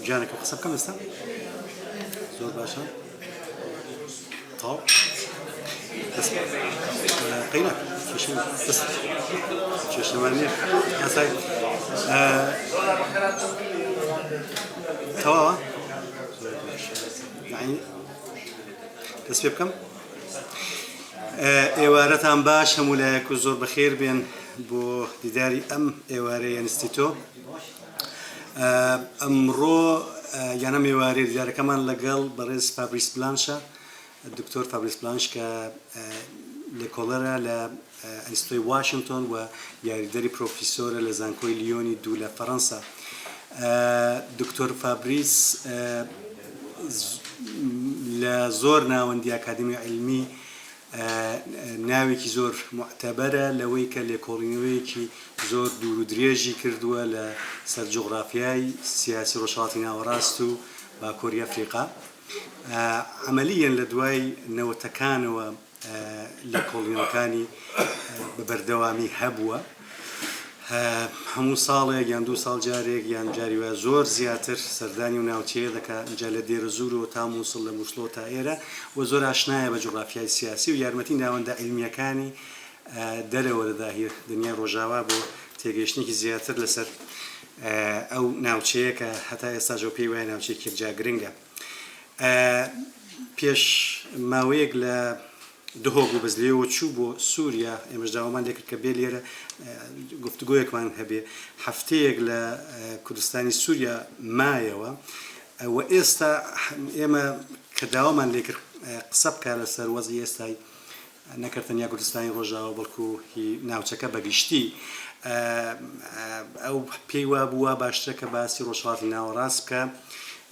جانك قسم كم استنى زور باشا طاو بس قينا شو بس شو مالني أساي توا يعني بس بكم ئێوارەتان باش هەموو لایەک و زۆر بەخێر بێن بۆ دیداری ئەم ئێوارەی ئینستیتۆ ئەمڕۆ یانە ئێوارەی دیدارەکەمان لەگەڵ بەڕێز فابریس بلانشە دکتۆر فابریس بلانش کە لێکۆڵەرە لە ئینستیتۆی واشنگتن و یاریدەری پرۆفیسۆرە لە زانکۆی لیۆنی دوو لە فەڕەنسا دکتۆر فابریس لە زۆر ناوەندی ئاکادمی عیلمی ناوێکی زۆر معتەبەرە لەوەی کە لێکۆڵینەوەیەکی زۆر دوور و درێژی کردووە لە سەر جوغرافیای سیاسی ڕۆژهەڵاتی ناوەڕاست و باکووری ئەفریقا عەمەلیەن لە دوای نەوەتەکانەوە لێکۆڵینەوەکانی بە بەردەوامی هەبووە هەموو ساڵێک یان دوو ساڵ جارێک یان جاری وە زۆر زیاتر سەردانی و ناوچەیە دەکات جا لە دێرە زوورەوە تا مووسڵ لە مووسڵۆ تا ئێرە و زۆر ئاشنایە بە جوغرافیای سیاسی و یارمەتی ناوەندە عیلمیەکانی دەرەوە لەداهی دنیای ڕۆژاوا بۆ تێگەیشتنێکی زیاتر لەسەر ئەو ناوچەیە کە هەتا ئێستاژەوە پێی وایە ناوچەیەکی جا گرنگە پێش ماوەیەک لە دهۆک و بەزلێەوە چوو بۆ سووریا ئێمەش داوامان لێ کرد کە بێ لێرە گفتوگۆیەکمان هەبێ هەفتەیەک لە کوردستانی سووریا مایەوە و ئێستا ئێمە کە داوامان لێ کرد قسە بکە لەسەر وەزی ئێستای نەکرد تەنیا کوردستانی ڕۆژاوا بەڵکو هی ناوچەکە بەگشتی ئەو پێی وا بووە باشترە کە باسی ڕۆژهەڵاتی ناوەڕاست بکە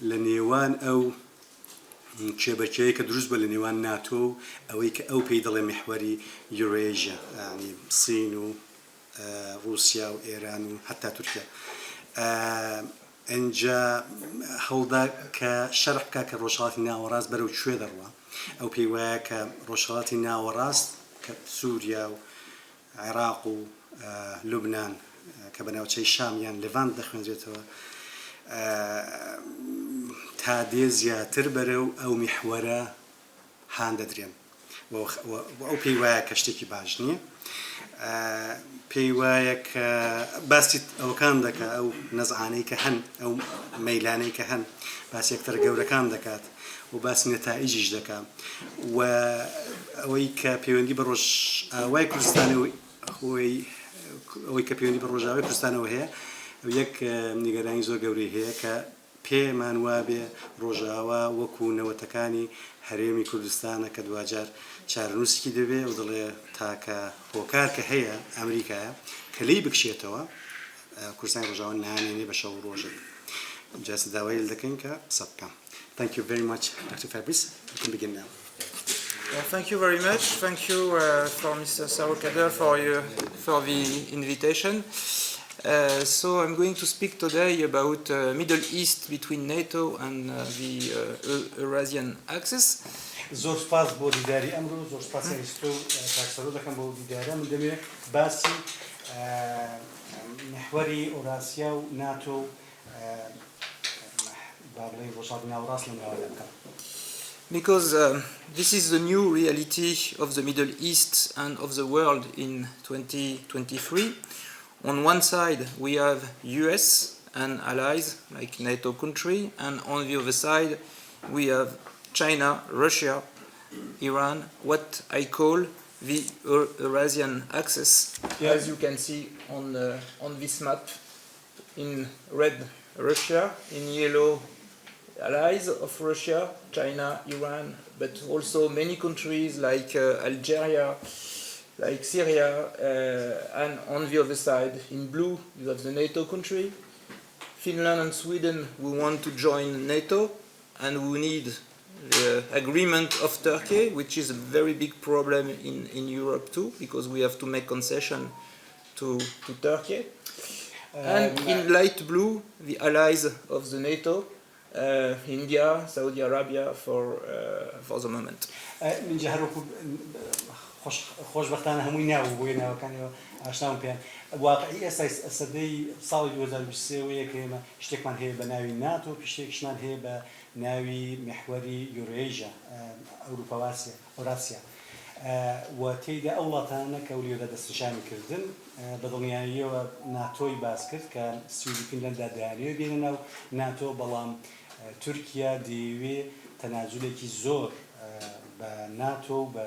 لە نێوان ئەو کێبەکەیە کە دروست بە لە نێوان ناتۆ و ئەوەی کە ئەو پێی دەڵێ میحوەری یوڕێژە ینی سین و رووسیا و ئێران و حتا تورکیا ئەنجا هەوڵدا کە شەرح بکە کە ڕۆژهەڵاتی ناوەڕاست بەرەو کوێ دەڕوە ئەو پێی وایە کە ڕۆژهەڵاتی ناوەڕاست کە سووریا و عێراق و لوبنان کە بە ناوچەی شام یان لێڤانت دەخوێنرێتەوە تا دێ زیاتر بەرەو ئەو میحوەرە هان دەدرێن ئەو پێی وایە کە شتێکی باش نییە پێی وایە کە باسی ئەوکان دەکات ئەو نەزعانەی کە هەن ئەو مەیلانەی کە هەن باسی یەکتر گەورەکان دەکات و باسی نەتائیجیش دەکات و ئەوەی کە پەیوەندی بە ڕۆژئاوای کوردستانەوە ئەوەی کە پەیوەندی بە ڕۆژئاوای کوردستانەوە هەیە یەک نیگەرانی زۆر گەورەی هەیە کە پێمان وابێ ڕۆژئاوا وەکو نەوەتەکانی هەرێمی کوردستانە کە دوجار چارەنووسێکی دەبێ و دەڵێ تاکە هۆکار کە هەیە ئەمریکایە کە لی بکشێتەوە کوردستانی ڕۆژئاوا نانێنێ بە شەو ڕۆژێک جا داوای دەکەین کە قسە بکەم. Thank you very much, Dr. Fabrice. We can begin now. Well, thank you very much. Thank you for Mr. Sarokader for the invitation. So I'm going to speak today about Middle East between NATO and the Eurasian axis. زۆر سپاس بۆ دیداری ئەمڕۆ زۆر سپاس ئێستۆ تاکسەرۆ دەکەم بۆ دیدارە من دەمێت باسی محوەری ئۆراسیا و ناتۆ بابڵێ ڕۆژهەڵاتی ناوەڕاست لەم ناوەدا بکەم. Because this is the new reality of the Middle East and of the world in 2023. On one side, we have US and allies like NATO country, and on the other side, we have China, Russia, Iran, what I call the Eurasian axis. Yeah. As you can see on this map, in red Russia, in yellow allies of Russia, China, Iran, but also many countries like Algeria, like Syria, and on the other side, in blue, you have the NATO country. Finland and Sweden, we want to join NATO, and we need the agreement of Turkey, which is a very big problem in Europe too, because we have to make concession to Turkey. And in light blue, the allies of the NATO, India, Saudi Arabia for the moment. خوشبختانە هەمووی ناو بۆیە ناوەکانی ئاشناون پێیان واقعی ئێستا سەدەی ساڵی 2023 کە ئێمە شتێکمان هەیە بە ناوی ناتۆ شتێکشمان هەیە بە ناوی میحوەری یورێژە ئۆراسیا و تێیدا ئەو وڵاتانە کە ولیۆدا دەستنیشانی کردن بە دڵنیاییەوە ناتۆی باس کرد کە سویدی فینلەندا دەیانەوێت بێنە ناو ناتۆ بەڵام تورکیا دەیەوێت تەنازولێکی زۆر بە ناتۆ و بە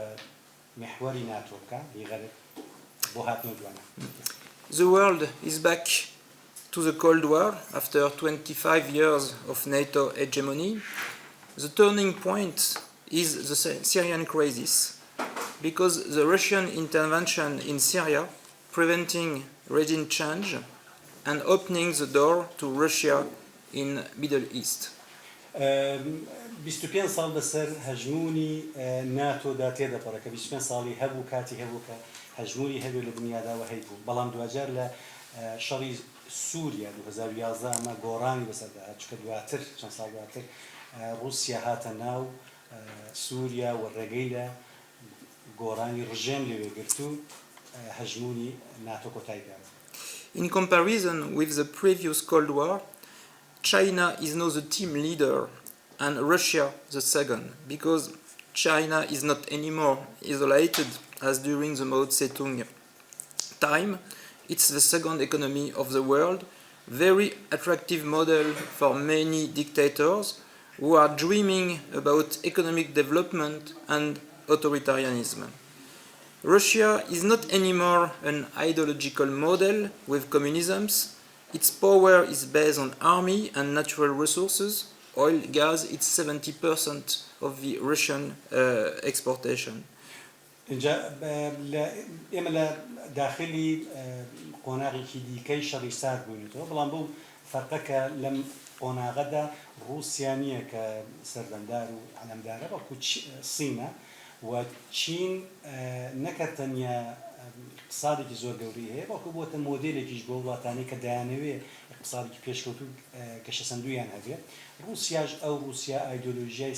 میحوەری ناتۆ بکە هیغەرێک بۆ هاتنەوە دوانە. The world is back to the Cold War after 25 years of NATO hegemony. The turning point is the Syrian crisis, because the Russian intervention in Syria, preventing regime change and opening the door to Russia in Middle East. 25 ساڵ بەسەر هەژمونی ناتۆدا تێدەپەڕێت کە 25 ساڵی هەبوو کاتی هەبوو کە هەژمونی هەبوو لە دنیاداوە هەیبوو بەڵام دوجار لە شەڕی سووریا 2011 ئەمە گۆڕانی بەسەردا چکە دواتر چەند ساڵ دواتر رووسیا هاتە ناو سووریا و ڕێگەی لە گۆڕانی ڕژێم لێوێگرت و هەژمونی ناتۆ کۆتاییدا. In comparison with the previous Cold War, China is now the team leader and Russia the second, because China is not anymore isolated as during the Mao Zedong time. It's the second economy of the world, very attractive model for many dictators who are dreaming about economic development and authoritarianism. Russia is not anymore an ideological model with communism. Its power is based on army and natural resources. Oil, gas, it's 70% of the Russian exportation. ئێمە لە داخلی قۆناغێکی دیکەی شەڕی سارد بوونیتەوە بەڵام بەو فەرقەکە لەم قۆناغەدا رووسیا نییە کە سەردەمدار و عەلەمدارە بەڵکو سینە و چین نەکە تەنیا اقتصادێکی زۆر گەورەی هەیە بەڵکو بۆتە مۆدێلێکیش بۆ وڵاتانەی کە دەیانەوێت اقتصادێکی پێشکەوتوو گەشە سندویان هەبێت. رووسیاش ئەو رووسیا ئایدۆلۆژیای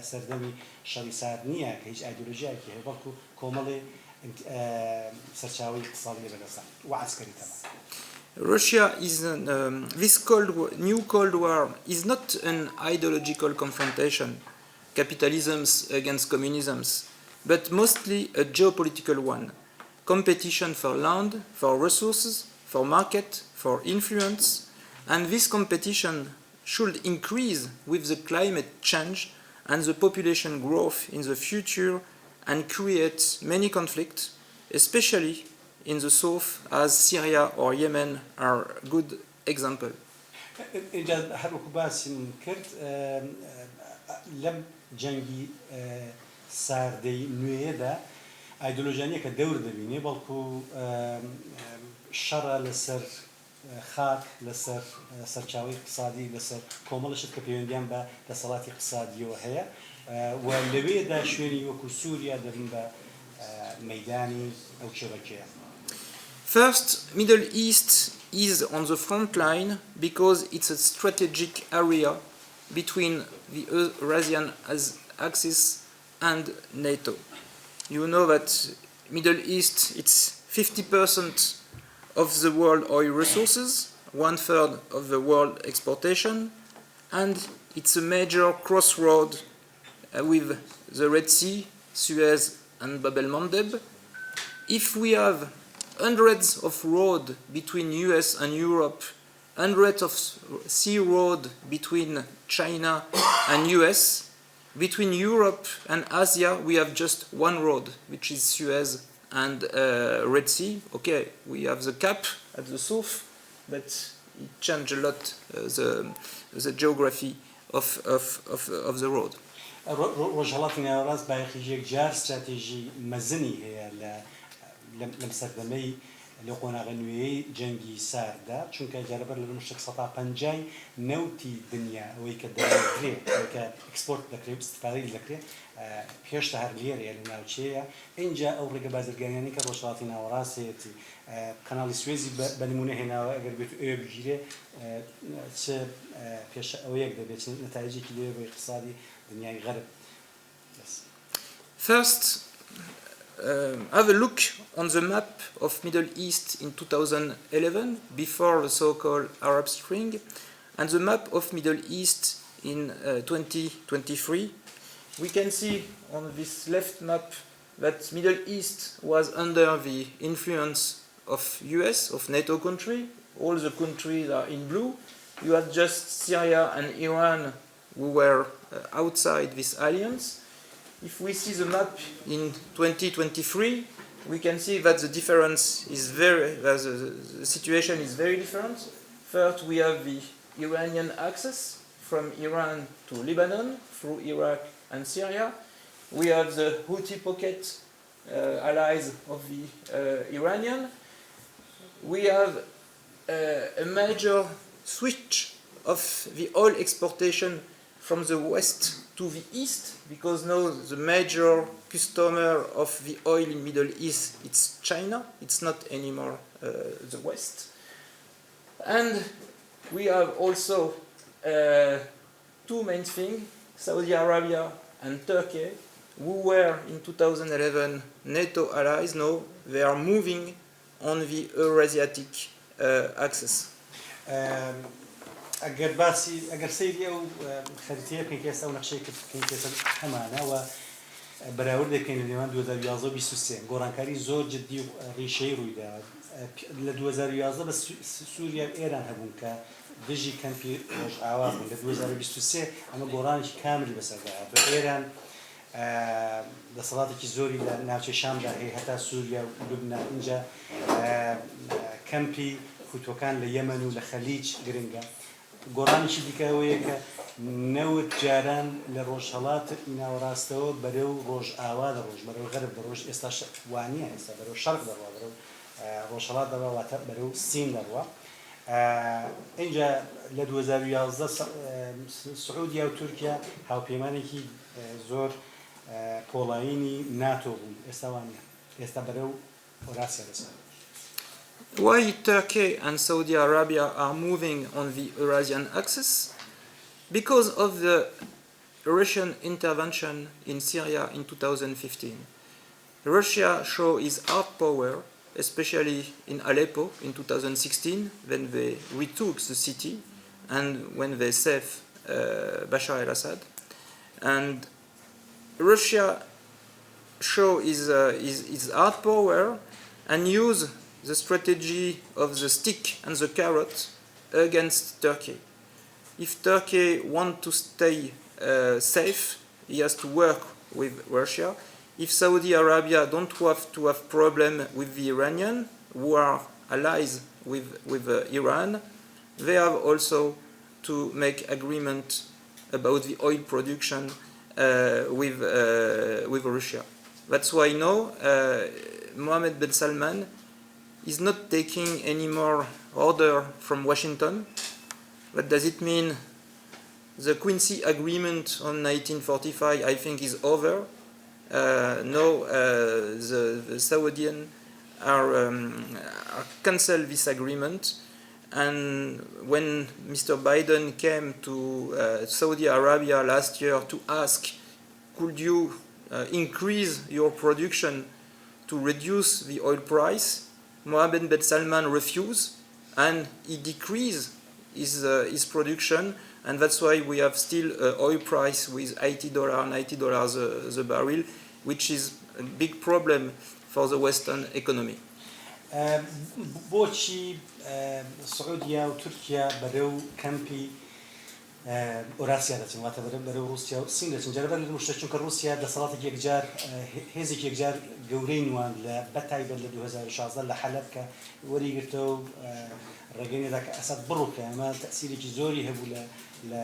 سەردەمی شەڕی سارد نییە کە هیچ ئایدۆلۆژیایەکی هەیە بەڵکو کۆمەڵێ سەرچاوەی اقتصادی لەبەردەستا و عەسکەری تەمان. Russia is this new Cold War is not an ideological confrontation, capitalism against communism, but mostly a geopolitical one. Competition for land, for resources, for market, for influence, and this competition should increase with the climate change and the population growth in the future and create many conflicts, especially in the south, as Syria or Yemen are good example. اینجا هەروەکو باسیم کرد لەم جەنگی ساردەی نوێیەدا ئایدۆلۆژیانیە کە دەور دەبینێ بەڵکو شەڕە لەسەر خاک لەسەر سەرچاوی اقتصادی لەسەر کۆمەڵشت کە پەیوەندیان بە دەسەڵاتی اقتصادیەوە هەیە و لەوێدا شوێنی وەکو سووریا دەبن بە مەیدانی ئەو شەبەکەیە. First, Middle East is on the front line because it's a strategic area between the Eurasian axis and NATO. You know that Middle East, it's 50% of the world oil resources, 1/3 of the world exportation, and it's a major crossroad with the Red Sea, Suez and Bab el-Mandeb. If we have hundreds of roads between US and Europe, hundreds of sea roads between China and US, between Europe and Asia we have just one road, which is Suez and Red Sea. Okay, we have the cap at the south, but it changed a lot the geography of the road. ڕۆژهەڵاتی ناوەڕاست بایەخیژێک جار استراتێژی مەزنی هەیە لەم سەردەمەی لە قۆناغە نوێیەی جەنگی ساردا چونکە جارەبەر لە 150 نەوتی دنیا ئەوەی کە دەکرێت کە ئەکسپۆرت دەکرێت استفادەی دەکرێت پێشتە هەر لێرەیە لە ناوچەیە اینجا ئەو ڕێگە بازرگانیانی کە ڕۆژهەڵاتی ناوەڕاست هەیەی کەناڵی سوێزی بە نمونە هێناوە ئەگەر بێت ئەوێ بگیرێ چ پێش ئەوەیەک دەبێت نەتایجێکی لێ بۆ اقتصادی دنیای غەرب. First, have a look on the map of Middle East in 2011, before the so-called Arab Spring, and the map of Middle East in 2023, we can see on this left map that Middle East was under the influence of US, of NATO country. All the countries are in blue. You had just Syria and Iran who were outside this alliance. If we see the map in 2023, we can see that the difference is the situation is very different. First, we have the Iranian axis from Iran to Lebanon through Iraq and Syria. We have the Houthi pocket allies of the Iranian. We have a major switch of the oil exportation from the west to the east, because now the major customer of the oil in Middle East, it's China. It's not anymore the west. And we have also two main things, Saudi Arabia and Turkey, who were in 2011 NATO allies. Now they are moving on the Eurasiatic axis. ئەگەر باسی ئەگەر سەیری ئەو خەریتەیە بکەین کە ئێستا ئەو نەخشەیە کە بکەین کە ئێستا هەمانەوە بەراورد دەکەین لە نێوان 2011-2023 گۆڕانکاری زۆر جددی و ڕیشەی ڕوویدا لە 2011 بە سووریا و ئێران هەبوون کە دژی کەمپی ڕۆژئاوا بوون لە 2023 ئەمە گۆڕانێکی کاملی بەسەرداهات بە ئێران دەسەڵاتێکی زۆری لە ناوچەی شامدا هەیە هەتا سووریا و لوبنان اینجا کەمپی خوتوەکان لە یەمەن و لە خەلیج گرنگە گۆڕانێکی دیکەوەیە کە نەوت جاران لە ڕۆژهەڵات ناوەڕاستەوە بەرەو ڕۆژئاوا دەڕۆژ بەرەو غەرب دەڕۆژ ئێستا وانییە ئێستا بەرەو شەرق دەڕوا بەرەو ڕۆژهەڵات دەڕوا واتە بەرەو سین دەڕوا اینجا لە 2011 سعودیا و تورکیا هاوپەیمانێکی زۆر پۆڵاوینی ناتۆ بوون ئێستا وانییە ئێستا بەرەو ئۆراسیا دەچن. Why Turkey and Saudi Arabia are moving on the Eurasian axis? Because of the Russian intervention in Syria in 2015. Russia showed its hard power, especially in Aleppo in 2016, when they retook the city and when they saved Bashar al-Assad. And Russia showed its hard power and used the strategy of the stick and the carrot against Turkey. If Turkey wants to stay safe, he has to work with Russia. If Saudi Arabia don't have to have problem with the Iranian, who are allies with Iran, they have also to make agreement about the oil production with Russia. That's why now Mohammed bin Salman is not taking any more order from Washington. What does it mean? The Quincy Agreement on 1945, I think, is over. Now the Saudis are cancel this agreement. And when Mr. Biden came to Saudi Arabia last year to ask, could you increase your production to reduce the oil price, Mohammed bin Salman refused, and he decreased his production, and that's why we have still an oil price with $80, $90 the barrel, which is a big problem for the Western economy. بۆچی سعودیا و تورکیا بەرەو کەمپی ئۆراسیا دەچن واتە بەرەو رووسیا و سین دەچن جاربەر لە شتە چونکە رووسیا دەسەڵاتێکی یەکجار هێزێکی یەکجار گەورەی نوان لە بەتایبەت لە 2016 لە حەلەب کە وەریگرتەوە و ڕێگەیەدا کە ئەسەد بڕووکە ئەمە تەسیرێکی زۆری هەبوو لە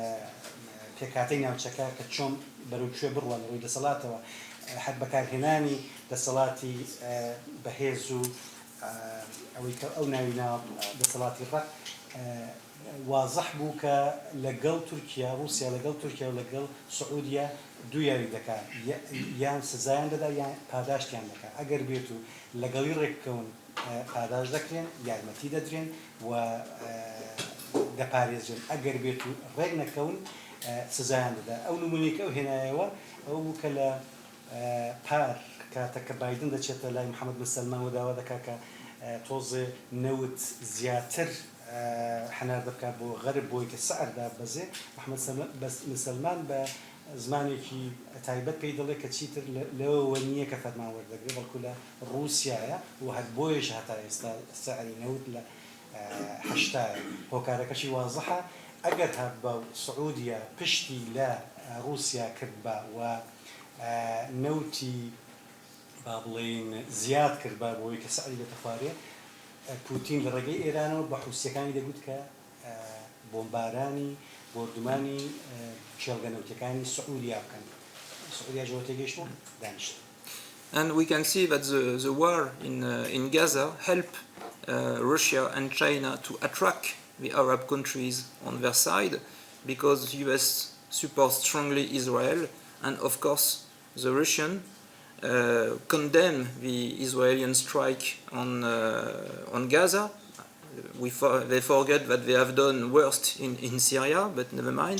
پێکهاتەی ناوچەکە کە چۆن بەرەو کوێ بڕوە لە ڕووی دەسەڵاتەوە حەد بەکارهێنانی دەسەڵاتی بەهێز و ئەو ناوی ناو دەسەڵاتی ڕق واضح بوو کە لەگەڵ تورکیا رووسیا لەگەڵ تورکیا و لەگەڵ سعودیا دوو یاری دەکات یان سزایان دەدا یان پاداشتیان دەکات ئەگەر بێت و لەگەڵی ڕێککەون پاداش دەکرێن یارمەتی دەدرێن و دەپارێزرێن ئەگەر بێت و ڕێک نەکەون سزایان دەدا ئەو نمونەیەکە ئەو هێنایەوە ئەو بوو کە لە پار کاتەکە بایدن دەچێتە لای محەممەد بن سەلمان و داوا دەکا کە تۆزێ نەوت زیاتر حەنار دەبکات بۆ غەرب بۆی کە سەعردا بەزێ محەممەد بن سەلمان بە زمانێکی تایبەت پێی دەڵێ کە چیتر لەوە نییە کە فەرمان وەردەگرێت بەڵکو لە ڕووسیایە و هەر بۆیش هەتا ئێستا سەعری نەوت لە هەشتایە هۆکارەکەشی وازەحە ئەگەر هات بە سعودیە پشتی لە رووسیا کرد بە و نەوتی با بڵێن زیاد کرد بە بۆی کە سەعری بێتە خوارێ پوتین لە ڕێگەی ئێرانەوە بە حوسیەکانی دەگوت کە بۆمبارانی بۆردومانی کێڵگەنەوتەکانی سعودیا بکەن سعودیا جۆ تێگەیشتون دانیشت. And we can see that the war in Gaza helped Russia and China to attract the Arab countries on their side because the US supports strongly Israel and of course the Russian condemn the Israeli strike on Gaza. They forget that they have done worst in Syria, but never mind,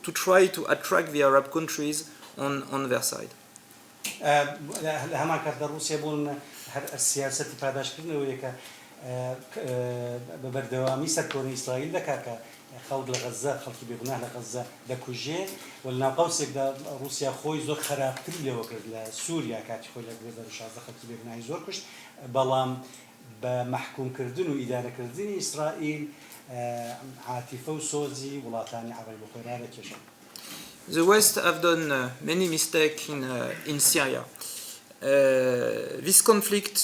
to try to attract the Arab countries on their side. هەمان کات لە رووسیا بوون هەر سیاسەتی پاداشکردنەوەیە کە بە بەردەوامی سەرکۆنی ئیسرائیل دەکات کە خەڵک لە غەزە خەڵکی بێگوناه لە غەزە دەکوژێ و لە ناوقەوسێکدا رووسیا خۆی زۆر خراپتری لەوە کرد لە سووریا کاتی خۆی لە 2016 خەڵکی بێگوناهی زۆر کوشت بەڵام بە محکومکردن و ئیدارەکردنی ئیسرائیل عاتیفە و سۆزی وڵاتانی عەرەبی بە خۆی ڕادەکێشن. The West have done many mistakes in Syria. This conflict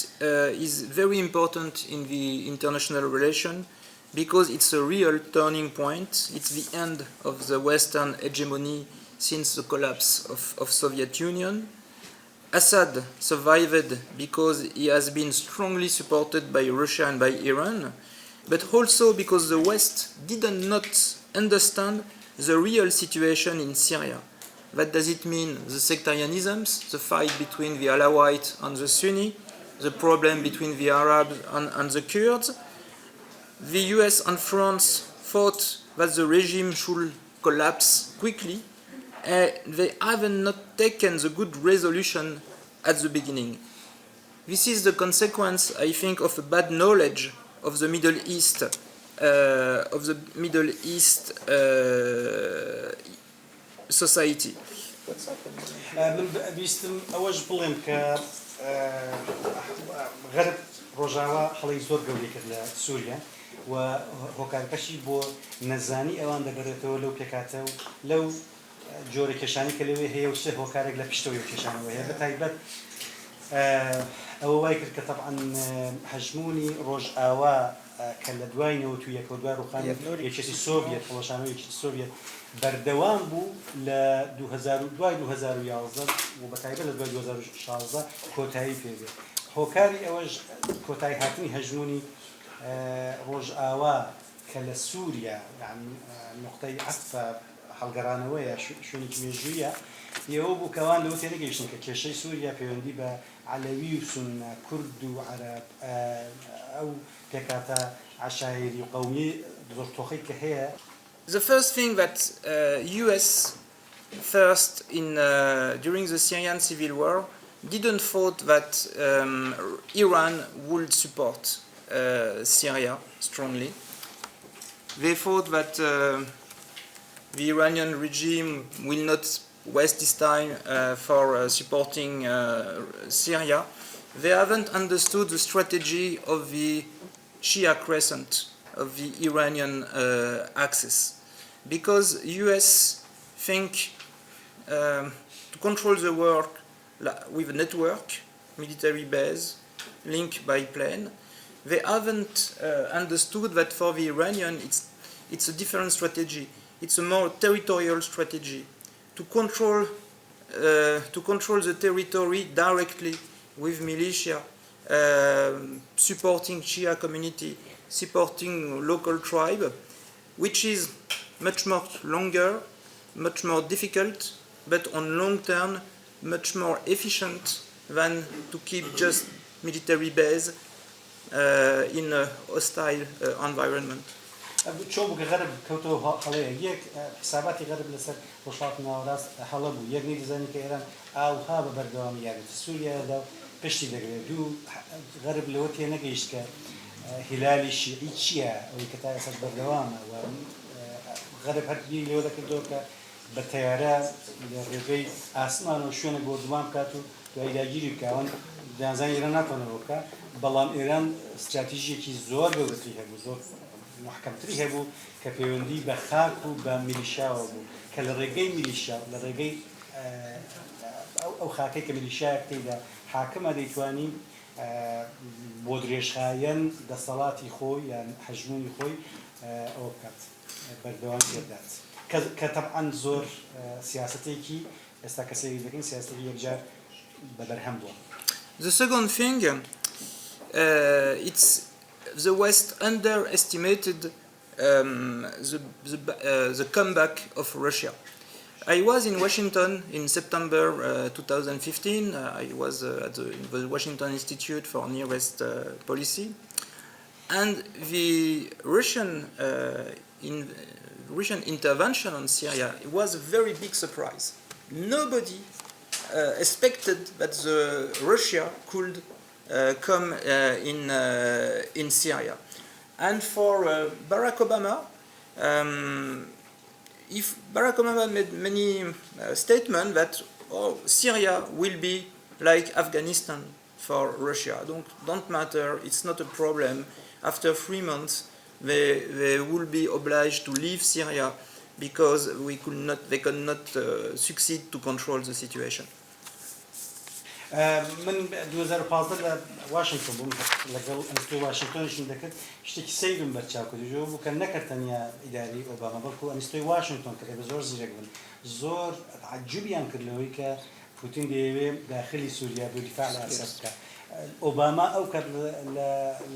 is very important in the international relation because it's a real turning point. It's the end of the Western hegemony since the collapse of Soviet Union. Assad survived because he has been strongly supported by Russia and by Iran, but also because the West did not understand the real situation in Syria. What does it mean? The sectarianisms, the fight between the Alawite and the Sunni, the problem between the Arabs and the Kurds. The US and France thought that the regime should collapse quickly. They have not taken the good resolution at the beginning. This is the consequence, I think, of a bad knowledge of the Middle East, society. بیستم ئەوەش بڵێم کە غەرب ڕۆژاوا هەڵی زۆر گەورەی کرد لە سووریا و هۆکارەکەشی بۆ نەزانی ئەوان دەگەڕێتەوە لەو پێکاتە و لەو جۆرە کێشانی کە لەوێ هەیە و سێ هۆکارێک لە پشتەوەی کێشانەوە هەیە بەتایبەت ئەوە وای کرد کە طبعاً هەژمونی ڕۆژئاوا کە لە دوای نەوتویەکە و دوای ڕوخانی یەکێتی سۆڤیەت هەڵەشانەوەی یەکێتی سۆڤیەت بەردەوام بوو لە 2011 و بەتایبەت لە 2016 کۆتایی پێبێت هۆکاری ئەوەش کۆتایی هاتنی هەژمونی ڕۆژئاوا کە لە سووریا نقطەی عەتفە هەڵگەڕانەوەیە شوێنێکی مێژوویە ئێوە بوو کەوان لەوە تێنەگەیشتن کە کێشەی سووریا پەیوەندی بە عەلەوی و سوننە کورد و عەرەب ئەو پێکاتە عەشایری و قەومی زۆر تۆخەی کە هەیە. The first thing that US first during the Syrian civil war didn't thought that Iran would support Syria strongly. They thought that the Iranian regime will not waste its time for supporting Syria. They haven't understood the strategy of the Shia crescent, of the Iranian axis. Because US think to control the world with a network, military base, linked by plane, they haven't understood that for the Iranian it's a different strategy. It's a more territorial strategy to control the territory directly with militia, supporting Shia community, supporting local tribe, which is much more longer, much more difficult, but on long term much more efficient than to keep just military base in a hostile environment. چۆ بووکە غەرب کەوتەوە هەڵەیە یەک حساباتی غەرب لەسەر ڕۆژهەڵاتی ناوەڕاست هەڵە بوو یەک دەزانی کە ئێران ئاوها بە بەردەوامی یاریێتی سووریادا پشتی دەگرێت دوو غەرب لەوە تێ نەگەیشت کە هیلالی شیعی چییە ئەوەی کە تا ئێستا بەردەوامە و غەرب هەرگی لەوە دەکردەوە کە بە تەیارە لە ڕێگەی ئاسمانەوە شوێنە بۆ دوام بکات و دوای داگیری بکەون دەیانزانی ئێران ناتوانەوە بکە بەڵام ئێران استراتیژیەکی زۆر گەورەتری هەبوو زۆر محکەمتری هەبوو کە پەیوەندی بە خاک و بە میلیشیاوە بوو کە لە ڕێگەی میلیشیا لە ڕێگەی ئەو خاکەی کە میلیشایەک تێیدا حاکمە دەیتوانی بۆ درێژخایەن دەسەڵاتی خۆی یان حەژمووی خۆی ئەوە بکات بەردەوام پێدات کە تەبعەن زۆر سیاسەتێکی ئێستا کە سەیری دەکەین سیاسەتێکی یەکجار بەبەرهەم بووە. The second thing, it's the West underestimated the comeback of Russia. I was in Washington in September 2015. I was at the Washington Institute for Near West Policy, and the Russian intervention on Syria was a very big surprise. Nobody expected that Russia could come in Syria. And for Barack Obama, if Barack Obama made many statements that Syria will be like Afghanistan for Russia, don't matter, it's not a problem. After 3 months, they will be obliged to leave Syria because they could not succeed to control the situation. من 2015 لە واشنگتن بووم لەگەڵ ئەنستۆی واشنگتۆنیشم دەکرد شتێکی سەیرم بەرچاو کردو بوو کە نەکرد تەنیا ئیداری ئۆباما بەڵکو ئەنستۆی واشنگتۆن کە بە زۆر زیرەک بن زۆر عەجوبیان کرد لەوەی کە پوتین دەیەوێت داخلی سووریا بۆ دیفاع لە ئەسەر بکات. ئۆباما ئەو کرد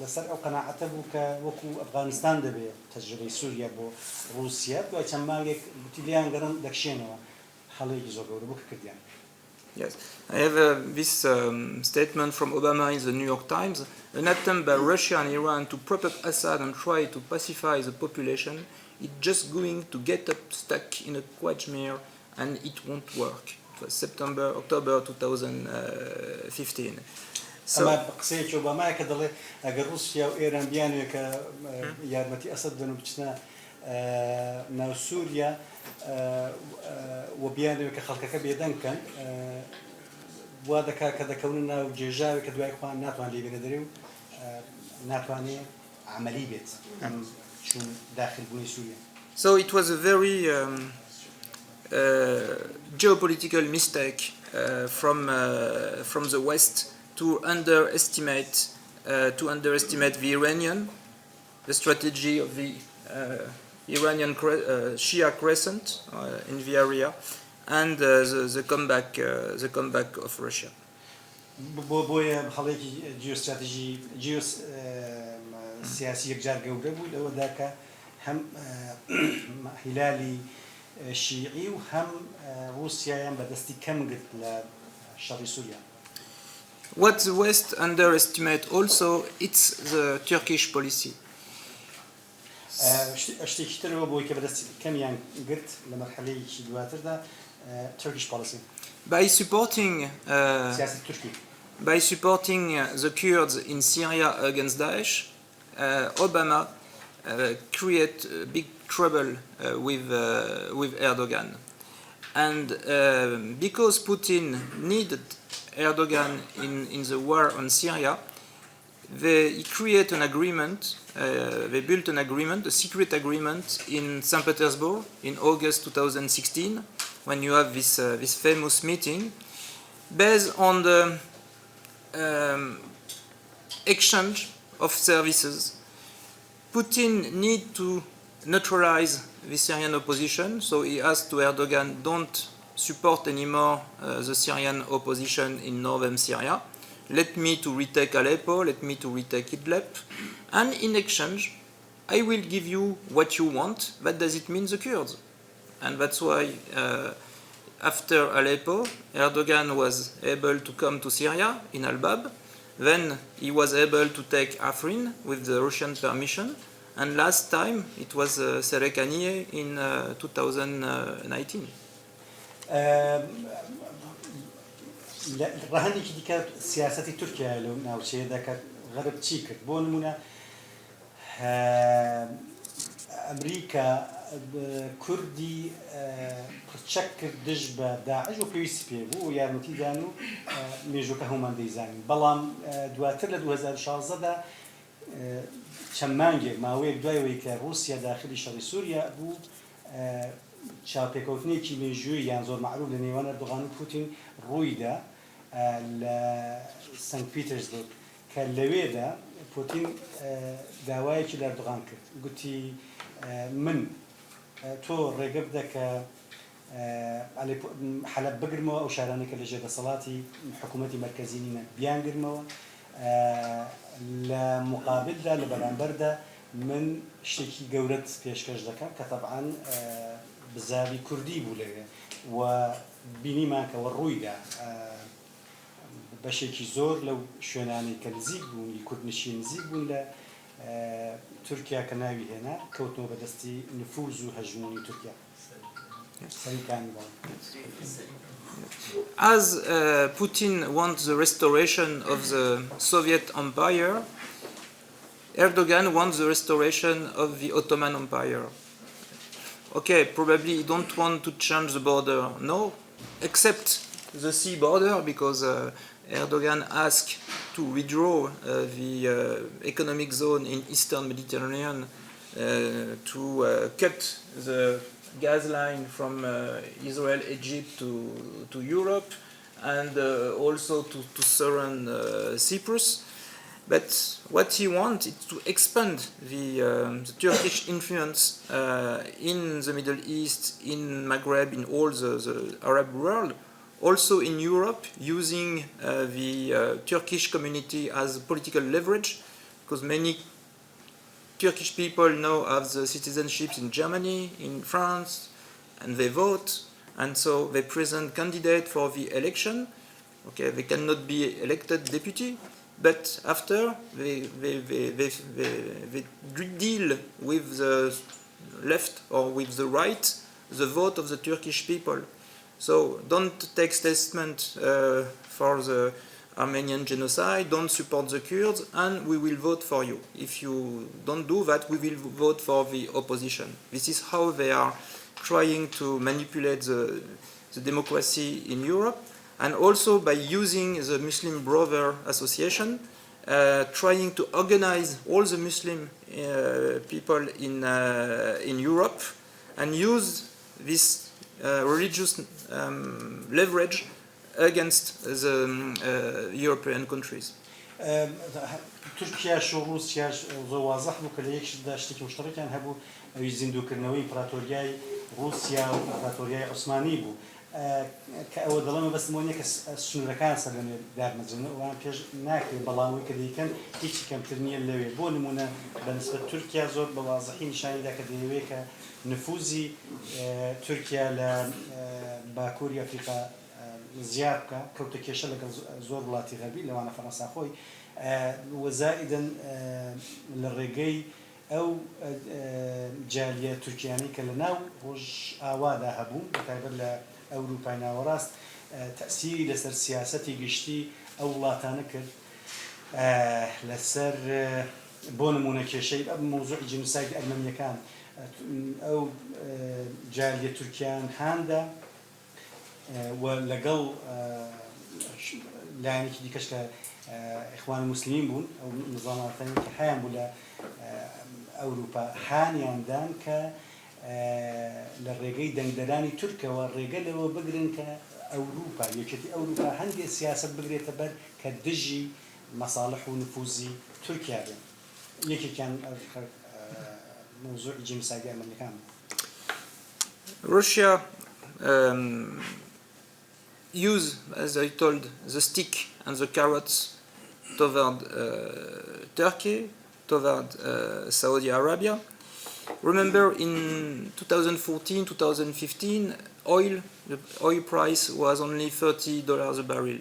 لەسەر ئەو قەناعەتە بوو کە وەکو ئەفغانستان دەبێت تەجربەی سووریا بۆ ڕووسیا دوای چەند مانگێک گوتی لیان گەڕن دەکشێنەوە هەڵەیەکی زۆر گەورە بوو کە کردیان. Yes, I have this statement from Obama in the New York Times. An attempt by Russia and Iran to prop up Assad and try to pacify the population is just going to get stuck in a quagmire and it won't work. It was October 2015. ئەمە قسەیەکی ئۆبامایە کە دەڵێ ئەگەر رووسیا و ئێران بیانوێت کە یارمەتی ئەسەد بدەن و بچنە ناو سووریا و بیانوێت کە خەڵکەکە بێدەنگ بکەن وا دەکات کە دەکەونە ناو جێژاوێک کە دوای خۆیان ناتوان لێ بێنە دەرێ و ناتوانێت عملی بێت چون داخلبوونی سووریا. So it was a very geopolitical mistake from the West to underestimate the Iranian, the strategy of the Iranian Shia crescent in the area, and the comeback of Russia. بۆیە هەڵەیەکی جیۆستراتیژی سیاسی یەکجار گەورە بوو لەوەدا کە هەم هیلالی شیعی و هەم رووسیایان بەدەستی کەم گرت لە شەڕی سووریا. What the West underestimate also, it's the Turkish policy. شتێکی ترەوە بۆی کە بەدەستی کەمیان گرت لە مەرحەلەیەکی دواتردا Turkish policy. By supporting the Kurds in Syria against Daesh, Obama create big trouble with Erdogan, and because Putin needed Erdogan in the war on Syria, they create an agreement. They built an agreement, a secret agreement in St. Petersburg in August 2016, when you have this famous meeting, based on the exchange of services. Putin need to neutralize the Syrian opposition, so he asked to Erdogan, don't support anymore the Syrian opposition in northern Syria. Let me to retake Aleppo, let me to retake Idlib, and in exchange, I will give you what you want. What does it mean, the Kurds? And that's why after Aleppo, Erdogan was able to come to Syria in Al-Bab. Then he was able to take Afrin with the Russian permission, and last time it was Serekaniye in 2019. ڕەهەندێکی دیکە سیاسەتی تورکیا لەو ناوچەیە دەکات غەرب چی کرد بۆ نمونە ئەمریکا کوردی پرچەک کرد دژ بە داعش و پێویستی پێ بوو و یارمەتی دان و مێژووکە هەمومان دەیزانین بەڵام دواتر لە 2016دا چەند مانگێک ماوەیەک دوایەوەی کە رووسیا داخلی شەڕی سووریا بوو چاپێکەوتنێکی مێژووی یان زۆر معروف لە نێوان ئەردۆغان و پوتین ڕوویدا لە سنت پیترزبورگ کە لەوێدا پوتین داوایەکی لە ئەردۆغان کرد گوتی من تۆ ڕێگە بدە کە حەلەب بگرمەوە ئەو شارانێک کە لە ژێردەسەڵاتی حکوومەتی مەرکەزی نینە بیانگرمەوە لە مقابلدا لە بەرامبەردا من شتێکی گەورەت پێشکەش دەکەم کە تەبعاً بزاوی کوردی بوو لەوێ و بینیمان کەوە ڕوویدا بەشێکی زۆر لەو شوێنانەی کە نزیک بوون کوردنشی نزیک بوون لە تورکیا کە ناوی هێنا کەوتنەوە بەدەستی نفوذ و هەژمونی تورکیا. As Putin wants the restoration of the Soviet Empire, Erdogan wants the restoration of the Ottoman Empire. Okay, probably you don't want to change the border, no, except the sea border, because Erdogan asked to withdraw the economic zone in Eastern Mediterranean to cut the gas line from Israel, Egypt to Europe, and also to southern Cyprus. But what he wants is to expand the Turkish influence in the Middle East, in Maghreb, in all the Arab world, also in Europe, using the Turkish community as political leverage, because many Turkish people now have the citizenships in Germany, in France, and they vote, and so they present candidate for the election. Okay, they cannot be elected deputy, but after they deal with the left or with the right the vote of the Turkish people. So don't take statement for the Armenian genocide, don't support the Kurds, and we will vote for you. If you don't do that, we will vote for the opposition. This is how they are trying to manipulate the democracy in Europe, and also by using the Muslim Brother Association, trying to organize all the Muslim people in Europe and use this religious leverage against the European countries. تورکیا و رووسیا زۆر واضح بوو کە لە یەکشدا شتێکی مشترەکیان هەبوو ئەوی زیندووکردنەوەی ئیمپراتۆریای رووسیا و ئیمپراتۆریای عوسمانی بوو کە ئەوە دەڵێمە بەستمۆنیە کە سنوورەکان سەر لەمێ دارمەجن ئەوان پێش ناکرێت بەڵامەوەی کە دەیکەن هیچی کەمتر نییە لەوێ بۆ نمونە بەنسبەت تورکیا زۆر بە واضحی نیشانیدا کە دەیەوێت کە نفوذی تورکیا لە باکووری ئەفریقا زیاد بکە کەوتە کێشە لەگەڵ زۆر وڵاتی غەربی لەوانە فەڕەنسا خۆی وەزائیدەن لە ڕێگەی ئەو جالیە تورکیانی کە لە ناو ڕۆژ ئاوادا هەبوون بەتایبەت لە ئەوروپای ناوەڕاست تەسیری لەسەر سیاسەتی گشتی ئەو وڵاتانە کرد لەسەر بۆ نمونە کێشەی مۆزوعی جینۆساید ئەرمەنیەکان ئەو جالیە تورکیان هاندا و لەگەڵ لایەنێکی دیکەش کە ئیخوان موسلیمین بوون ئەو نظاماتانی کە هەیان بوو لە ئەوروپا هانیاندان کە لە ڕێگەی دەنگدەرانی تورکەوە ڕێگە لەوە بگرن کە ئەوروپا یەکێتی ئەوروپا هەندێک سیاسەت بگرێتە بەر کە دژی مەساڵح و نفوزی تورکیا بێن یەکێکیان موضوعی جینۆسایدی ئەرمەنیەکان Russia use, as I told, the stick and the carrots toward Turkey, toward Saudi Arabia. Remember in 2014, 2015, the oil price was only $30 a barrel.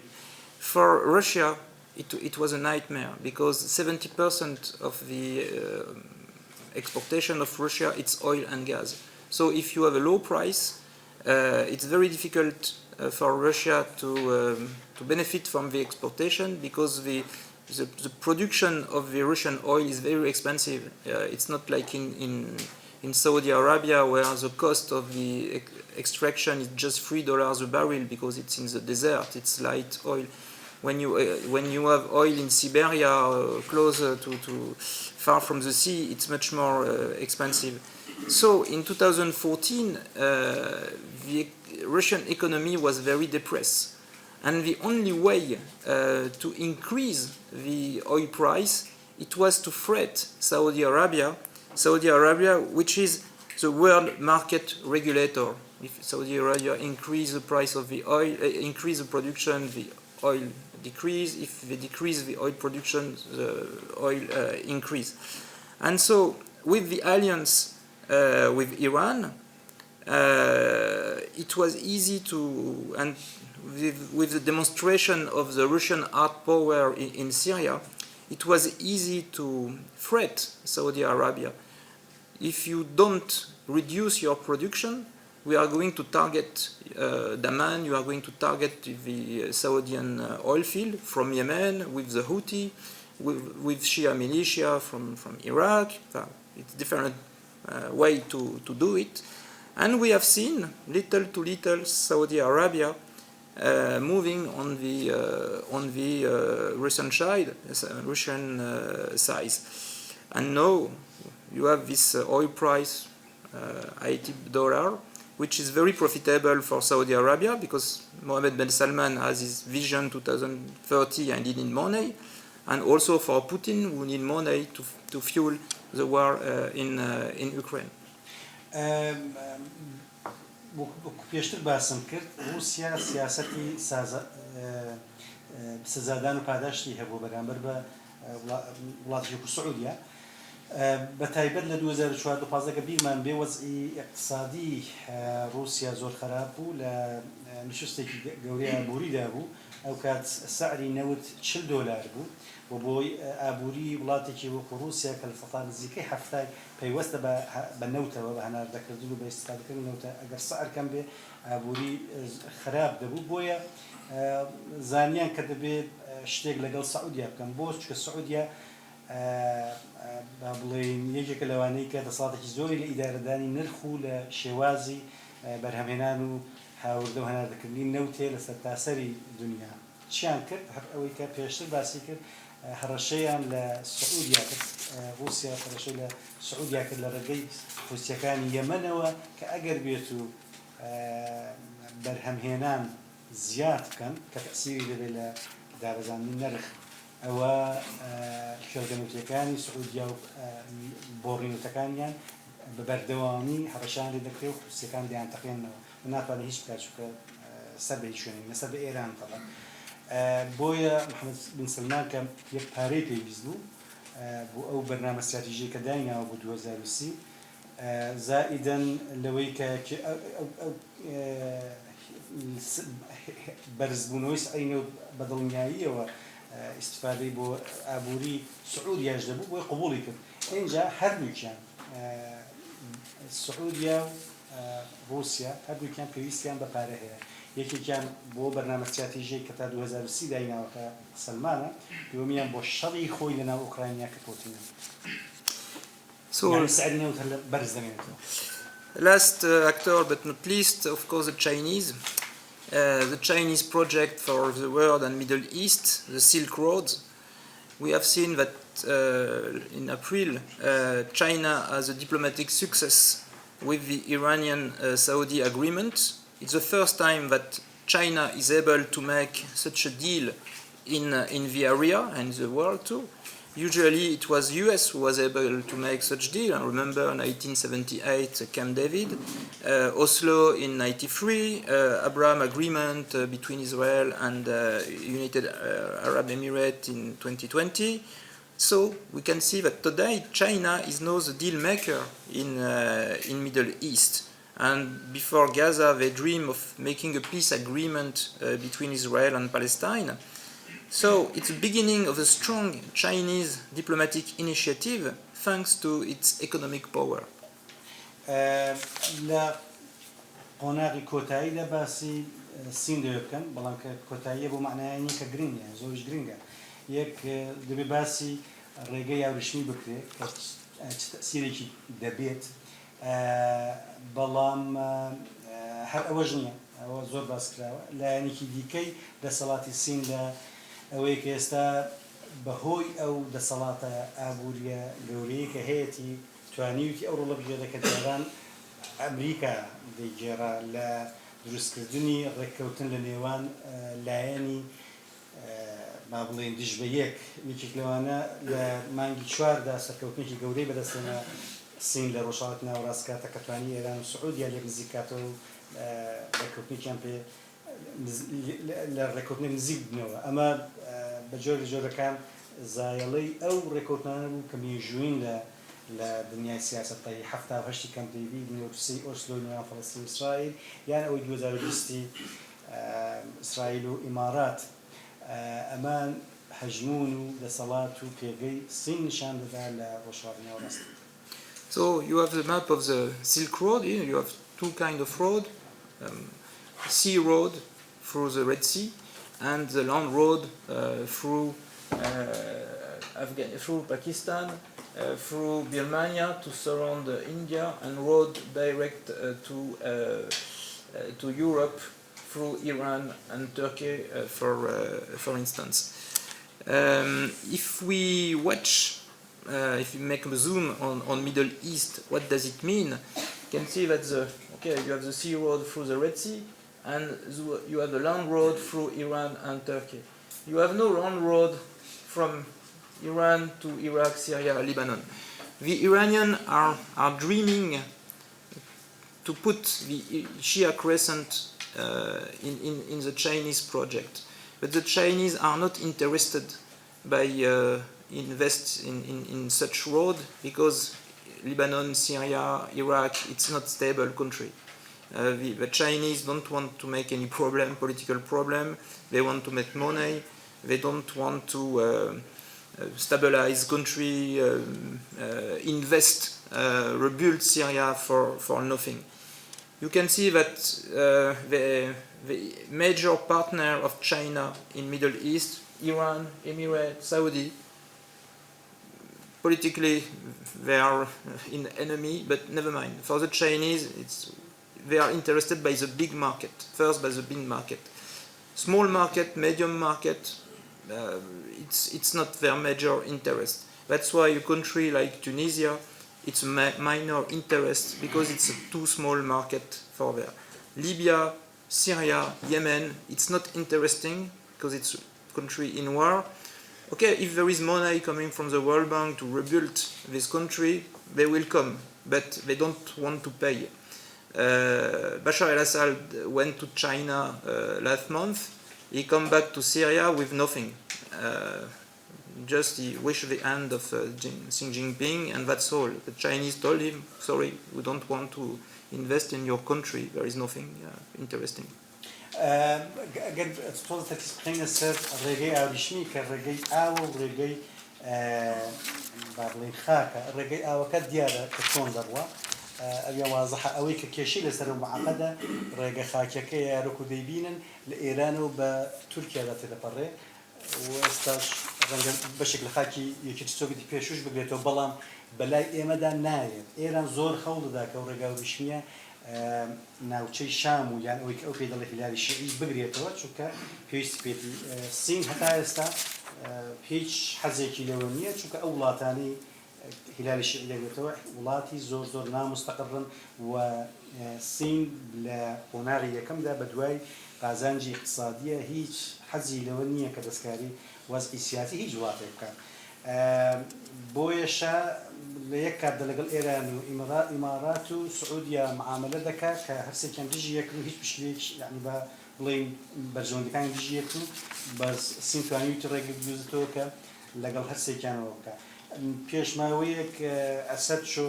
For Russia, it was a nightmare because 70% of the exportation of Russia, it's oil and gas. So if you have a low price, it's very difficult for Russia to benefit from the exportation because the production of the Russian oil is very expensive. It's not like in Saudi Arabia where the cost of the extraction is just $3 a barrel because it's in the desert, it's light oil. When you have oil in Siberia, closer to far from the sea, it's much more expensive. So in 2014, the Russian economy was very depressed. And the only way to increase the oil price, it was to threat Saudi Arabia, which is the world market regulator. If Saudi Arabia increase the price of the oil, increase the production, the oil decrease. If they decrease the oil production, the oil increase. And so with the alliance with Iran, it was easy to, and with the demonstration of the Russian hard power in Syria, it was easy to threat Saudi Arabia. If you don't reduce your production, we are going to target Daman, you are going to target the Saudian oil field from Yemen with the Houthi, with Shia militia from Iraq. It's a different way to do it. And we have seen little to little Saudi Arabia moving on the Russian side, and now you have this oil price, $80, which is very profitable for Saudi Arabia because Mohammed bin Salman has his vision 2030 and he needs money, and also for Putin who needs money to fuel the war in Ukraine. پێشتر باسم کرد رووسیا سیاسەتی سزادان و پاداشتی هەبوو بەرامبەر بە وڵاتی سعودیا بە تایبەت لە 2014 کە بیرمان بێ وەزعی اقتصادی رووسیا زۆر خراپ بوو لە نشستێکی گەورەی ئابووریدا بوو ئەو کات سعری نەوت $40 بوو و بۆی ئابووری وڵاتێکی وەکو رووسیا کە لە سەڵان نزیکەی هەفتای پەیوەستە بە نەوتەوە بە هەناردەکردن و بە ئیستفادەکردن نەوتە ئەگەر سعر کەم بێ ئابووری خراپ دەبوو بۆیە زانیان کە دەبێت شتێک لەگەڵ سعودیا بکەن بۆ چکە سعودیا با بڵێن یەکێکە لەوانەی کە دەسەڵاتێکی زۆری لە ئیدارەدانی نرخ و لە شێوازی بەرهەمهێنان و هاوردە و هەناردەکردنی نەوتێ لە سەرتاسەری دنیا چیان کرد هەر ئەوەی کە پێشتر باسی کرد هەڕەشەیان لە سعودیا کرد رووسیا هەڕەشەی لە سعودیا کرد لە ڕێگەی حوسیەکانی یەمەنەوە کە ئەگەر بێت و بەرهەمهێنان زیاد بکەن کە تەسیری دەبێت لە دابەزاندنی نرخ ئەوە شێرگەنوتیەکانی سعودیا و بۆڕینوتەکانیان بە بەردەوامی هەڕەشیان لێ دەکرێت و حوسیەکان دەیان تەقێنەوە و ناتوانێت هیچ بکات چونکە سەر بە هیچ شوێنێک لەسەر بە ئێران تەڵە بۆیە محەممەد بن سلمان کە یەک پارەی پێویست بوو بۆ ئەو بەرنامە استراتیژیە کە دایناوە بۆ 2030 زائیدەن لەوەی کە بەرزبوونەوەی سعری نەوت بەدڵنیاییەوە استفادەی بۆ ئابووری سعودیاش دەبوو بۆی قبوڵی کرد اینجا هەردووکیان سعودیا و رووسیا هەردووکیان پێویستیان بە پارە هەیە یەکێکیان بۆ بەرنامە استراتیژیەک کە تا 2030 دایناوەکە سلمانە دووەمیان بۆ شەڕی خۆی لەناو ئوکراینیا کە کۆتینە سعری نەوت هەر بەرز دەمێنێتەوە. Last actor, but not least, of course, the Chinese. The Chinese project for the world and Middle East, the Silk Road. We have seen that in April, China has a diplomatic success with the Iranian-Saudi agreement. It's the first time that China is able to make such a deal in the area and the world too. Usually it was US who was able to make such deal. I remember 1978 Camp David, Oslo in 93, Abraham Agreement between Israel and United Arab Emirates in 2020. So we can see that today China is now the deal maker in Middle East. And before Gaza, they dream of making a peace agreement between Israel and Palestine. So it's the beginning of a strong Chinese diplomatic initiative thanks to its economic power. لا قۆناغی کۆتاییدا باسی سین دەوێ بکەن بەڵام کە کۆتاییە بۆ معنایانی کە گرنگە زۆرش گرنگە یەک دەبێ باسی ڕێگەی یاوریشمی بکرێت کە تەسیرێکی دەبێت بەڵام هەر ئەوەش نییە ئەوە زۆر باس کراوە لایەنێکی دیکەی دەسەڵاتی سین لە ئەوەی کە ئێستا بەهۆی ئەو دەسەڵاتە ئابوووریە گەورەیە کە هەیەی توانیوتی ئەو ڕۆڵە بژێرە کە جاران ئەمریکا دەیگێڕا لە دروستکردنی ڕێککەوتن لە نێوان لایەنی با بڵێن دژ بە یەک یەکێک لەوانە لە مانگی چواردا سەرکەوتنێکی گەورەی بەدەستێنە سین لە ڕۆژهەڵاتی ناوەڕاست کاتە کە توانی ئێران و سعودیا لێک نزیکاتەوە ڕێککەوتنێکیان پێ لە ڕێککەوتنێک نزیک بنەوە ئەمە بە جۆرەکان زایەڵەی ئەو ڕێککەوتنانە بوو کە مێژووین لە دنیای سیاسەتی هەفتا و هەشتی کەمپ دەیڤید نێوەسی ئۆسلۆ نێوان فەڵەستین و ئیسرائیل یان ئەوەی 2020 ئیسرائیل و ئیمارات ئەمان هەژمون و دەسەڵات و پێگەی سین نیشان دەدا لە ڕۆژهەڵاتی ناوەڕاست. So you have the map of the Silk Road. Here you have two kinds of road: sea road through the Red Sea, and the land road through Pakistan, through Birmania to surround India, and road direct to Europe through Iran and Turkey, for instance. If we watch. If you make a zoom on Middle East, what does it mean? You can see that you have the sea road through the Red Sea, and you have the land road through Iran and Turkey. You have no land road from Iran to Iraq, Syria, Lebanon. The Iranians are dreaming to put the Shia crescent in the Chinese project, but the Chinese are not interested by invest in such road because Lebanon, Syria, Iraq, it's not stable country. The Chinese don't want to make any political problem. They want to make money. They don't want to stabilize country, invest, rebuild Syria for nothing. You can see that the major partner of China in Middle East, Iran, Emirates, Saudi, politically they are in enemy, but never mind. For the Chinese, they are interested by the big market, first by the big market. Small market, medium market, it's not their major interest. That's why a country like Tunisia, it's a minor interest because it's a too small market for there. Libya, Syria, Yemen, it's not interesting because it's a country in war. Okay, if there is money coming from the World Bank to rebuild this country, they will come, but they don't want to pay. Bashar al-Assad went to China last month. He come back to Syria with nothing. Just he wished the end of Xi Jinping, and that's all. The Chinese told him, sorry, we don't want to invest in your country. There is nothing interesting. ئەگەر تۆڵ تەرکیز بخەینە سەر ڕێگەی ئاوریشمی کە ڕێگەی ئاوە و ڕێگەی با بڵێن خاکە ڕێگەی ئاوەکە دیارە کە چۆن دەڕوە ئەویان وازەحە ئەوەی کە کێشەی لەسەر معقەدە ڕێگە خاکەکە یارۆک و دەیبینن لە ئێرانەوە بە تورکیادا تێدەپەڕێ و ئێستاش ڕەنگە بەشێک لە خاکی یەکێتی سۆڤیەتی پێشوش بگرێتەوە بەڵام بەلای ئێمەدا نایێت ئێران زۆر خەوڵ دەدا کە ئەو ڕێگا ئاوریشمیە ناوچەی شام و یان ئەوەی کە ئەو پێی دەڵێ هیلاری شیعی بگرێتەوە چونکە پێویستی پێێتی سین هەتا ئێستا هیچ حەزێکی لەوە نییە چونکە ئەو وڵاتانی هیلاری شیعی دەگرێتەوە وڵاتی زۆر زۆر نامستەقڕن و سین لە قۆناغی یەکەمدا بە دوای قازانجی اقتصادیە هیچ حەزی لەوە نییە کە دەستکاری وەزعی سیاسی هیچ وڵاتێک بکات بۆیەشە لە یەک کاتدا لەگەڵ ئێران و ئیمارات و سعودیا معاملە دەکات کە هەرسێکیان دژی یەکن و هیچ پشتێک یعنی بە بڵێن بەرژەوەندەکانی دژی یەکن بەس سین توانیوتی ڕێگە بدوزێتەوە کە لەگەڵ هەرسێکیانەوە بکات پێشماوەیەک ئەسەد چۆ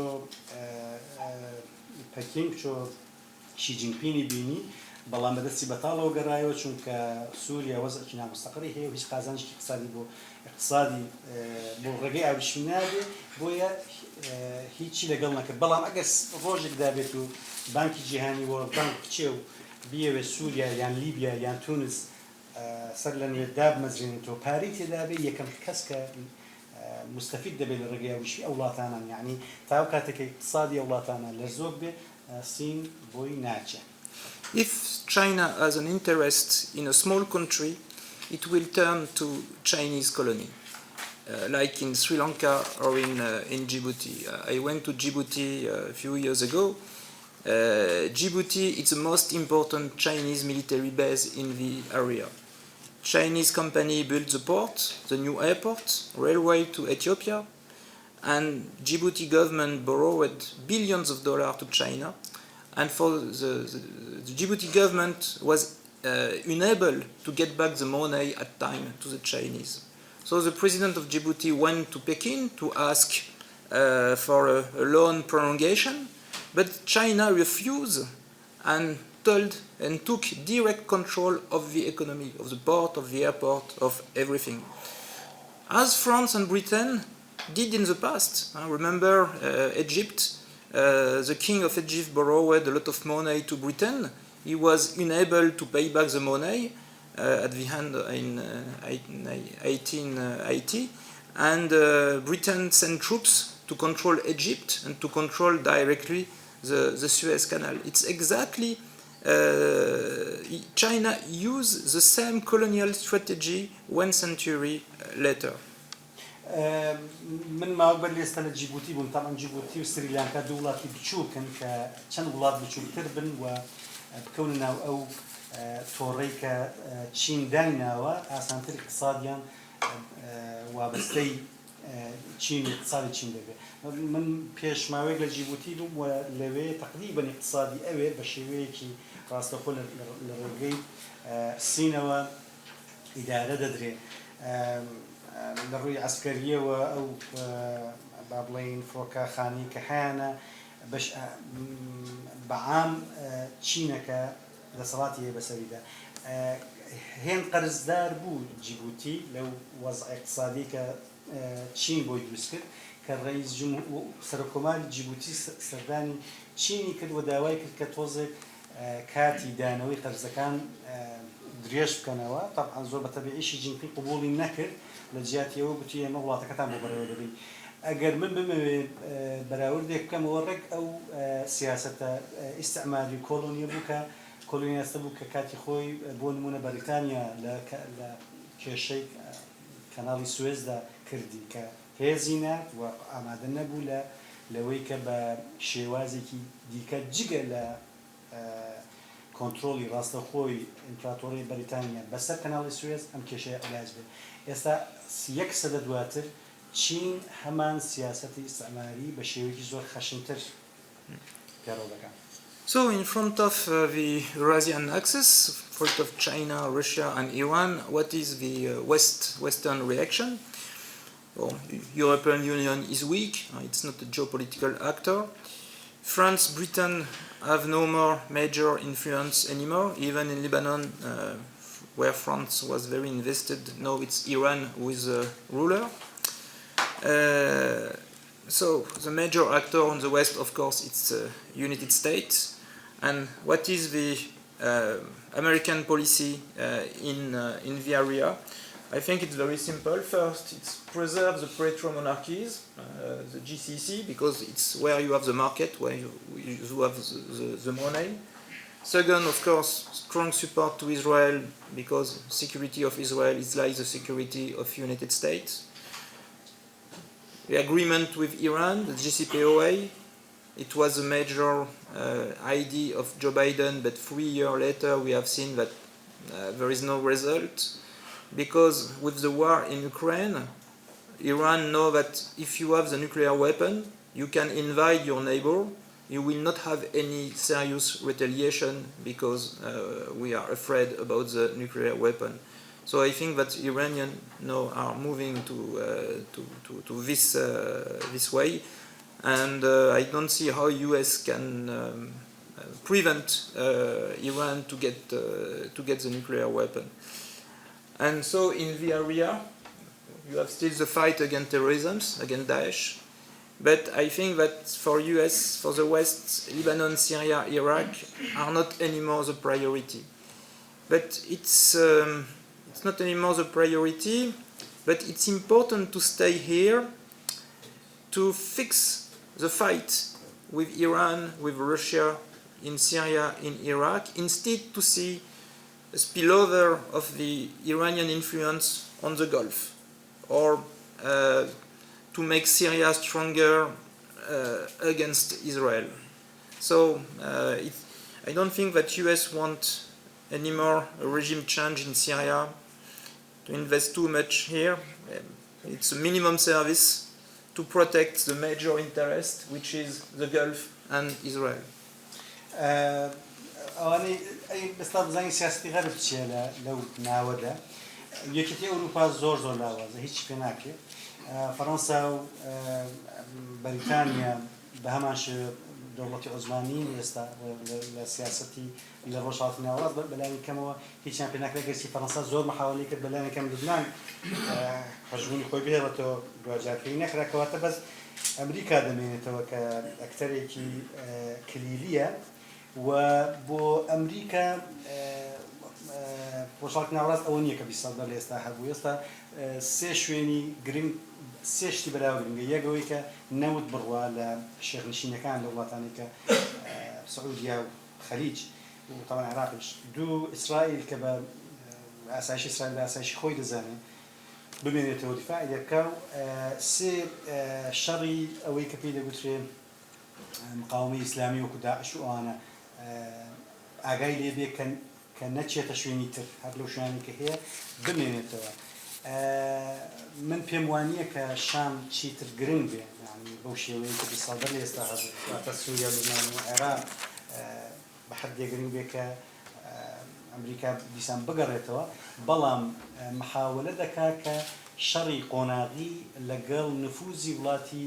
پەکینگ چۆ شی جینپینی بینی بەڵام بەدەستی بەتاڵەوە گەڕایەوە چونکە سووریا وەزعی نامستەقری هەیە و هیچ قازانجی اقتصادی بۆ اقتصادی بۆ ڕێگەی ئاوریشمی نابێ بۆیە هیچی لەگەڵ نەکرد بەڵام ئەگەر ڕۆژێک دابێت و بانکی جیهانی وەرڵد بانک بچێ و بیەوێ سووریا یان لیبیا یان تونس سەر لە نوێ دابمەزرێنێتەوە پارەی تێدا بێ یەکەم کەس کە مستفید دەبێت لە ڕێگەی ئاوریشمی ئەو وڵاتانە یعنی تاو کاتێک اقتصادی ئەو وڵاتانە لەرزۆک بێ سین بۆی ناچێت. If China has an interest in a small country, it will turn to Chinese colony, like in Sri Lanka or in Djibouti. I went to Djibouti a few years ago. Djibouti is the most important Chinese military base in the area. Chinese company built the port, the new airport, railway to Ethiopia, and Djibouti government borrowed billions of dollars to China. And for the Djibouti government was unable to get back the money at time to the Chinese. So the president of Djibouti went to Peking to ask for a loan prolongation, but China refused and took direct control of the economy, of the port, of the airport, of everything. As France and Britain did in the past. Remember Egypt? The king of Egypt borrowed a lot of money to Britain. He was unable to pay back the money at the end in 1880, and Britain sent troops to control Egypt and to control directly the Suez Canal. It's exactly China used the same colonial strategy 1 century later. من ماوەبەر لێستا لە جیبوتی بووم تامان جیبوتی و سریلانکا دوو وڵاتی بچووکن کە چەند وڵات بچووکتر بن و بکەونە ناو ئەو تۆڕەی کە چین دایناوە ئاسانتر اقتصادیان وابەستەی چین اقتصادی چین دەبێت. من پێشماوەیەک لە جیبوتی بووم و لەوێ تقریباً اقتصادی ئەوێ بە شێوەیەکی ڕاستەخۆ لە ڕێگەی سینەوە ئیدارە دەدرێ لە ڕووی عسکەریەوە ئەو با بڵێین فڕۆکەخانی کە هەیەە بەعام چینەکە دەسەڵاتی هەیە بەسەریدا هێن قەرزدار بوو جیبوتی لەو وەزع اقتصادی کە چین بۆی دروست کرد کە ڕئیس سەرۆکۆماری جیبوتی سەردانی چینی کرد و داوای کرد کە تۆزێک کاتی دانەوەی قەرزەکان درێژ بکەنەوە طبعا زۆر بە تەبیعیشی جینپینگ قبوڵی نەکرد لە جیاتیەوە گوتی ئێمە وڵاتەکەتان بۆ بەڕێوە دەبین ئەگەر من بمەوێ بەراوردێک بکەمەوە ڕێک ئەو سیاسەتە ئیستعماری کۆلۆنیە بوو کە کۆلۆنیاستە بوو کە کاتی خۆی بۆ نمونە بەریتانیا لە کێشەی کەناڵی سوێزدا کردی کە هێزی نات و ئامادە نەبوو لەوەی کە بە شێوازێکی دیکە جگە لە کۆنتترۆلی ڕاستەخۆی ئیمپراتۆری بەریتانیا بەسەر کەناڵی سوێز ئەم کێشەیە علاج بێت. ئێستا 1 سەدە دواتر چین هەمان سیاسەتی ئیستعماری بە شێوەیەکی زۆر خەشنتر پێڕەو دەکات. So in front of the Eurasian axis, in front of China, Russia and Iran, what is the Western reaction? Well, European Union is weak, it's not a geopolitical actor. France, Britain have no more major influence anymore, even in Lebanon, where France was very invested. Now it's Iran who is a ruler. So the major actor on the West, of course, it's the United States. And what is the American policy in the area? I think it's very simple. First, it's preserve the petro-monarchies, the GCC, because it's where you have the market, where you have the money. Second, of course, strong support to Israel, because security of Israel is like the security of the United States. The agreement with Iran, the JCPOA, it was a major idea of Joe Biden, but 3 years later we have seen that there is no result. Because with the war in Ukraine, Iran know that if you have the nuclear weapon, you can invade your neighbor. You will not have any serious retaliation because we are afraid about the nuclear weapon. So I think that Iranians now are moving to this way, and I don't see how US can prevent Iran to get the nuclear weapon. And so in the area, you have still the fight against terrorism, against Daesh. But I think that for US, for the West, Lebanon, Syria, Iraq are not anymore the priority. But it's not anymore the priority, but it's important to stay here to fix the fight with Iran, with Russia, in Syria, in Iraq, instead to see a spillover of the Iranian influence on the Gulf, or to make Syria stronger against Israel. So I don't think that US want anymore a regime change in Syria, to invest too much here. It's a minimum service to protect the major interest, which is the Gulf and Israel. ئەوانەی بەستا بزانین سیاستی غەرب چیە لەو ناوەدا یەکێتی ئەوروپا زۆر لاوازە هیچ پێ ناکرێ فەڕەنسا و بەریتانیا بە هەمان شێوە دەوڵەتی عوزمانی ئێستا لە سیاسەتی لە ڕۆژهەڵاتی ناوەڕاست بەلایەنی کەمەوە هیچیان پێ ناکرێت گەرچی فەڕەنسا زۆر مەحاوەڵی کرد بەلایەنی کەم لوبنان هەژمونی خۆی بهێڵێتەوە دوجارکردنی نەکرا کەواتە بەس ئەمریکا دەمێنێتەوە کە ئەکتەرێکی کلیلیە و بۆ ئەمریکا ڕۆژهەڵاتی ناوەڕاست ئەوە نییە کە 20 ساڵ لە ئێستا هەبوو ئێستا سێ شوێنی گرنگ سێشتی بەراو گرنگە یەکەوەی کە نەوت بڕوا لە شێخنشینەکان لە وڵاتانی کە سعودیا و خەلیج و تاوان عێراقیش دوو ئیسرائیل کە بە ئاسایشی ئیسرائیل بە ئاسایشی خۆی دەزانێت بمێنێتەوە دیفاعی دەکا و سێ شەڕی ئەوەی کە پێی دەگوترێ مقاومەی ئیسلامی وەکو داعش و ئەوانە ئاگای لێبێ کە نەچێتە شوێنی تر هەر لەو شوێنانی کە هەیە بمێنێتەوە من پێم وانییە کە شام چیتر گرنگ بێ بەو شێوەیە کە 20 ساڵ لە ئێستا هەبوو سووریا لوبنان و عێراق بە حەدێ گرنگ بێ کە ئەمریکا دیسان بگەڕێتەوە بەڵام محاولە دەکا کە شەڕی قۆناغی لەگەڵ نفوزی وڵاتی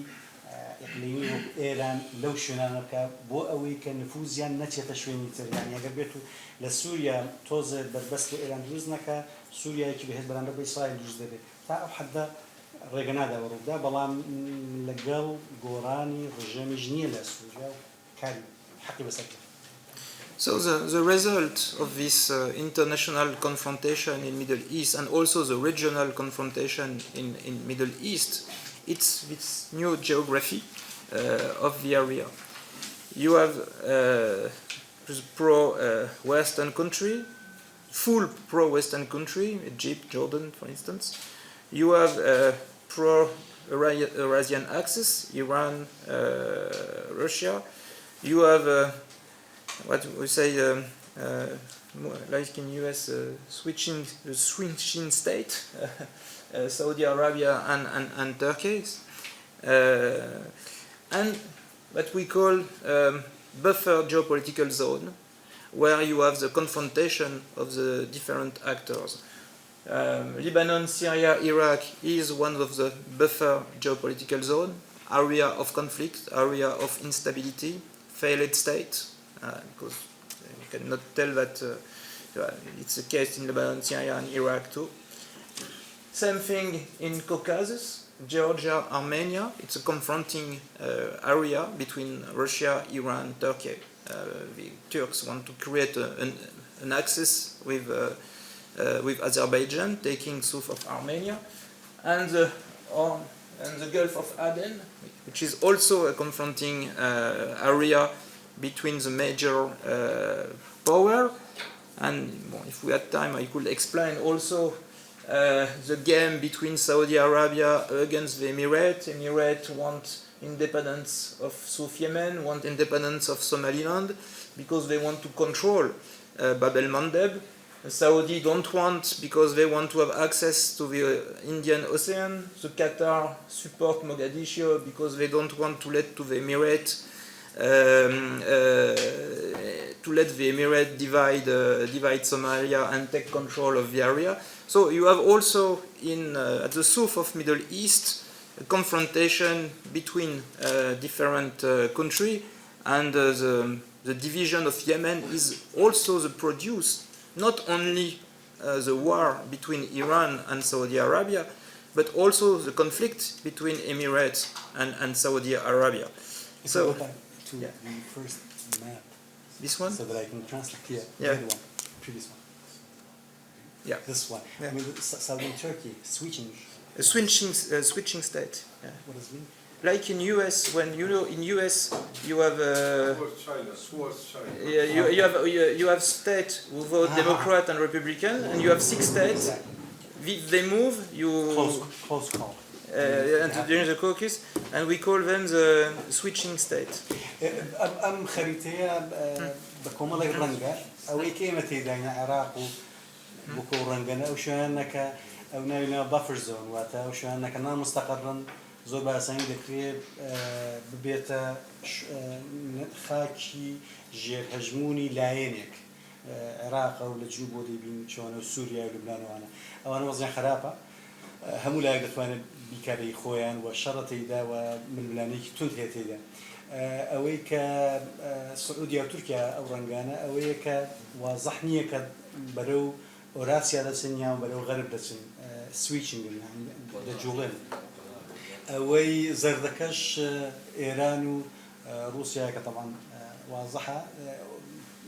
ئیقلیمی و ئێران لەو شوێنانە بکە بۆ ئەوەی کە نفوزیان نەچێتە شوێنی تر یعنی ئەگەر بێت و لە سووریا تۆزە دەربەست بە ئێران دروست نەکە سووریایەکی بەهێز بەرامبەر بە ئیسرائیل دروست دەبێت تا ئەو حەدە ڕێگە ناداوە ڕوودا بەڵام لەگەڵ گۆڕانی ڕژێمیش نییە لە سووریا و کاری حەقی بەسەر کرد. So the result of this international confrontation in Middle East and also the regional confrontation in Middle East, it's this new geography of the area. You have pro-Western country, full pro-Western country, Egypt, Jordan, for instance. You have pro-Eurasian axis, Iran, Russia. You have what we say, like in US, switching state, Saudi Arabia and Turkey, and what we call buffer geopolitical zone, where you have the confrontation of the different actors. Lebanon, Syria, Iraq is one of the buffer geopolitical zone, area of conflict, area of instability, failed state. Because you cannot tell that it's the case in Lebanon, Syria, and Iraq too. Same thing in Caucasus, Georgia, Armenia. It's a confronting area between Russia, Iran, Turkey. The Turks want to create an axis with Azerbaijan, taking south of Armenia, and the Gulf of Aden, which is also a confronting area between the major power. And if we had time, I could explain also the game between Saudi Arabia against the Emirates. Emirates want independence of South Yemen, want independence of Somaliland, because they want to control Bab el-Mandeb. Saudi don't want, because they want to have access to the Indian Ocean. The Qatar support Mogadishu because they don't want to let to the Emirates divide Somalia and take control of the area. So you have also at the south of Middle East a confrontation between different countries, and the division of Yemen is also the produce, not only the war between Iran and Saudi Arabia, but also the conflict between Emirates and Saudi Arabia. So, go back to the first map. This one? So that I can translate. Yeah. The one. Previous one. Yeah. This one. Yeah. I mean, Southern Turkey, switching. A switching state. Yeah. What does it mean? Like in US, when in US you have China. you have state who vote Democrat and Republican, and you have 6 states. If they move, you close call. during the caucus, and we call them the switching state. أم خريطة بكمال الرنجة أو كيمة تيدنا عراق وبكو رنجنا أو شو أنك أو ناينا بافر زون واتا أو شو أنك نام مستقرا زور باسين ذكري ببيت خاكي جير هجموني لاينك عراق أو لجنوب وديبين شون سوريا ولبنان وأنا أو أنا وزن خرابة هم لا يقدرون بكاري خوان وشرطي دا ومن بلانيك تنتهي تيدا أويك سعودية وتركيا أو رنجانا أويك وزحنية برو أوراسيا لسنيا وبرو غرب لسن سويتشنج يعني دجولين أوي زردكش إيران وروسيا كطبعا واضحة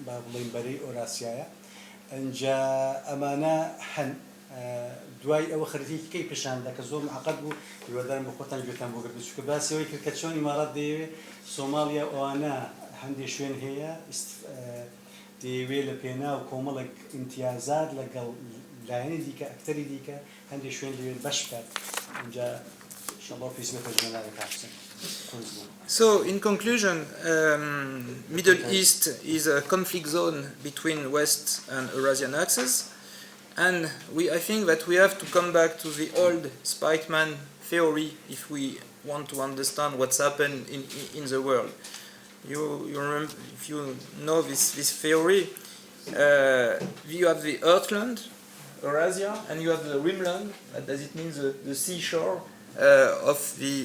بابلين بري أوراسيا إنجا أمانة حن دوای ئەوە خەریکی کەی پیشاندا کە زۆر معقد بوو هیوادارم بە خۆتان گوێتان بۆ گرت چونکە باسیەوەی کرد کە چۆن ئیمارات دەیەوێت سۆمالیا ئەوانە هەندێک شوێن هەیە دەیەوێت لە پێناو کۆمەڵێک ئیمتیازات لەگەڵ لایەنی دیکە ئەکتەری دیکە هەندێک شوێن دەوێت بەش بکات اینجا ئینشاءالله پیسمە تەرجمەناوی کاتسن. So, in conclusion, Middle East is a conflict zone between West and Eurasian axis. And I think that we have to come back to the old Spikeman theory if we want to understand what's happened in the world. You remember, if you know this theory, you have the Earthland, Eurasia, and you have the Rimland, as it means the seashore of the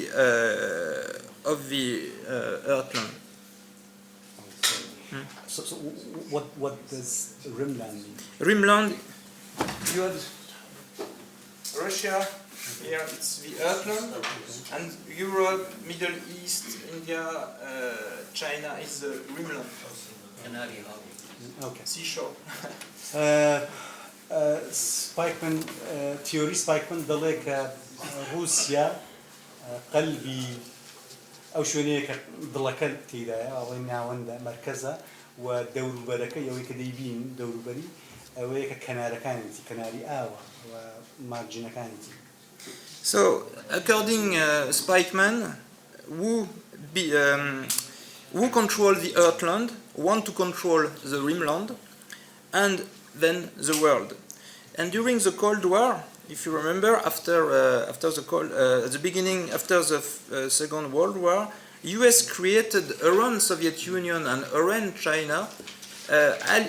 Earthland. So what does Rimland mean? Rimland. You had Russia, here it's the Earthland, and Europe, Middle East, India, China is the Rimland. Okay. Seashore. Spikeman, theory Spikeman دلك روسيا قلبي أو شونيك دلك تيدا أو ناوان مركزة ودور بركة يوي كديبين دور بري أويك كنارة كانتي كناري آوة ومارجنا كانتي. So, according Spikeman, who control the Earthland, want to control the Rimland, and then the world. And during the Cold War, if you remember, after the beginning, after the Second World War, US created around Soviet Union and around China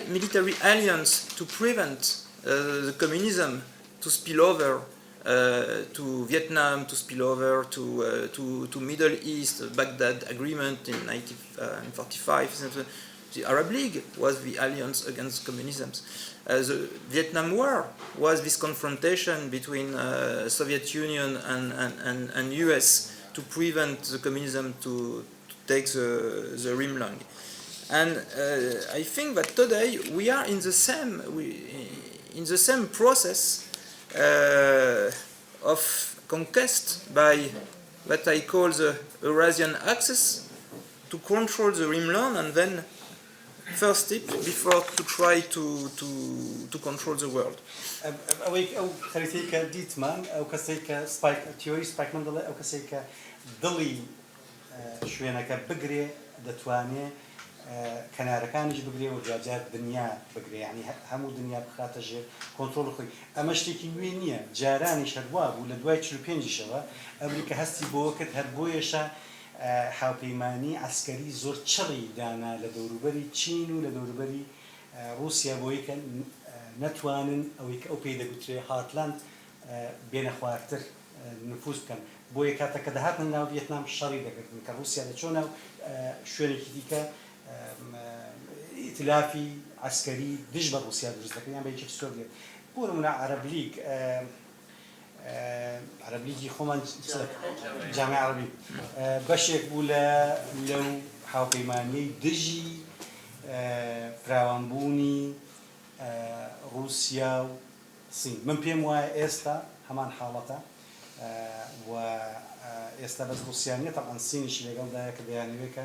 military alliance to prevent the communism to spill over to Vietnam, to spill over to Middle East. Baghdad Agreement in 1945. The Arab League was the alliance against communism. The Vietnam War was this confrontation between Soviet Union and US to prevent the communism to take the Rimland. And I think that today we are in the same process of conquest by what I call the Eurasian axis to control the Rimland, and then first step before to try to control the world. أو خريطيك ديتمان أو كسيك سبايك تيوري سبايكمان دلي أو كسيك دلي شوينك بقري دتواني كناركانج بقري وجاجات دنيا بقري يعني همو دنيا بخاتجر كنترول خوي أما شتيكي وينية جاراني شرواب ولا دواي تشلو بينجي شوا أمريكا هستي بوكت هربويشا حاوپەیمانی عسکەری زۆر چڕی دانا لە دەوروبەری چین و لە دەوروبەری رووسیا بۆی کە نەتوانن ئەوەی کە ئەو پێی دەگوترێ هارتلاند بێنە خوارتر نفوذ بکەن بۆیە کاتەکە دەهاتن ناو ڤیەتنام شەڕی دەکردن کە رووسیا لە چۆن ناو شوێنێکی دیکە ئیتلافی عسکەری دژ بە ڕوسیا دروست دەکەن یان بە یەکێتی سۆڤێت بۆ نمونە عەرەب لیگی خۆمان جامعە عەرەبی بەشێک بوو لەو هاوپەیمانیەی دژی فراوانبوونی رووسیا و سین من پێم وایە ئێستا هەمان حاڵەتە و ئێستا بەس رووسیانیە تەڵەن سینیشی لەگەڵدایە کە دەیانەوێت کە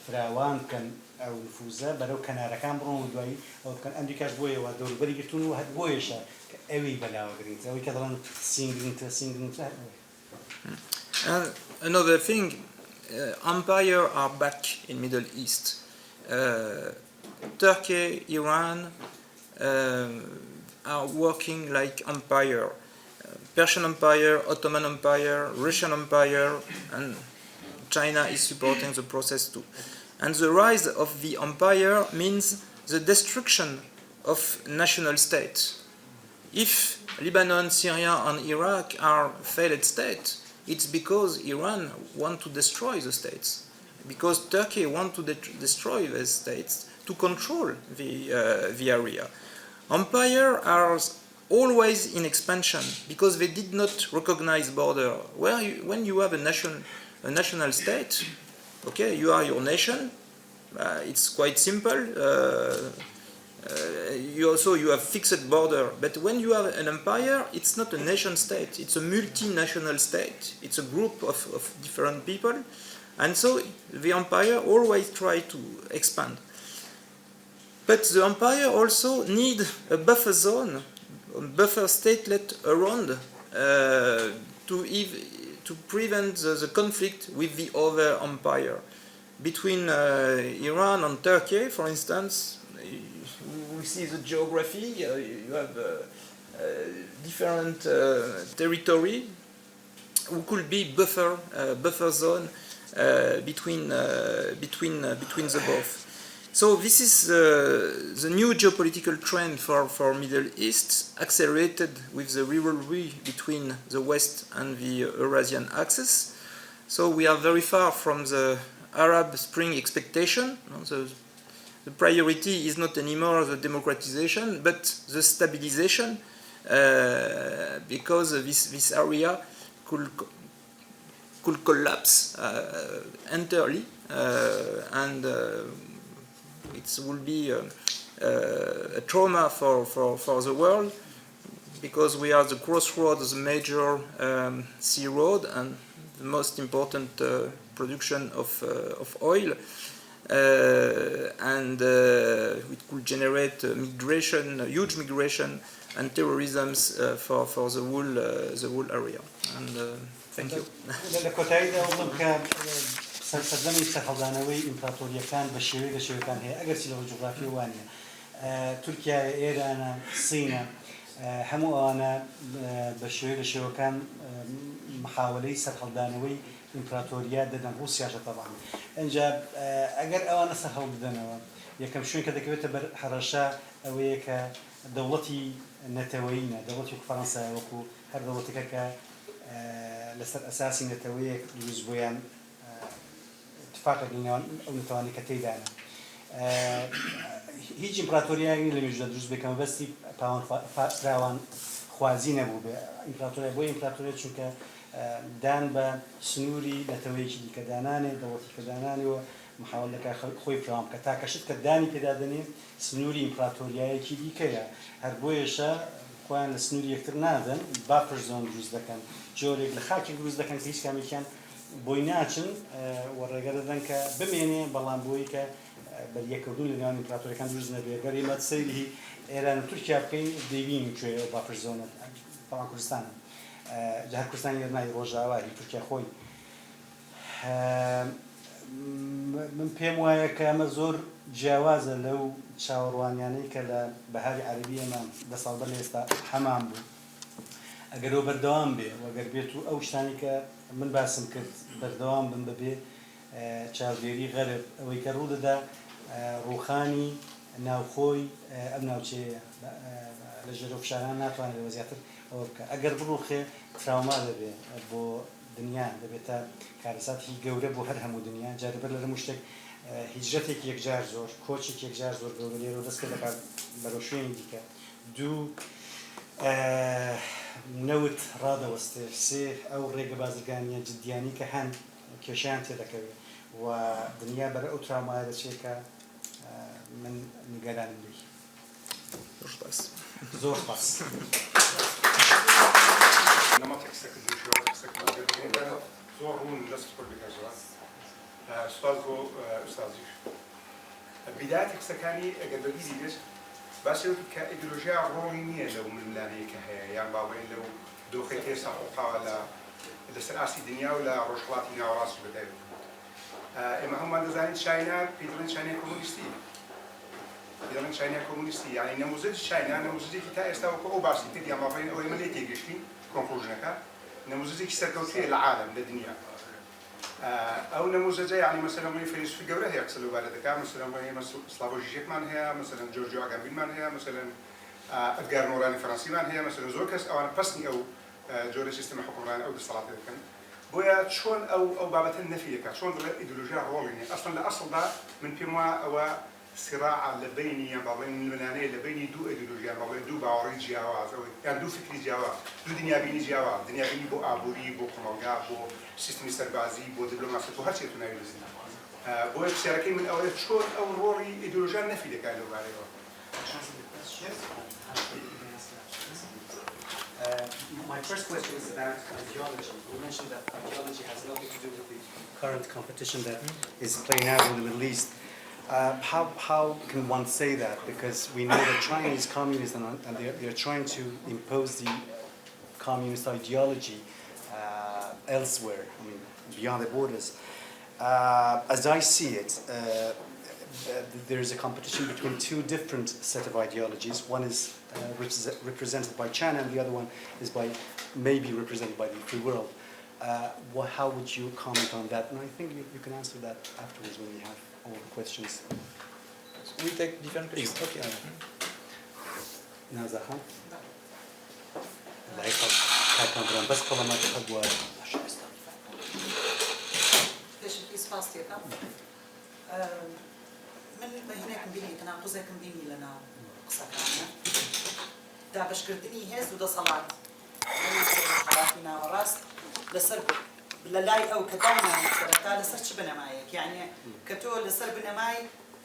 فراوان بکەن ئەو نفوزە بەرەو کەنارەکان بڕۆن و دوایی ئەو بکەن ئەمریکاش بۆیەوە دەوروبەری گرتوون و هەر بۆیەشە کە ئەوەی بەلاوەگرێت ئەوەی کە دەڵێن سینگرنتە Another thing, empires are back in Middle East. Turkey, Iran are working like empire. Persian Empire, Ottoman Empire, Russian Empire, and China is supporting the process too. And the rise of the empire means the destruction of national states. If Lebanon, Syria, and Iraq are failed states, it's because Iran wants to destroy the states, because Turkey wants to destroy the states to control the area. Empires are always in expansion because they did not recognize border. When you have a national state, okay, you are your nation. It's quite simple. You have fixed border. But when you have an empire, it's not a nation state. It's a multinational state. It's a group of different people, and so the empire always try to expand. But the empire also need a buffer zone, a buffer statelet around to prevent the conflict with the other empire. Between Iran and Turkey, for instance, we see the geography. You have different territory who could be buffer zone between the both. So this is the new geopolitical trend for Middle East, accelerated with the rivalry between the West and the Eurasian axis. So we are very far from the Arab Spring expectation. The priority is not anymore the democratization, but the stabilization, because this area could collapse entirely, and it will be a trauma for the world, because we are the crossroads, the major sea road, and the most important production of oil, and it could generate migration, huge migration, and terrorism for the whole area. And thank you. سەردەمی سەرهەڵدانەوەی ئیمپراتۆریەکان بە شێوەیەکان هەیە ئەگەرچی لەوە جوغرافی وانە تورکیا ئێرانە سینە هەموو ئەوانە بە شێوەیەکان محاولەی سەرهەڵدانەوەی ئیمپراتۆریا دەدەن ڕووسیاشە تەبعاً ئەنجا ئەگەر ئەوانە سەرهەڵ بدەنەوە یەکەم شوێن کە دەکەوێتە بەر هەڕەشە ئەوەیە کە دەوڵەتی نەتەوەیینە دەوڵەتی فەڕەنسا وەکو هەر دەوڵەتێکە کە لەسەر ئەساسی نەتەوەیەک دروست بۆیان اتفاق نێوان ئەو نەتەوانی کە تێدانە هیچ ئیمپراتۆریایەکی لە مێژوودا دروست بێکەمە بەستی فراوان خوازی نەبوو بێ ئیمپراتۆریا بۆ ئیمپراتۆریا چونکە دان بە سنووری نەتەوەیەکی دیکە دانانێ دەوڵەتی کە دانانەوە محاول دەکا خۆی فراوان کە تاکەشت کە دانی پێدادەنێ سنووری ئیمپراتۆریایەکی دیکەیە هەر بۆیەشە خۆیان لە سنووری یەکتر نادەن بافر زۆن دروست دەکەن جۆرێک لە خاکێک دروست دەکەن کە هیچ کامێکیان بۆی ناچن وەڕێگە دەدەن کە بمێنێ بەڵام بۆی کە بەریەکەوتون لە نێوان ئیمپراتۆریەکان دروست نەبێت گەر ئێمە سەیری ئێران و تورکیا بکەین دەیبینین کوێ بافر زۆنە تەواو کوردستانە جەهەر کوردستان یەرنای ڕۆژاوایی تورکیا خۆی من پێم وایە کە ئەمە زۆر جیاوازە لەو چاوەڕوانیانەی کە لە بەهاری عەرەبی ئەمە 10 ساڵ بەر لە ئێستا هەمان بوو ئەگەرەوە بەردەوام بێ وەگەر بێت و ئەو شتانی کە من باسم کرد بەردەوام بن بەبێ چاودێری غەرب ئەوەی کە ڕوو دەدا ڕووخانی ناوخۆی ئەم ناوچەیە لە ژێرۆفشاران ناتوانێت لەوە زیاتر ئەوە بکە ئەگەر بڕوخێ تراوما دەبێت بۆ دنیا دەبێتە کارەساتی گەورە بۆ هەر هەموو دنیا جاربەر لە هەموو شتێک هیجرەتێک یەکجار زۆر کۆچێک یەکجار زۆر گەورە لێرە و دەست پێ دەکات بەرەو شوێنی دیکە دوو نەوت ڕادەوەستێ سێ ئەو ڕێگە بازرگانیە جدیانی کە هەن کێشیان تێدەکەوێت و دنیا بەرە ئەو تراومایە دەچێت من نیگەرانم لێی زۆر سپاس زۆر ڕوون دەست پڕ بکەژەوە سوپاس بۆ ئوستازیش بیداەتی قسەکانی ئەگەر بەبیزی بێت باسی وت کە ئیدۆلۆژیا ڕۆڵی نییە لەو ململانەیە کە هەیە یان باڵێن لەو دۆخی ئێستا ئۆقاوە لەسەر ئاسی دنیا و لە ڕۆژهەڵاتی ناوەڕاست بەدایێت ئێمە هەمومان دەزانین چاینا پێی دەڵێن چاینای کۆمونیستی پێی دەڵێن چاینای کۆمونیستی یعنی نەموزەج چاینا نەموزەجێکی تا ئێستا وەکو ئەو باسی کرد یان باڵێن ئەو ئێمە لێ تێگەشتین کۆنکلوژنەکە نموذجێکی سەرکەوتوویە لە عالم لە دنیا ئەو نموذجە یعنی مەسەلەن بۆی فیلسوفی گەورە هەیە قسە لەوبارە دەکات مەسەلەن بۆ ئێمە سلاڤۆ ژیژێکمان هەیە مەسەلەن جۆرجیۆ ئاگامبینمان هەیە مەسەلەن ئەدگار مۆرانی فەڕەنسیمان هەیە مەسەلەن زۆر کەس ئەوانە پەسنی ئەو جۆرە سیستەمە حکومڕانی ئەو دەسەڵاتی دەکەن بۆیە چۆن ئەو بابەتە نەفی دەکات چۆن دەڵێت ئیدۆلۆژیا ڕۆڵی نییە ئەسڵەن لە ئەسڵدا من پێم وایە ئەوە صراع لە بینی یان باڵێن ململانەیە لە بینی دوو ئیدۆلۆژیا باڵێن دوو باوەڕی جیاواز یان دوو فکری جیاواز دوو دنیابینی جیاواز دنیابینی بۆ ئابووری بۆ کۆمەلگا بۆ سیستمی سەربازی بۆ دیپلۆماسی بۆ هەرچێت تو ناوی دەزین بۆیە پرسیارەکەی من ئەوەیە چۆن ئەو ڕۆڵی ئیدۆلۆژیا نەفی دەکات لەوبارەیەوە My first question is about ideology. You mentioned that ideology has nothing to do with the current competition that is playing out in the Middle East. How can one say that? Because we know that China is communist and they're trying to impose the communist ideology elsewhere, I mean, beyond the borders. As I see it, there is a competition between two different set of ideologies. One is represented by China and the other one is maybe represented by the free world. How would you comment on that? And I think you can answer that afterwards when we have all the questions. We take different questions. Okay. Now, Zahan. Like how بس كلامات أقوى. ليش في سباستي كم؟ من هناك بيني تناقض كم بيني لنا قصة كاملة. دا بشكرتني هز ودا صلاة. حالاتنا وراست لسرب للاي أو كدانا سرتا لسرش بنمايك يعني كتو لسر بنماي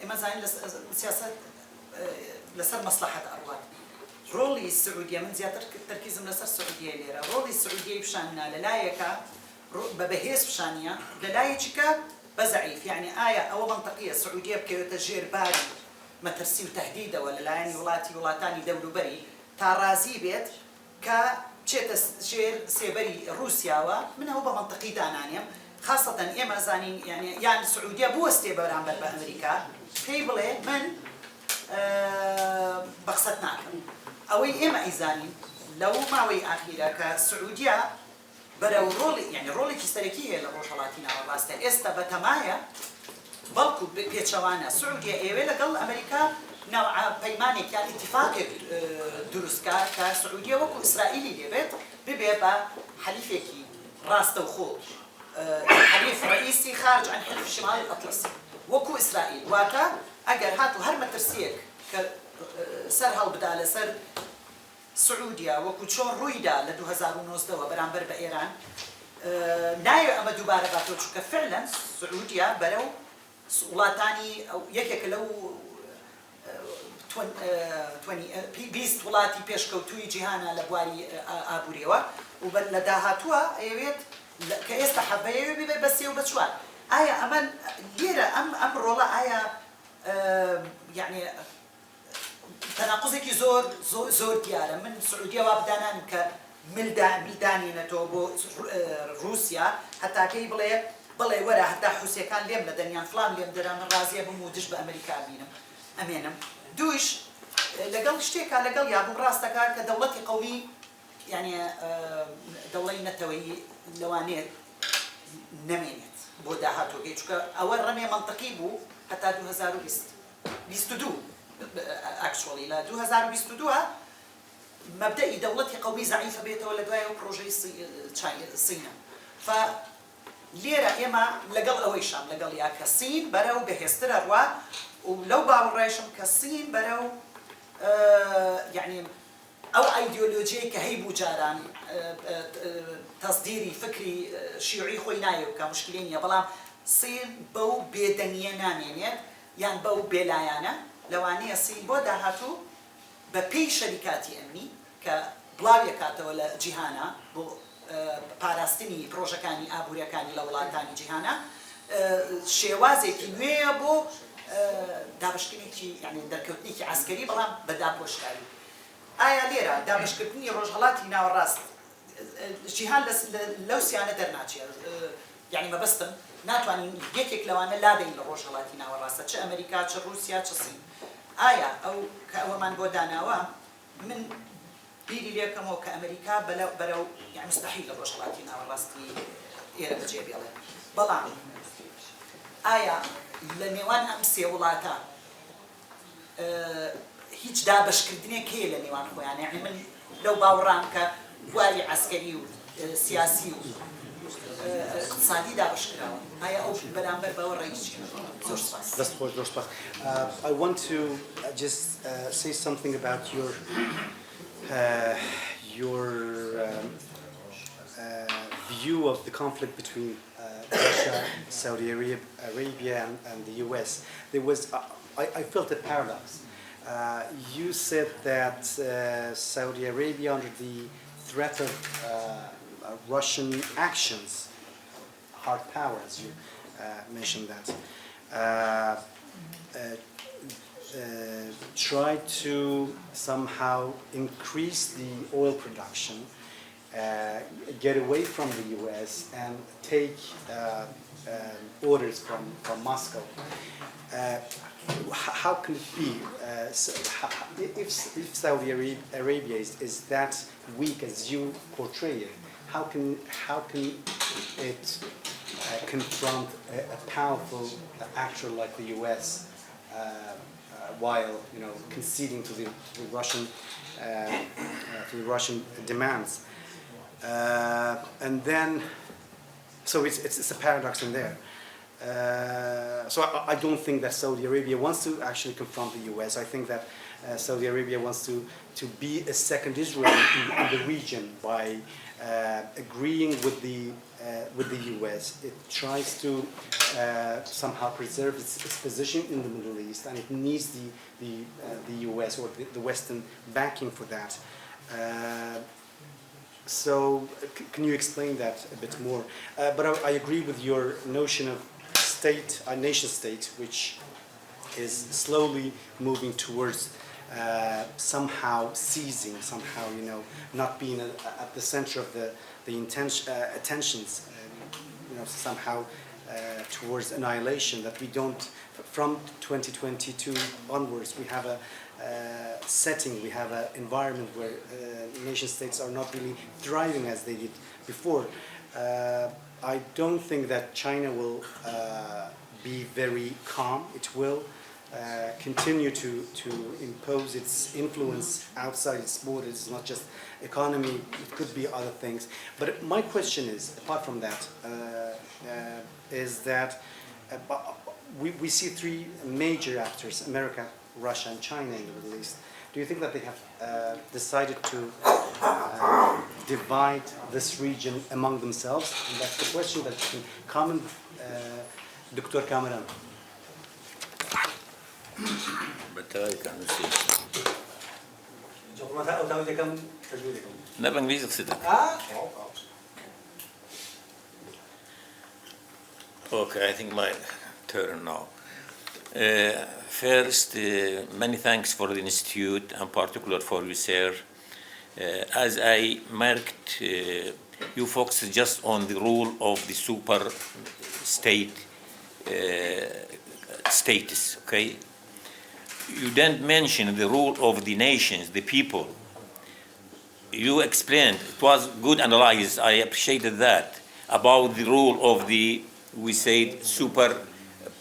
إما زين سياسة لسر مصلحة أرواد. رولي السعودية من زيادة التركيز من لسر السعودية ليرة رولي السعودية بشاننا للايكا ببهيس بشانية للايكا بزعيف يعني آية أو منطقية السعودية بكيو تجير باري ما ترسي وتهديده ولا لا يعني ولاتاني دولو بري تارازي بيت كتشير سيبري روسيا ومن هو بمنطقي دانانيا خاصة إما زانين يعني السعودية بوستي برامبر بأمريكا كيبلي من بقصتناكم أوي إما إزانين لو ما وي أخيرا كالسعودية برو رولي يعني رولي كيستريكية لروجهەڵاتی ناوەڕاستە ئێستا بەتەمایە بەڵکو پێچەوانە السعودية ئێوێ لەگەڵ ئەمریکا نوع پەیمانێک یان ئیتیفاقێک دروستکە کە سعودیە وەکو ئیسرائیلی دەبێت ببێ بە حەلیفێکی ڕاستە و خۆ حەلیف ڕئیسی خارج عن حلف الشمال الأطلسي وەکو ئیسرائیل واتە ئەگەر هاتو هەر مەترسیەک کە سەر هەڵبدا لەسەر سعودية وەکو چۆن ڕوویدا لە 2019 بەرامبەر بە ئێران نایە ئەمە دووبارە باتەوە چونکە فعلا سعودية بەرەو وڵاتانی یەکێکە لەو 20 وڵاتی پێشکەوتووی جیهانە لە بواری ئابووریەوە و لە داهاتووە ئەوێت کە ئێستا حەبەیەوێ ببێ بە سێ و بە چوار ئایا ئەمە لێرە ئەم ڕۆڵە ئایا یعنی تناقضێکی زۆر دیارە من سعودیە وا بدانانم کە میلدانینەتەوە بۆ رووسیا هەتاکەی بڵێ وەرە هەتا حوسیەکان لێم لە دەنیان فلان لێم دەرا من ڕازیە بم و دش بە ئەمریکا بینم ئەمێنم دووش لەگەڵ شتێکا لەگەڵ یابوو ڕاستەکە کە دەوڵەتی قەومی یعنی دەوڵەی نەتەوەیی لەوانێت نەمێنێت بۆ داهاتووەکەی چونکە ئەوە ڕەمێ منطقی بوو هەتا 2022 actually لا 2022 مبدئي دولتي قوي ضعيفة بيتها ولا دوايا وبروجي الصين ف لێرە ئێمە لەگەڵ ئەوەیشان لەگەڵ یا کە سین بەرەو بەهێزترە ڕوا و لەو باوەڕێشم کە سین بەرەو یعنی ئەو ئایدۆلۆجیای کە هەیبوو جاران تەصدیری فکری شیوعی خۆی نایە بکە مشکلێ نییە بەڵام سین بەو بێدەنگیە نامێنێت یان بەو بێلایانە لەوانەیە سین بۆ داهاتوو بە پێی شەریکاتی ئەمنی کە بڵاویەکاتەوە لە جیهانە بۆ پاراستنی پرۆژەکانی ئابوووریەکانی لە وڵاتانی جیهانە شێوازێکی نوێیە بۆ دابشکردنێکی یعنی دەرکەوتنێکی عەسکەری بەڵام بە داپۆشکاری ئایا لێرە دابشکردنی ڕۆژهەڵاتی ناوەڕاست جیهان لەو سیانە دەرناچێت یعنی مەبەستم ناتوانین یەکێک لەوانە لادەین لە ڕۆژهەڵاتی ناوەڕاستە چ ئەمریکا چ رووسیا چ سین ئایا ئەو کە ئەوەمان بۆ داناوە من بیری لێکەمەوە کە ئەمریکا بەرەو یعنی مستەحیل لە ڕۆژهەڵاتی ناوەڕاستی ئێرە بەجێ بێڵێ بەڵام ئایا لە نێوان ئەم سێ وڵاتە هیچ دابشکردنێک هەیە لە نێوان خۆیان یعنی من لەو باوەڕام کە بواری عەسکەری و سیاسی و اقتصادی دابشکراوە ئایا ئەو بەرامبەر بەوە ڕێگیچیە زۆر سپاس دەست خۆش زۆر سپاس I want to just say something about your view of the conflict between Russia, Saudi Arabia and the US. There was, I felt a paradox. You said that Saudi Arabia, under the threat of Russian actions, hard power, as you mentioned that, tried to somehow increase the oil production, get away from the US and take orders from Moscow. How can it be? If Saudi Arabia is that weak as you portray it, how can it confront a powerful actor like the US while conceding to the Russian demands? And then, so it's a paradox in there. So I don't think that Saudi Arabia wants to actually confront the US. I think that Saudi Arabia wants to be a second Israel in the region by agreeing with the US. It tries to somehow preserve its position in the Middle East, and it needs the US or the Western backing for that. So can you explain that a bit more? But I agree with your notion of a nation state, which is slowly moving towards somehow seizing, somehow not being at the center of the attentions, somehow towards annihilation. That we don't, from 2022 onwards, we have a setting, we have an environment where nation states are not really thriving as they did before. I don't think that China will be very calm. It will continue to impose its influence outside its borders. It's not just economy, it could be other things. But my question is, apart from that, is that we see three major actors, America, Russia and China in the Middle East. Do you think that they have decided to divide this region among themselves? And that's the question that can comment, Dr. Cameron. Okay, I think my turn now. First, many thanks for the Institute and particular for you, sir. As I marked, you focus just on the role of the super state status, okay? You didn't mention the role of the nations, the people. You explained, it was good analysis, I appreciated that, about the role of the, we said, super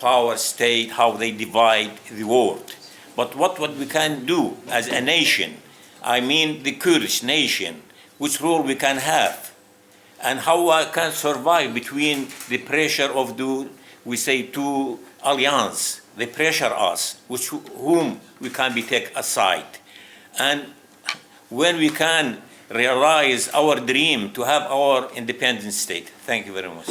power state, how they divide the world. But what we can do as a nation, I mean the Kurdish nation, which role we can have? and how I can survive between the pressure of we say two alliance, they pressure us, whom we can be take aside. And when we can realize our dream to have our independent state. Thank you very much.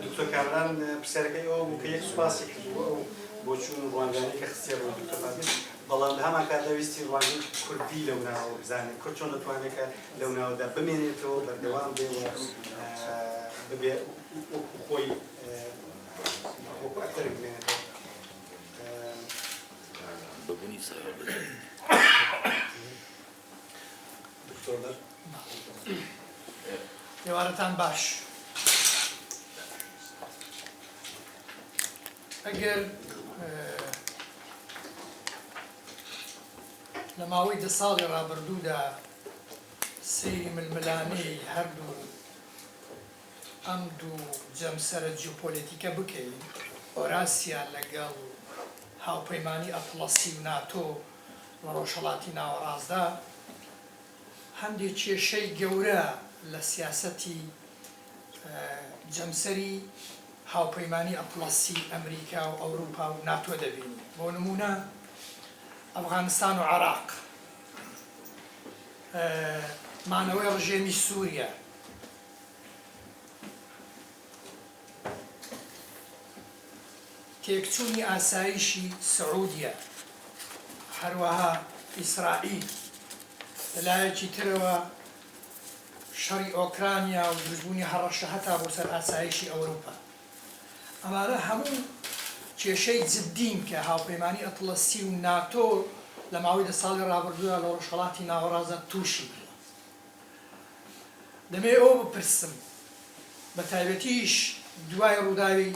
دکتۆر کامران پرسیارەکەی ئەوە بوو کە یەک سوپاسی کردووە و بۆ چوون ڕوانگەیەنی کە خستیە بۆ دکتۆر فاتیش بەڵام لە هەمان کاتدا ویستی ڕوانگەی کوردی لەو ناوە بزانێت کورد چۆن دەتوانێت کە لەو ناوەدا بمێنێتەوە بەردەوام بێەوە ببێ وەکو خۆی وەکو ئەکتەرێک بمێنێتەوە. دکتۆر ێوارەتان باش. ئەگەر لە ماوەی 10 ساڵی ڕابردوودا سەیری ململانەی هەردوو ئەم دوو جەمسەرە جیۆپۆلیتیکە بکەین، ئۆراسیا لەگەڵ هاوپەیمانی ئەتڵەسی و ناتۆ لە ڕۆژهەڵاتی ناوەڕاستدا هەندێک کێشەی گەورە لە سیاسەتی جەمسەری هاوپەیمانی ئەتڵەسی ئەمریکا و ئەوروپا و ناتۆ دەبینی. بۆ نمونە ئەفغانستان و عێراق، مانەوەی ڕژێمی سووریا، تێکچوونی ئاسایشی سعودیە، هەروەها ئیسرائیل، لەلایەکی ترەوە شەڕی ئۆکرانیا و دروستبوونی هەڕەشە هەتا بۆ سەر ئاسایشی ئەوروپا. ئەمانە هەموو کێشەی جددین کە هاوپەیمانی ئەتڵەسی و ناتۆ لە ماوەی 10 ساڵی ڕابردوودا لە ڕۆژهەڵاتی ناوەڕاستدا تووشی بووە. دەمێ ئەوە بپرسم بە تایبەتیش دوای ڕووداوی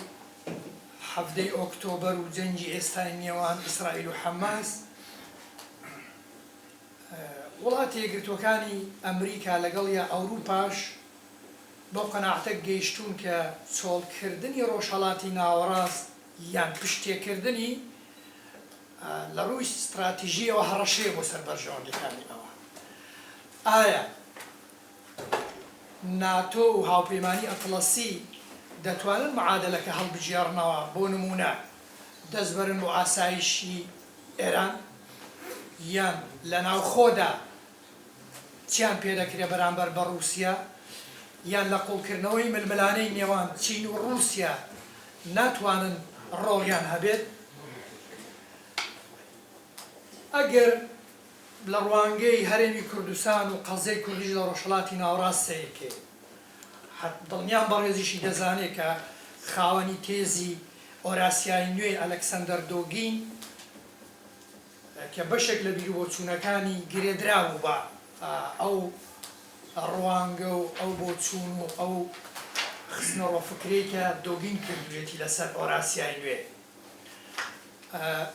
7 ئۆکتۆبەر و جەنگی ئێستای نێوان ئیسرائیل و حەماس، وڵاتی یەکگرتووەکانی ئەمریکا لەگەڵ یا ئەوروپاش بۆ قەناعەتە گەیشتوون کە چۆڵکردنی ڕۆژهەڵاتی ناوەڕاست یان پشتێکردنی لە ڕووی استراتیژیەوە هەڕەشەیە بۆ سەر بەرژەوەندەکانی ئەوە. ئایا ناتۆ و هاوپەیمانی ئەتڵەسی دەتوانن معادلەکە هەڵبژێڕنەوە، بۆ نمونە دەستبەرن بۆ ئاسایشی ئێران، یان لە ناوخۆدا چیان پێدەکرێ بەرامبەر بە رووسیا، یان لە قوڵکردنەوەی ململانەی نێوان چین و رووسیا ناتوانن ڕۆڵیان هەبێت. ئەگەر لە ڕوانگەی هەرێمی کوردستان و قەزەی کوردیش لە ڕۆژهەڵاتی ناوەڕاست سەیرکێ، دڵنیان بەڕێزیشی دەزانێت کە خاوەنی تێزی ئۆراسیای نوێ ئەلەکسەندەر دۆگین کە بەشێک لە بیرۆچوونەکانی گرێدراوە بە ئەو ڕوانگە و ئەو بۆچوون و ئەو خستنە ڕۆفکرێکە دۆگین کردوێتی لەسەر ئۆراسیای نوێ.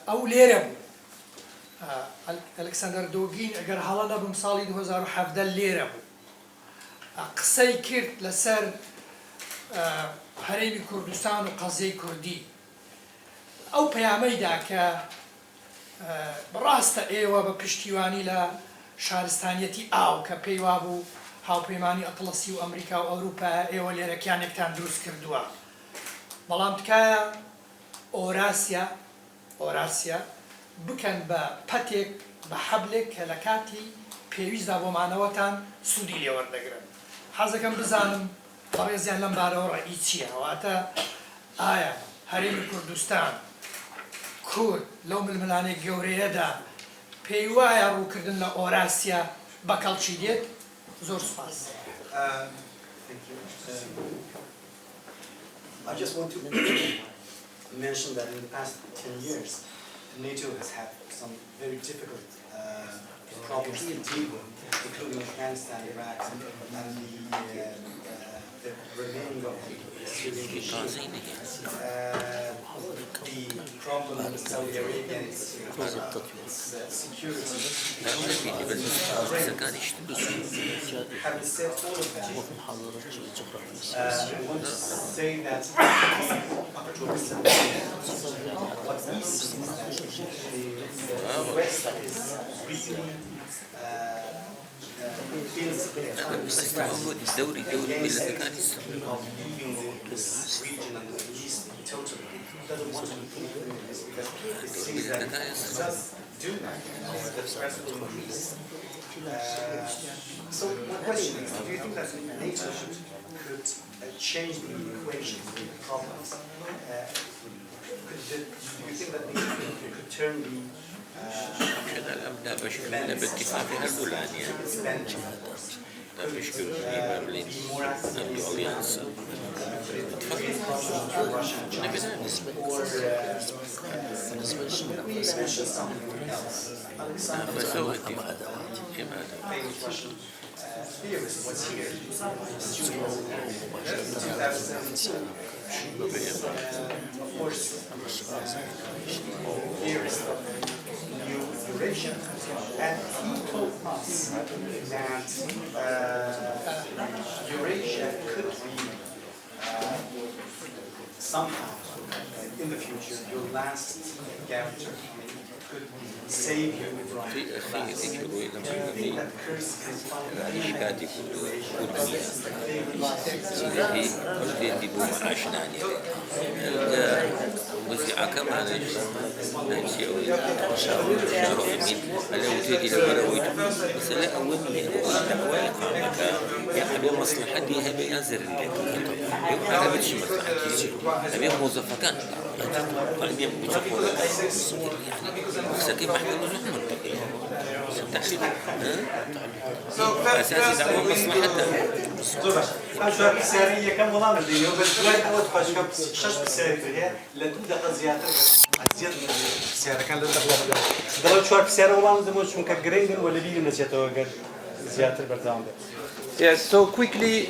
ئەو لێرە بوو. ئەلەکسەندەر دۆگین ئەگەر هەڵە نەبم ساڵی 2017 لێرە بوو، قسەی کرد لەسەر هەرێمی کوردستان و قەزەی کوردی. ئەو پەیامەیدا کە ڕاستە ئێوە بە پشتیوانی لە شارستانیەتی ئاو کە پێی وابوو هاوپەیمانی ئەتڵەسی و ئەمریکا و ئەوروپا ئێوە لێرەکیانێکتان دروست کردووە، بەڵام تکایە ئۆراسیا بکەن بە پەتێک بە حەبلێک کە لە کاتی پێویستدا بۆمانەوەتان سوودی لێوەردەگرن. حەزەکەم بزانم بەڕێزیان لەم بارەوە ڕێی چییە؟ واتە ئایا هەرێمی کوردستان کورد لەو ململانەی گەورەیەدا پێی وایە ڕووکردن لە ئۆراسیا بەکەڵکی دێت؟ زۆر سوپاس. I just want to mention that in the past 10 years, NATO has had some very difficult problems to deal with, including Afghanistan, Iraq, and the remaining of the Syrian regime. The problem with Saudi Arabia is دوري So my question is, do you think that NATO could change the equation, the problems? Do you think that NATO could turn the لا بشكل باتفاق هالدولان لا بشكل الأليانس and he told us that Eurasia could be somehow in the future your last guarantor. Could save you from that curse is وفي عكما نجي ألا وجدي لبرويت مثلا أولي أبي مصلحتي هبي ينزل لك أنا بدش مصلحتي أبي موظفتان أبي متفق سكين محكمة زحمة تحسين أساسي دعوة مصلحتها شو سعرية كم والله مدينة بس وايد أول حاجة شش بسعرية لدو دقة زيادة زيادة سعر كان لدو دقة دلوا شو بسعر والله مدموش مكجرين ولا بيجي نسيته وقت زيادة برتام ده. Yes, so quickly,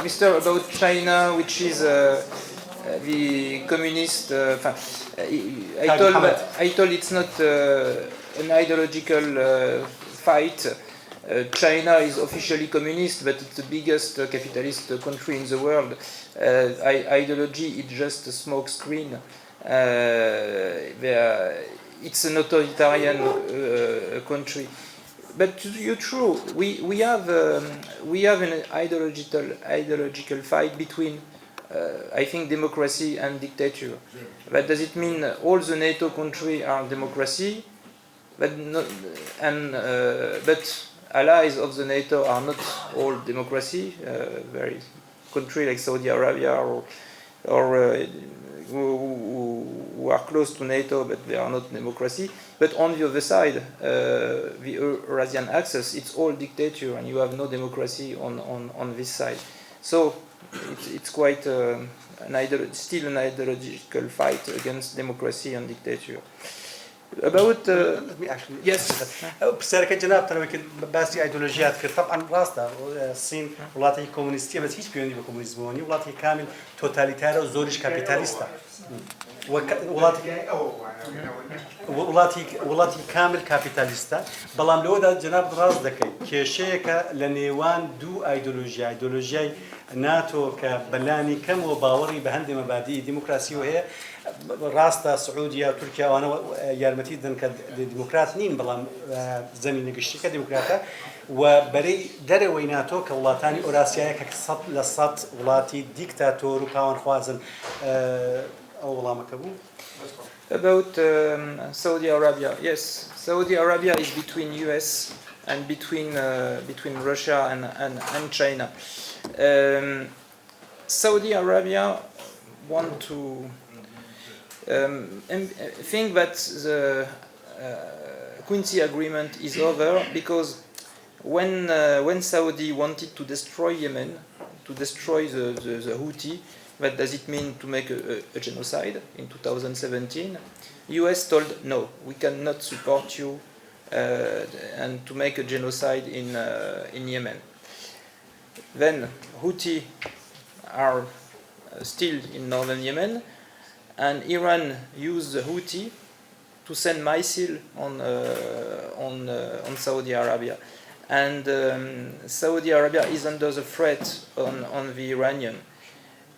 Mr. about China, which is the communist. I told it's not an ideological fight. China is officially communist, but it's the biggest capitalist country in the world. Ideology is just a smoke screen. It's an authoritarian country. But you're true. We have an ideological fight between, I think, democracy and dictature. But does it mean all the NATO countries are democracy? But allies of the NATO are not all democracy. Very countries like Saudi Arabia or who are close to NATO, but they are not democracy. But on the other side, the Eurasian axis, it's all dictature, and you have no democracy on this side. So it's quite still an ideological fight against democracy and dictature. About let me actually yes. بسرعة جناب ترى يمكن بس أيديولوجيات كثير طبعا راسته الصين ولاتي كومونستية بس هيش بيوني بكومونيزم وني ولاتي كامل توتاليتار وزورش كابيتاليستا ولاتي كامل كابيتاليستا بلام لودا جناب راس دكي كشيك لنيوان دو أيديولوجيا ناتو كبلاني كم وباوري بهند مبادئ ديمقراطية وهي راستا سعودية تركيا وأنا يارمتي دن كديمقراط نين بلام زمين قشتي كديمقراطة وبري دروي ناتو كولاتاني أوراسيا كصد لصد ولاتي ديكتاتور وكاون خوازن أو والله ما كبو. About Saudi Arabia, yes, Saudi Arabia is between US and between Russia and China. Saudi Arabia want to think that the Quincy agreement is over because when Saudi wanted to destroy Yemen, to destroy the Houthi, what does it mean to make a genocide in 2017? US told no, we cannot support you and to make a genocide in Yemen. Then Houthi are still in northern Yemen, and Iran used the Houthi to send missile on Saudi Arabia. And Saudi Arabia is under the threat on the Iranian.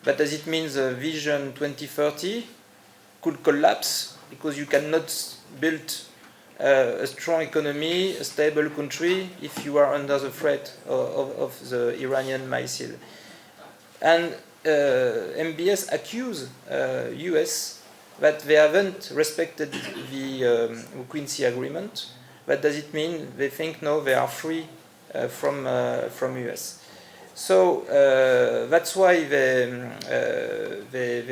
But does it mean the Vision 2030 could collapse because you cannot build a strong economy, a stable country, if you are under the threat of the Iranian missile? And MBS accuse US that they haven't respected the Quincy Agreement. But does it mean they think no, they are free from US? So that's why they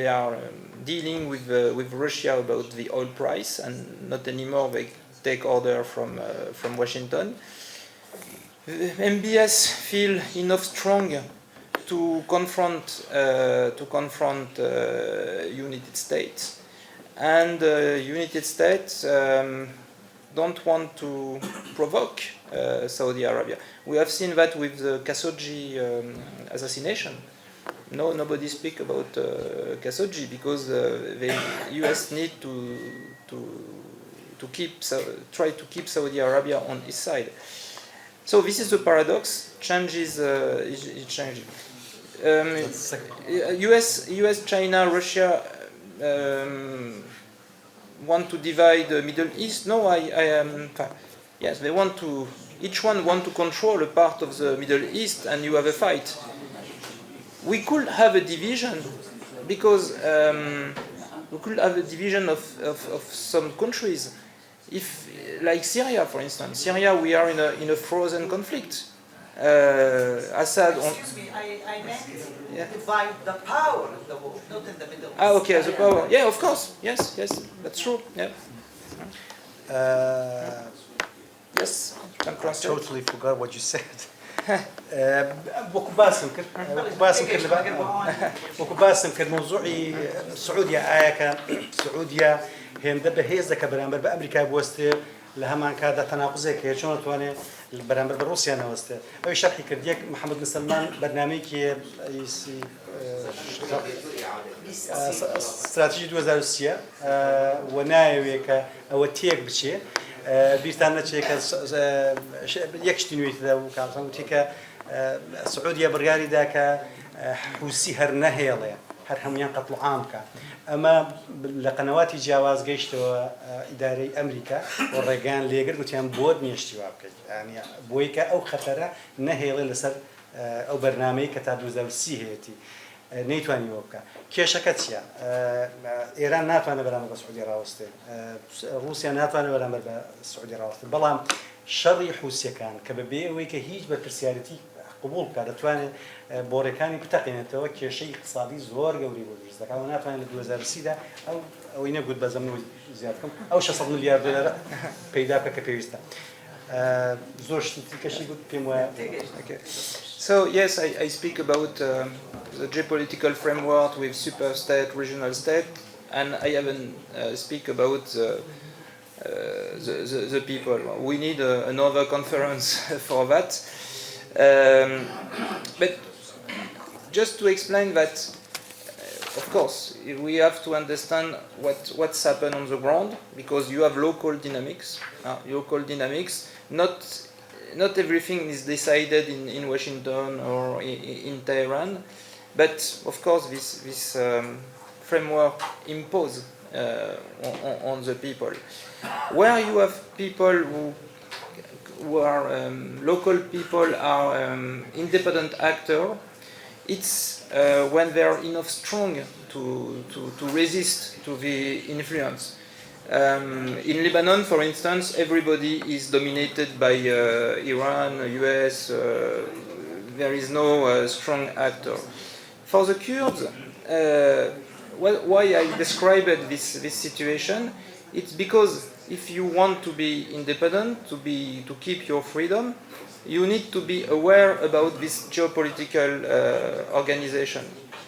are dealing with Russia about the oil price, and not anymore they take order from Washington. MBS feel enough strong to confront United States, and United States don't want to provoke Saudi Arabia. We have seen that with the Khashoggi assassination. Nobody speak about Khashoggi because the US need to try to keep Saudi Arabia on its side. So this is the paradox. Change is changing. US, China, Russia want to divide the Middle East. No, I am. Yes, they want to. Each one want to control a part of the Middle East, and you have a fight. We could have a division because we could have a division of some countries. If, like Syria, for instance, Syria, we are in a frozen conflict. Assad. Excuse me, I meant divide the power of the world, not in the Middle East. Okay, the power. Yeah, of course. Yes, that's true. Yeah. Yes. Totally forgot what you said. وەکو باسم کرد مۆزوعی سعودیا ئایەکە سعودیا هێندە بەهێزەکە بەرامبەر بە ئەمریکا بوەستێ لە هەمان کاتدا تەناقوزێک هەیە چۆن دەتوانێت بەرامبەر بە ڕووسیا نەوەستێ ئەوەی شەرحی کرد یەک محەممەد مسلمان بەرنامەیەکی استراتیژی 2030 و نایەوێت کە ئەوە تێک بچێ بیرتان نەچێت کە یەک شتی نوێتدا و کاتەوە وتی کە سعودیا بڕیاریدا کە حوسی هەر نەهێڵێ هەر هەمویان قەتڵ عام بکە ئەمە لە قەنەواتی جیاواز گەیشتەوە ئیدارەی ئەمریکا و ڕێگان لێگر گوتیان بۆت نیشتی وا بکەیت بۆی کە ئەو خەتەرە نەهێڵێ لەسەر ئەو بەرنامەی کە تا 2030 هەیەی نەیتوانی وە بکە کێشەکە چییە؟ ئێران ناتوانێت بەرامبەر بە سعودی ڕاوەستێ رووسیا ناتوانێت بەرامبەر بە سعودی ڕاوەستێ بەڵام شەڕی حوسیەکان کە بەبێ ئەوەی کە هیچ بەرپرسیارەتی قبول بکات دەتوانێت بۆڕێکانی بتەقێنێتەوە کێشەی اقتصادی زۆر گەوری بۆ دروست دەکات و ناتوانێت لە 2030دا ئەوەی نەگوت بە زەمنەوەی زیاد بکەم ئەو 600 میلیارد دلار پەیدا بکە کە پێویستە زۆر شتی کەشی گوت پێم وایە. So yes, I speak about the geopolitical framework with super state, regional state, and I haven't speak about the people. We need another conference for that. But just to explain that, of course, we have to understand what's happened on the ground, because you have local dynamics. Not everything is decided in Washington or in Tehran, but of course this framework imposed on the people. Where you have people who are local people are independent actors, it's when they are enough strong to resist to the influence. In Lebanon, for instance, everybody is dominated by Iran, US. There is no strong actor. For the Kurds, why I described this situation, it's because if you want to be independent, to keep your freedom, you need to be aware about this geopolitical organization.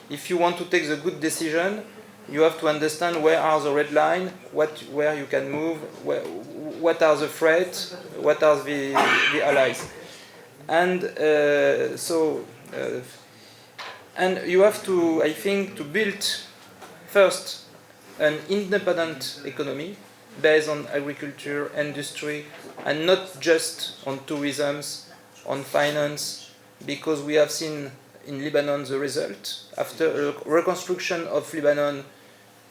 If you want to take the good decision, you have to understand where are the red lines, where you can move, what are the threats, what are the allies. And and you have to, I think, to build first an independent economy, based on agriculture, industry, and not just on tourism, on finance, because we have seen in Lebanon the result. After a reconstruction of Lebanon,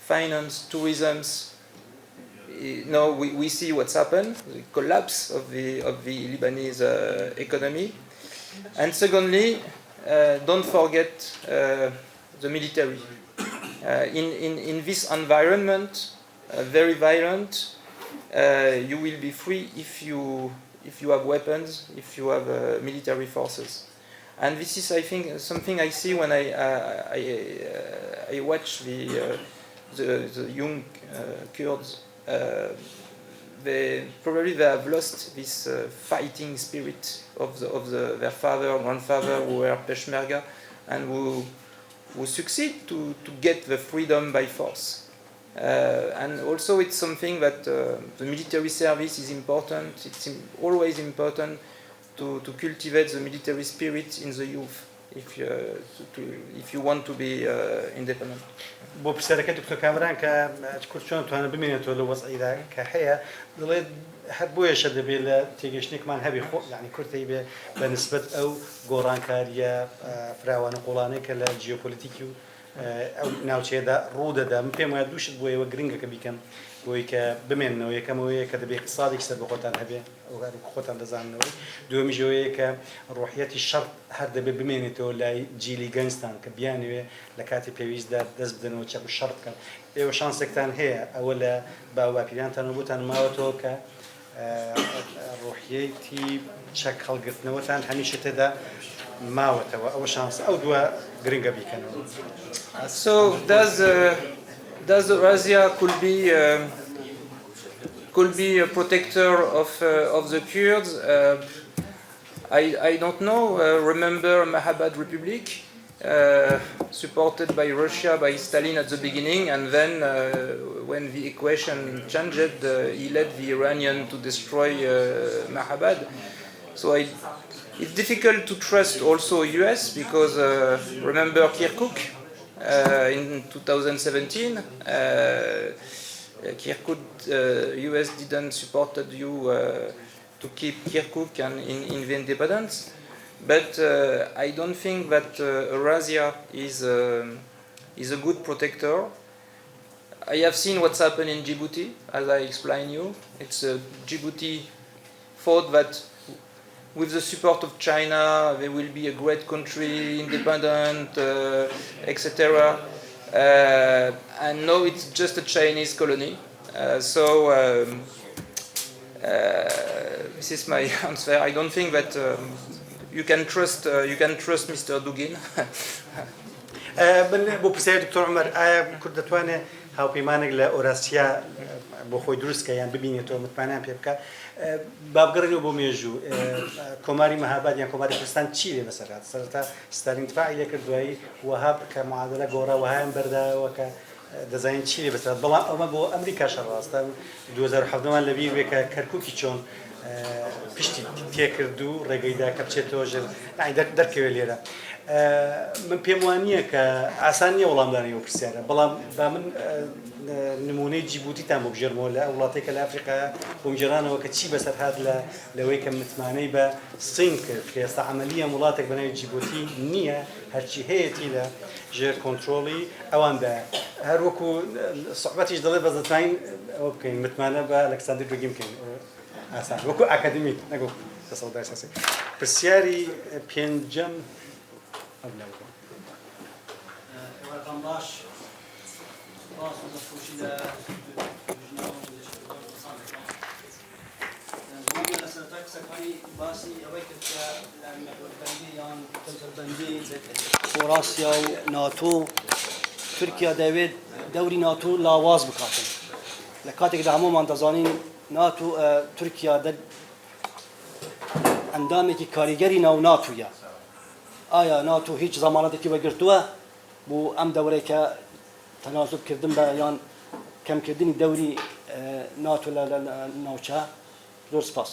finance, tourism, now we see what's happened, the collapse of the Lebanese economy. And secondly, don't forget the military. In this environment, very violent, you will be free if you have weapons, if you have military forces. And this is, I think, something I see when I watch the young Kurds. They have lost this fighting spirit of their father, grandfather, who were Peshmerga, and who succeed to get the freedom by force. And also it's something that the military service is important. It's always important to cultivate the military spirit in the youth if you want to be independent. بۆ پرسیارەکە دکتۆر کامران کە کورد چۆن توانە بمێنێتەوە لە وەزعیدا کە هەیە دەڵێت هەر بۆیەشە دەبێت لە تێگەشتێکمان هەبێ یعنی کورتی بێ بە نسبەت ئەو گۆڕانکاریە فراوانە قوڵانەی کە لە جیۆپۆلیتیکی و ئەو ناوچەیەدا ڕوودەدا من پێم وایە دووشت بۆ ئێوە گرنگەکە بیکەم بۆی کە بمێننەوە یەکەمەوەیە کە دەبێت اقتصادێکی سەر بە خۆتان هەبێ ئەوگاری خۆتان دەزاننەوەی دووەمیش ئەوەیە کە ڕۆحیەتی شەڕ هەر دەبێت بمێنێتەوە لای جیلی گەنجستان کە بیانوێ لە کاتی پێویستدا دەست بدەنەوە چەک و شەڕ بکەن ئێوە شانسێکتان هەیە ئەوە لە باوباپیرانتانەوە بۆتان ماوەتەوە کە ڕۆحیەتی چەک هەڵگرتنەوەتان هەمیشە تێدا ماوەتەوە ئەوە شانس ئەو دووە گرنگە بیکەنەوە. So does Eurasia could be a protector of the Kurds? I don't know. Remember Mahabad Republic, supported by Russia, by Stalin at the beginning, and then when the equation changed, he led the Iranian to destroy Mahabad. So it's difficult to trust also US because remember Kirkuk in 2017. Kirkuk, US didn't support you to keep Kirkuk and in the independence, but I don't think that Eurasia is a good protector. I have seen what's happened in Djibouti, as I explained you. It's Djibouti thought that with the support of China, they will be a great country, independent, etc. And now it's just a Chinese colony. This is my answer. I don't think that you can trust Mr. Dugin. بۆ پرسیار دکتۆر عومەر ئایا کورد دەتوانێت هاوپەیمانێک لە ئۆراسیا بۆ خۆی دروستکە یان ببینێتەوە متمانیان پێ بکە بابگەڕێنەوە بۆ مێژوو کۆماری مەهاباد یان کۆماری کوردستان چی لێ بەسەرات سەرەتا ستالین دفاعی لێ کرد دوایی وەهاب کە معادلە گۆڕا وەهایان بەرداوە کە دەزانین چی لێ بەسەرات بەڵام ئەمە بۆ ئەمریکا شەڕاستە 2007مان لەبیر وێ کە کەرکووکی چۆن پشتی تێکرد و ڕێگەیدا کە بچێتەوە ژێر دەرکەوێت لێرە من پێم وانییە کە ئاسان نییە وەڵامدانی ئەو پرسیارە بەڵام با من نمونەی جیبوتیتان بۆ بژێرمەوە لە وڵاتێکە لە ئەفریقا بۆمژێرانەوە کە چی بەسەر هات لەوەی کە متمانەی بە سین کرد کە ئێستا عەمەلیە وڵاتێک بەناوی جیبوتی نییە هەرچی هەیەی لە ژێر کۆنتترۆڵی ئەواندا هەر وەکو سوحبەتیش دەڵێ بەس دەتوانین ئەوە بکەین متمانە بە ئەلەکساندر بەگی بکەین ئاسان وەکو ئاکادمی نەگو دەسەڵاتداری سیاسی پرسیاری پێنجەم باش باز مفروشی در زمانی لسرتاک سکانی باسی اوی که محوربندی یا تلفربندی ئۆراسیا و ناتۆ تورکیا دەوێت دەوری ناتۆ لاواز بکاتن لە کاتێکدا هەموومان دەزانین ناتۆ تورکیا ئەندامێکی کاریگەری ناو ناتۆیە ئایا ناتۆ هیچ زەمانەتێکی وەرگرتووە بۆ ئەم دەورەی کە تەناسوبکردن بە یان کەمکردنی دەوری ناتۆ لە ناوچە زۆر سپاس.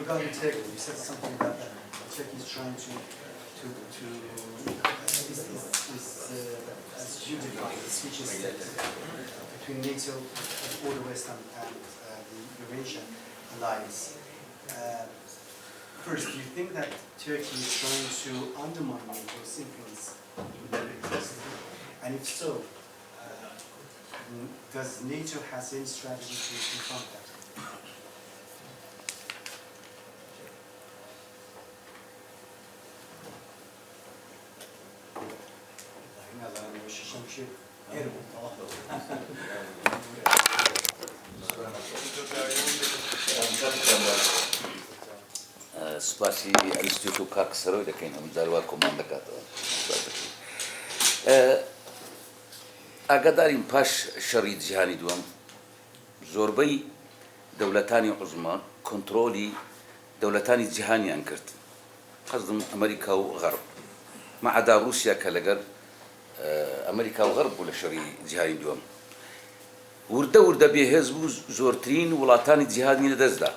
Regarding Turkey, you said something about that. Turkey is trying to as you define the switching state between NATO or the West and the Eurasian alliance. First, do you think that Turkey is trying to undermine NATO's influence in the Middle East? And if so, does NATO has any strategy to confront that? سپاسی ئەلیستوت و کاکسەرۆی دەکەین ئەم جاروا کۆمان دەکاتەوە ئاگادارین پاش شەڕی جیهانی دووەم زۆربەی دەوڵەتانی عوزما کۆنتڕۆلی دەوڵەتانی جیهانیان کرد قەزم ئەمریکا و غەرب مەعەدا رووسیا کە لەگەر ئەمریکا و غەرب بوو لە شەڕی جیهانی دووەم وردە وردە بێهێز بوو زۆرترین وڵاتانی جیهانی لەدەستدا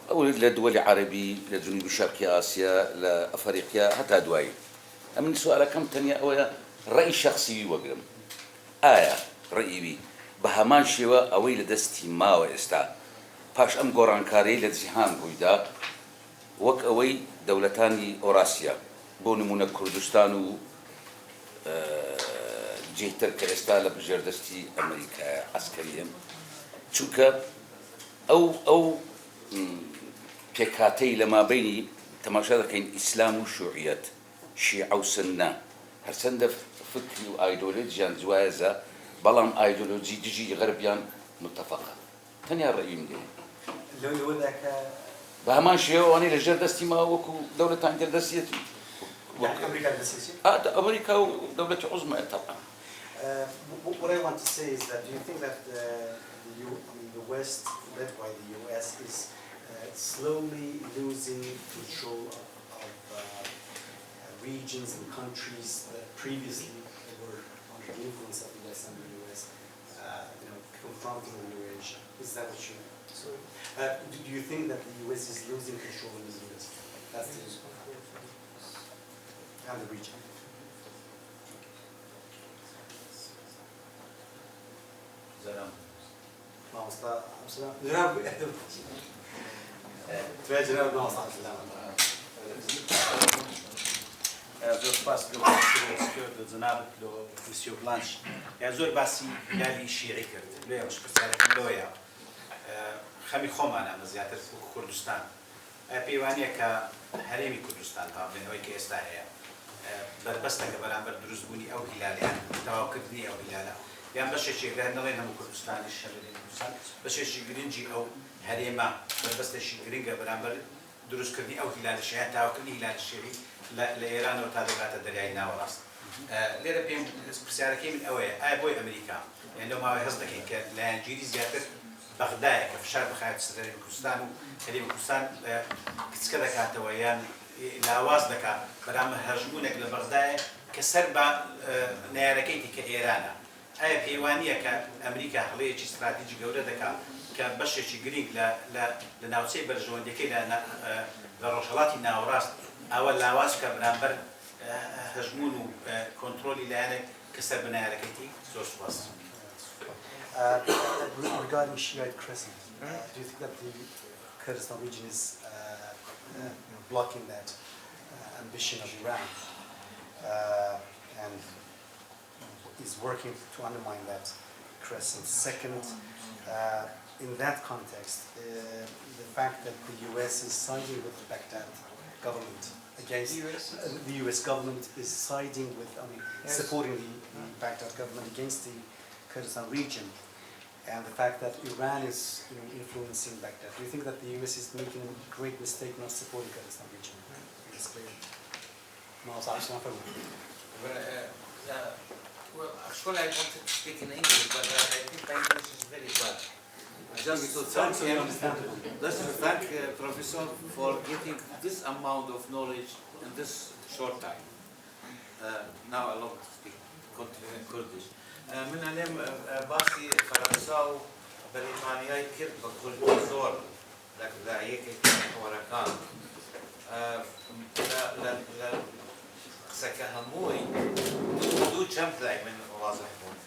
ئەو لە دووەلی عەرەبی لە جنوبی شەرقی ئاسیا لە ئەفریقیا هەتا دوایی ئەمن سوالەکەم تەنیا ئەوەیە ڕێی شەخسی وەگرم ئایا ڕێیوی بە هەمان شێوە ئەوەی لە دەستی ماوە ئێستا پاش ئەم گۆڕانکاریەی لە جیهان ڕوویدا وەک ئەوەی دەوڵەتانی ئۆراسیا بۆ نمونە کوردستان و جێتر کە ئێستا لە بژێردەستی ئەمریکایە عەسکەریە چونکە ئەو پێکهاتەی لە مابەینی تەماشا دەکەین ئیسلام و شوعیەت شیعە و سنە هەرچەندە فکری و ئایدۆلۆجیان جوایزە بەڵام ئایدۆلۆجی دژی غەربیان متتەفەقە تەنیا ڕێویم دێ بە هەمان شێوەوانەی لەژێر دەستی ماوە وەکو دەوڵەتان دەردەستێتی ئەمریکا و دەوڵەتی عوزمایە تەبعاً. What I want to say is that do you think that the West, led by the US, is slowly losing control of regions and countries that previously were under the influence of the West and the US, confronting Eurasia? Is that what you? Sorry. Do you think that the US is losing control in the Middle East? That's the and the region. زۆر سپاس جناب مسیۆ بلانش یا زۆر باسی یالی شیعی کرد لێ پرسیارەکەم لەوەیە خەمی خۆمانە ئەمە زیاتر کوردستان پەیوانیە کە هەرێمی کوردستان هاوڵێنەوەی کە ئێستا هەیە بربەستەکە بەرامبەر دروستبوونی ئەو هیلالەیان تەواوکردنی ئەو هیلالە یان بەشێکی گەر نەڵێن هەموو کوردستانی شەڕی کوردستان بەشێکی گرنگی ئەو هەرێمە بربەستێکی گرنگە بەرامبەر دروستکردنی ئەو هیلالەشیان تاواکردنی هیلالە شێعی لە ئێرانەوە تا دەگاتە دەریای ناوەڕاست لێرە پێم پرسیارەکەی من ئەوەیە ئایا بۆی ئەمریکا یان لەو ماوەی هەست دەکەین کە لایەنگیری زیاتر بەغدایە کە فشار بخایەتە سەرهەرێمی کوردستان و هەرێمی کوردستان کچکە دەکاتەوە یان لاواز دەکات بەرامبەر هەژمونێک لە بەغدایە کە سەر بە نارەکەیتی کە ئێرانە ئایا پەیوانیە کە ئەمریکا هەڵەیەکی استراتیجی گەورە دەکات کە بەشێکی گرنگ لە ناوچەی بەرژەوەندەکەی لە ڕۆژهەڵاتی ناوەڕاست ئەوە لاواز کە بەرامبەر هەژمون و کۆنتڕۆلی لایەنێک کە سەر بە نارەکەیتی زۆر سوپاس. Regarding Shiite Crescent, do you think that the Kurdistan region is blocking that ambition of Iran and is working to undermine that crescent? Second, in that context, the fact that the US is siding with the Baghdad government against the US government is siding with, supporting the Baghdad government against the Kurdistan region, and the fact that Iran is influencing Baghdad. Do you think that the US is making a great mistake not supporting Kurdistan region? It's clear. Well, actually, I wanted to speak in English, but I think my English is very bad. Just to thank him, just to thank Professor for getting this amount of knowledge in this short time. Now I love to speak Kurdish. من اليوم باسي فرنسا بريطانيا كيف بكل زور لك داعيك وركان لا سكهموي دو جنب من واضح بوون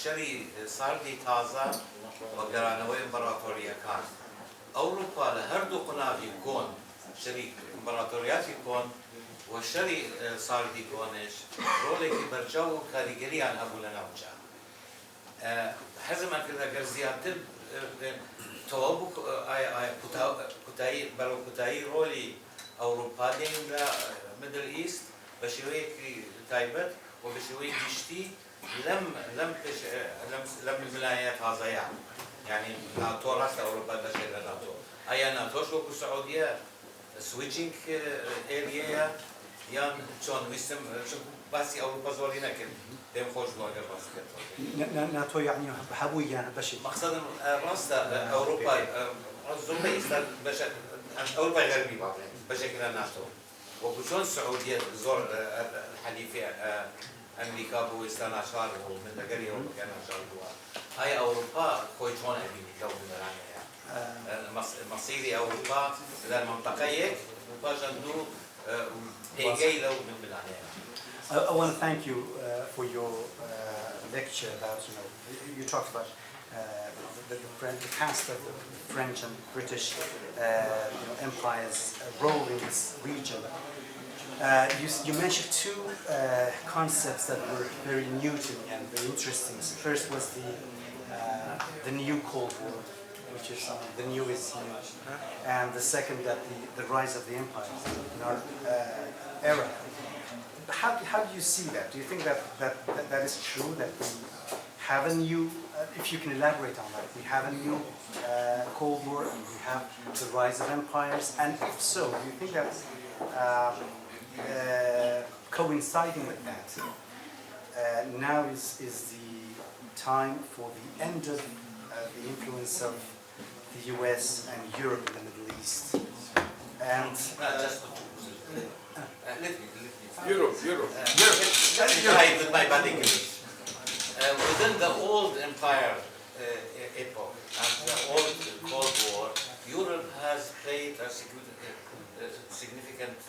شەری ساردی تازە وە گەرانەوەی ئیمپەراتۆریەکان ئەوروپا لە هەردوو قوناغی کۆن شەری ئیمپەراتۆریاتی کۆن و شەری ساردی کۆنش ڕۆڵێکی بەرچاو و کاریگەریان هەبوو لە ناوچە حەزمان کرد ئەگەر زیاتر تەواو بەرەو کوتایی ڕۆلی ئەوروپا دێن لە میدل ئیست بە شێوەیەکی تایبەت و بە شێوەی گشتی لەم ویلایەتە تازەیە یعنی ناتۆ ڕاستە ئەوروپا بەشێک لە ناتۆ ئایا ناتۆش وەکو سعودیە سویچینگ ئێریەیە یان چۆن ویستم باسی ئەوروپا زۆری نەکرد پێم خۆش بوو ئەگەر باس کرد ناتۆ یعنی هەبووی یانە بەشێک مەقسەدم ڕاستە ئەوروپای زۆربەی ئێستا ئەوروپای غەربی بەشێک لە ناتۆ وەکو چۆن سعودیە زۆر حەلیفی ئەمریکا بوو ئێستا ناچار بوو من لەگەری ئەوروپیان ناچار بووە ئایا ئەوروپا خۆی چۆن ئەبینی لەو بنەرانەیە مەسیری ئەوروپا لە مەنطقەیەک پاشان دوو پێگەی لەو بنەرانەیە I want to thank you for your lecture about, you talked about the past of the French and British empires' role in this region. You mentioned two concepts that were very new to me and very interesting. The first was the new Cold War, which is the new is new, and the second that the rise of the empires in our era. How do you see that? Do you think that is true, that we have a new, if you can elaborate on that, we have a new Cold War and we have the rise of empires, and if so, do you think that coinciding with that, now is the time for the end of the influence of the US and Europe in the Middle East? And Europe. With my bad English. Within the old empire epoch and the old Cold War, Europe has played a significant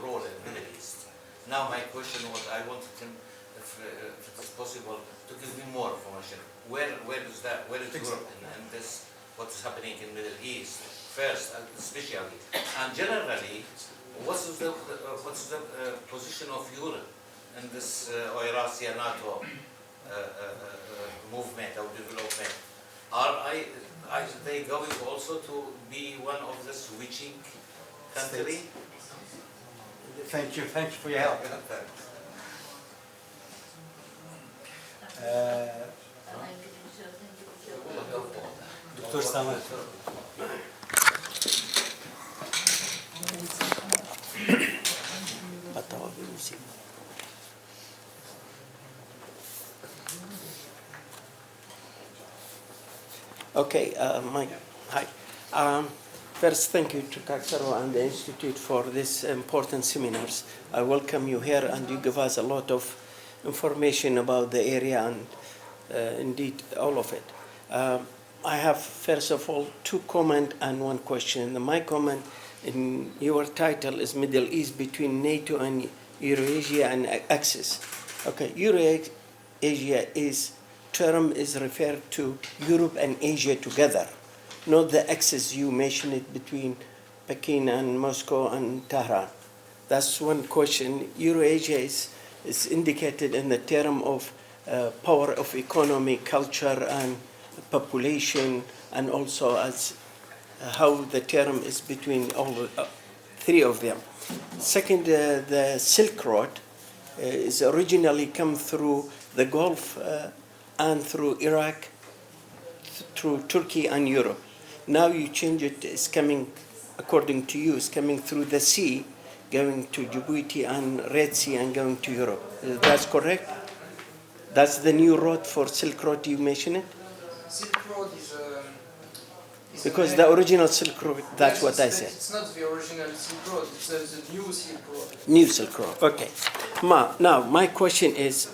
role in the Middle East. Now my question was, I wanted him, if it is possible, to give me more information. Where is Europe and this, what is happening in the Middle East, first, especially, and generally, what's the position of Europe in this ۆراسیا NATO movement or development? Are they going also to be one of the switching country? Thank you for your help. Dr. Samer. Okay, hi. First, thank you to Kaksaro and the Institute for this important seminars. I welcome you here and you give us a lot of information about the area and indeed all of it. I have, first of all, two comments and one question. My comment in your title is Middle East between NATO and Eurasia and Axis. Okay, Eurasia term is referred to Europe and Asia together, not the axis you mentioned it between Peking and Moscow and Tehran. That's one question. Eurasia is indicated in the term of power of economy, culture, and population, and also as how the term is between all three of them. Second, the Silk Road is originally come through the Gulf and through Iraq, through Turkey and Europe. Now you change it, it's coming, according to you, it's coming through the sea, going to Djibouti and Red Sea and going to Europe. That's correct? That's the new road for Silk Road, you mentioned it? Silk Road is because the original Silk Road, that's what I said. It's not the original Silk Road, it's the new Silk Road. New Silk Road, okay. Now, my question is,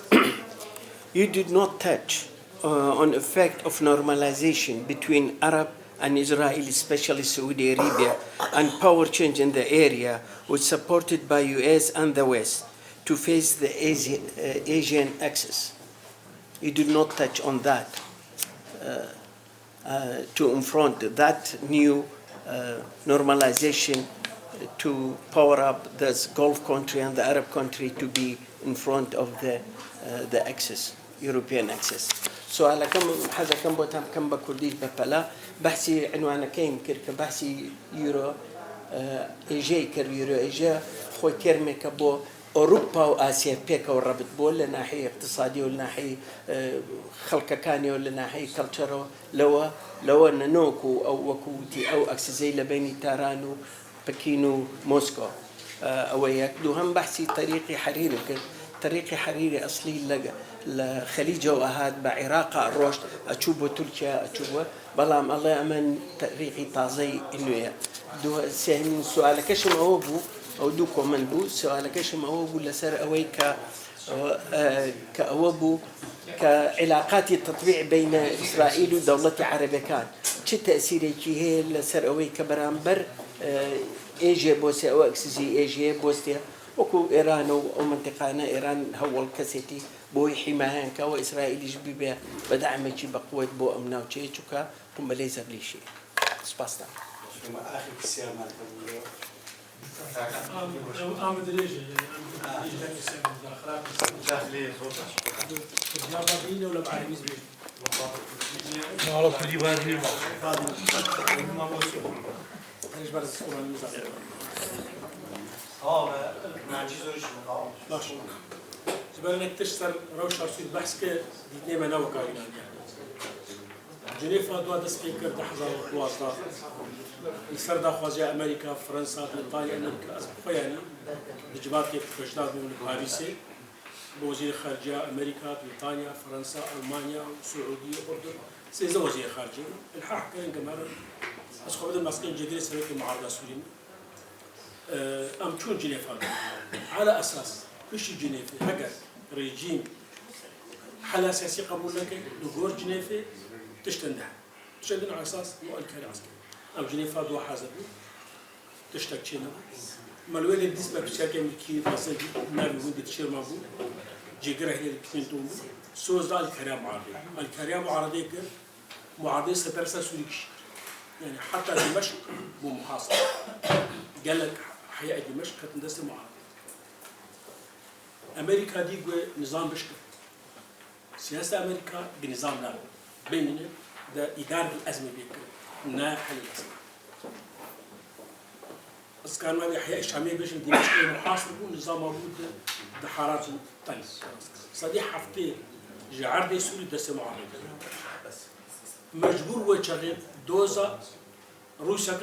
you did not touch on effect of normalization between Arab and Israel, especially Saudi Arabia, and power change in the area, which supported by US and the West to face the Asian axis. you did not touch on that to confront that new normalization to power up this Gulf country and the Arab country to be in front of the axis, European axis. سؤال كم حاجة كم بوتام كم بكرديش ببلا بحثي عنوان كيم كرك بحثي يورو إيجي كر يورو إيجا خوي كرمي كبو أوروبا وآسيا بيكا والربط بول لناحية اقتصادية ولناحية خلق كاني ولناحية كلتشرو لو نوكو أو وكوتي أو أكسزي لبيني تارانو بكينو موسكو أوياك دوهم بحثي طريقي حريري أصلي لخليج وأهاد بعراق الروش أشوبه تركيا أشوبه بلام الله أمن طريقي طازي إنه دو سهمين سؤال كشم أوبو أو دو كمان بو سؤال كشم أوبو لسر أويك كأوبو كعلاقات التطبيع بين إسرائيل ودولة عربية كان شو تأثيري كي هي لسر أويك برامبر إيجي بوسي أو أكسزي إيجي بوسي وكو إيران ومنطقانا إيران هو الكاسيتي بوي حماهن كا وإسرائيل يجبي بها بدعم شي بقوة بو أمنا وشي شوكا قم ليزر لي شيء سباستا آخر كسيار مالك آمد ريجي داخلي لا بابين ولا بعربيز بيه والله كل يبغى ايش برز الصورة المزاج باش زبالنا تشتر روش أرسل بحث كه ديتني ما نوع كائنات يعني جنيفا دوا دسبيكر دحزة واسطة السردة خوازية أمريكا فرنسا بريطانيا أمريكا أسبوع يعني بجبات كيف فجداد من باريسي بوزير خارجية أمريكا بريطانيا فرنسا ألمانيا السعودية الأردن سيزا وزير خارجية الحق كان كمان أسخو بدل مسكين جديد سويت المعارضة سوريين أم شون جنيفا على أساس كش جنيفا هجر ريجيم حالة سياسية قبول لك نقول جنيفا تشتندها على أساس مو الكاري عسكري أم جنيفا دوا حازبو تشتكينا مالويل الديسبا بشكل ملكي مثلا نبي ودي تشير مابو جيجره هي الكنتون سوز دا الكاري معارضة كر معارضة سبرسا سوريكش يعني حتى دمشق مو محاصرة قال لك حياة دمشق كانت ندرس معارضة أمريكا دي نظام بشكل سياسة أمريكا بنظام نار بيننا ده إدارة الأزمة بيكر نا حل الأزمة بس كان ما بيحياء الشامية بيش دمشق محاصرة نظام موجود ده حارات طيب صديق حفتين جعر دي سوري درس معارضة مجبور وجهين دوزا روسيا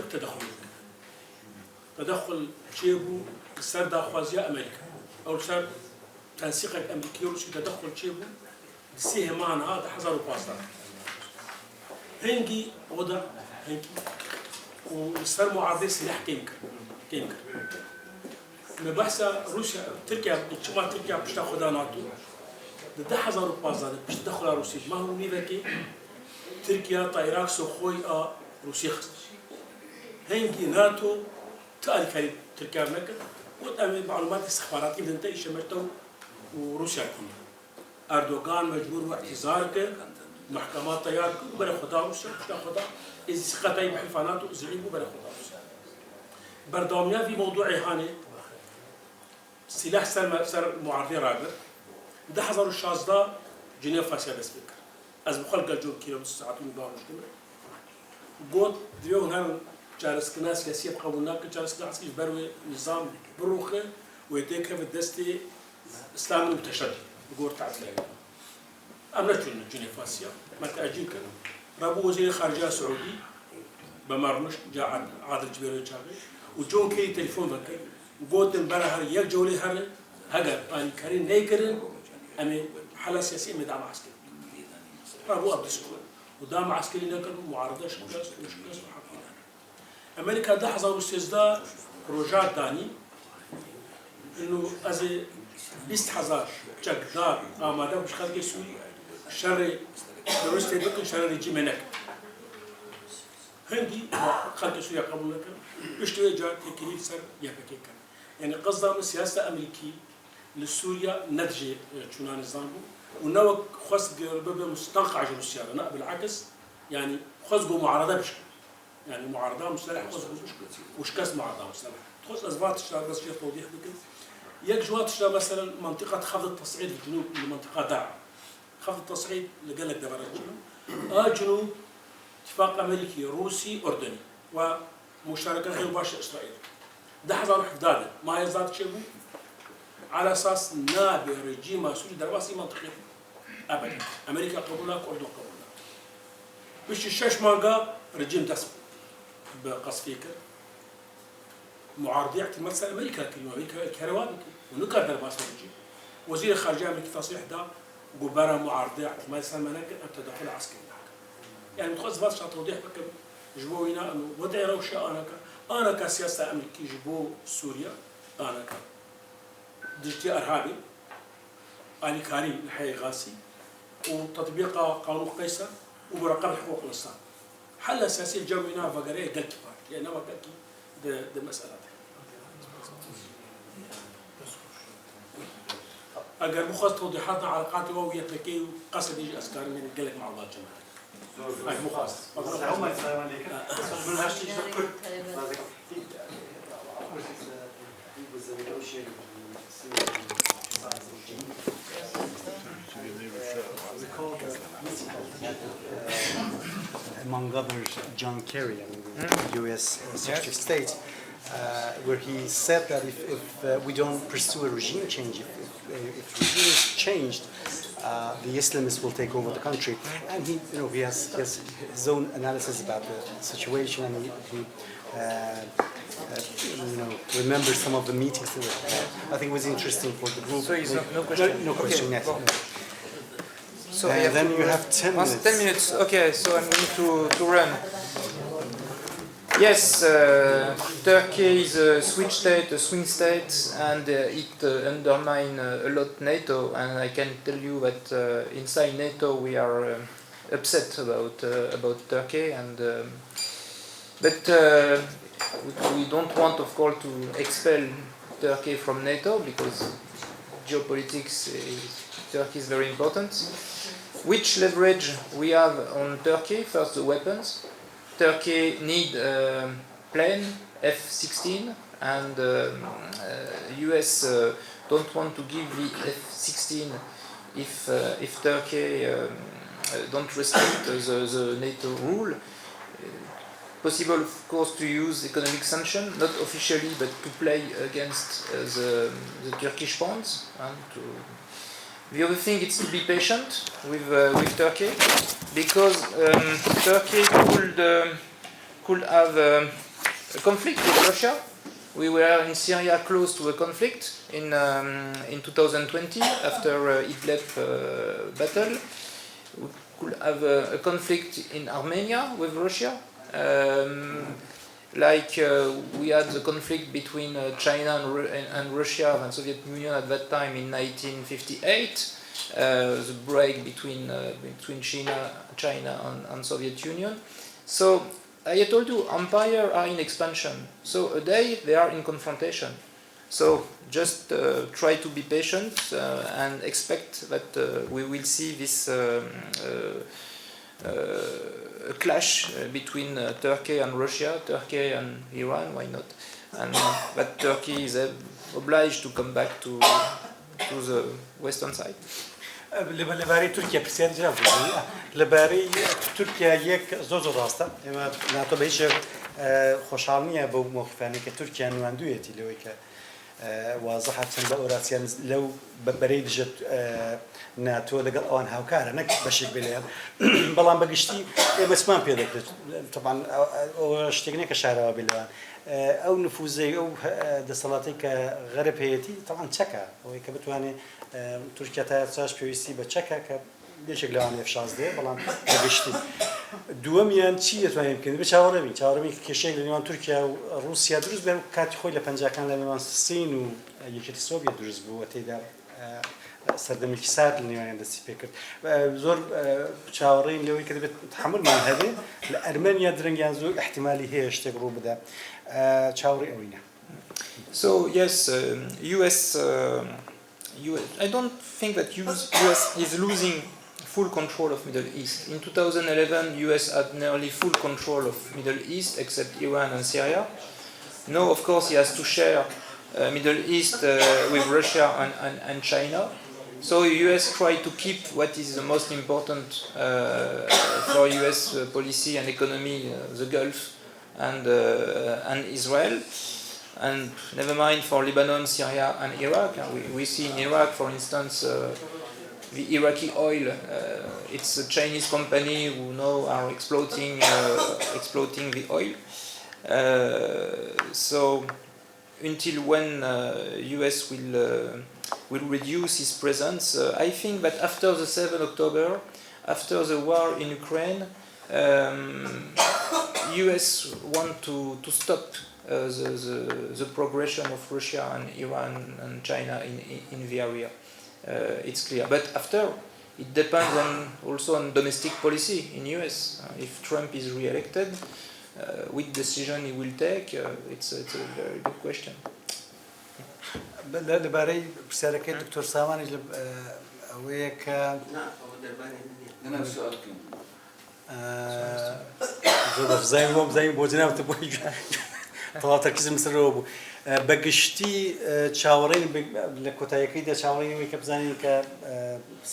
تدخل شيبو السر داخوازية أمريكا أو السر تنسيق الأمريكي روسيا تدخل شيبو سيه معنا هذا حزر وباسطة هنجي وضع هنجي والسر معارضة سلاح كيمكر مبحثة روسيا تركيا اجتماع تركيا باش تاخذها ناتو ده حزر وباسطة باش تدخل روسيا ما هو ميفاكي تركيا طائرات سخوي روسيا هنجي ناتو تالي كاري تركيا مكة وتأمين معلومات استخباراتية من تأي شمرتو وروسيا كلها أردوغان مجبور واعتذار محكمات طيار وبرا خدا روسيا بشتا خدا إذا سقطي بحلفاناتو زعيم وبرا خدا روسيا بردوميا في موضوع هاني سلاح سر معارضة راجر ده حضروا الشازدة جنيفا سيادس بكر از بخلق الجور كيلو ساعات مبارك مجتمع قوت ديون هان جالس كناس سياسية بقبولناك جالس كناس كيف بروي نظام بروخه ويديك في الدستي إسلام متشدد بقول تعتلاقي أمنا شون جنيفاسيا ما تأجيك رابو وزير خارجية سعودي بمرمش جاء عادل جبير الشاغي وجون كي تليفون بكي قوت برا هر يك جولي هر هجر أن كرين نيكرن أمي حالة سياسية مدعم عسكري رابو أبدي سكون ودعم عسكري نكر معارضة شكاس وحقيقة أمريكا ده حصل استزداد بروجات داني إنه أزي 20,000 جقدار آماده مش خلق سوري شر درست بكن شر رجيم هناك هندي خلق سوريا قبول لك بيشتوي جات كليل سر يبكي يعني قصدهم السياسة الأمريكية لسوريا نتج شنان الزامبو ونوك خص ببقى مستنقع روسيا لا بالعكس يعني خصقوا معارضة بشكل يعني معارضة مسلح خصقوا بشكل وش كاس معارضة مسلح خص أزباط اشتغل بس فيها توضيح بكل يجوات اشتغل مثلا منطقة خفض التصعيد في الجنوب لمنطقة داع خفض التصعيد اللي قال لك دبر الجنوب جنوب اتفاق أمريكي روسي أردني ومشاركة غير مباشرة إسرائيل ده حضر حداده ما يزاد شيء على أساس نابي رجيم سوري دراسي منطقي أبدا أمريكا قبولك أردن قبولك بش الشش مانجا رجيم دسم بقص فيك معارضية مثلا أمريكا كلمة أمريكا الكروان ونكر درباس رجيم وزير الخارجية أمريكا تصريح ده قبارة معارضية مثلا مناكل أن تدخل عسكري يعني متخصص بس عشان توضيح بكم جبوينا إنه وضع روشة أنا كسياسة أمريكي جبو سوريا أنا ك دجتي أرهابي أنا كاري الحي غاسي وتطبيق قانون قيصر ومراقبة حقوق الإنسان حل أساسي الجوينا فقريه قلت بار لأنه قلت ده مسألة أجر مخصص توضيحاتنا على قاتل وهي تكي قصد يجي أسكار من قلك مع الله جماعة among others, John Kerry, U.S. Secretary of State, where he said that if we don't pursue a regime change, if regime is changed, the Islamists will take over the country. And he has his own analysis about the situation, and he remembers some of the meetings that were had. I think it was interesting for the group. So no question? No question, okay. yes. Well. So then you have 10 minutes. 10 minutes, okay, so I'm going to run. Yes, Turkey is a switch state, a swing state, and it undermines a lot NATO, and I can tell you that inside NATO we are upset about Turkey, and but we don't want, of course, to expel Turkey from NATO because geopolitics Turkey is very important. Which leverage we have on Turkey? First, the weapons. Turkey need plane F-16, and US don't want to give the F-16 if Turkey don't respect the NATO rule. Possible, of course, to use economic sanctions, not officially, but to play against the Turkish bonds. And the other thing is to be patient with Turkey, because Turkey could have a conflict with Russia. We were in Syria close to a conflict in 2020 after Idlib battle. We could have a conflict in Armenia with Russia. We had the conflict between China and Russia and Soviet Union at that time in 1958, the break between China and Soviet Union. So I told you, empires are in expansion. So a day they are in confrontation. So just try to be patient and expect that we will see this a clash between Turkey and Russia, Turkey and Iran, why not? And that Turkey is obliged to come back to the western side. لبارەی تورکیا پرسیار جواب لەبارەی تورکیا یەک زۆر ڕاستە ئێمە ناتۆ بە هیچ خۆشحاڵ نییە بەو مۆقیفانەی کە تورکیا نواندوویەتی لەوەی کە واضحە چەند بە ئۆراسیان لەو بەرەی دژت ناتۆ لەگەڵ ئەوان هاوکارە نەک بەشێک بێ بەڵام بەگشتی ئێمە چمان پێ دەکرێت طبعاً ئەوە شتێک نییە کە شاراوە بێ لەوان ئەو نفوزەی ئەو دەسەڵاتی کە غەرب هەیەتی طبعاً چەکە ئەوەی کە بتوانێت تورکیا تا چاش پێویستی بە چەکە کە دێشێک لەوان F-16 بەڵام بەگشتی دووەمیان چی دەتوانین بکەین بە چاوەڕێمی کێشەیەک لە نێوان تورکیا و رووسیا دروست بێن کاتی خۆی لە پەنجاکان لە نێوان سین و یەکێتی سۆڤیەت دروست بوو تێیدا سەردەمێکی سارد لە نێوانیان دەستی پێ کرد زۆر چاوەڕێین لەوەی کە دەبێت تحملمان هەبێ لە ئەرمەنیا درەنگیان زۆر احتیمالی هەیە شتێک ڕوو بدە چاوەڕێی ئەوەینە. So yes, I don't think that US is losing full control of Middle East. In 2011, US had nearly full control of Middle East except Iran and Syria. Now, of course, he has to share Middle East with Russia and China. So US tried to keep what is the most important for US policy and economy, the Gulf and Israel. And never mind for Lebanon, Syria and Iraq. We see in Iraq, for instance, the Iraqi oil, it's a Chinese company who now are exploiting the oil. So until when US will reduce its presence, I think that after the 7th October, after the war in Ukraine, US want to stop the progression of Russia and Iran and China in the area. It's clear. But after, it depends also on domestic policy in US. If Trump is re-elected, which decision he will take, it's a very good question. لەبارەی پرسیارەکەی دکتۆر سامانیش ئەوەیە کە زۆر بزانین بۆ بزانین بۆ جناوتە بۆی تەواو تەرکیزم سەرەوە بوو بەگشتی چاوەڕێین لە کۆتاییەکەیدا چاوەڕێنەوەی کە بزانین کە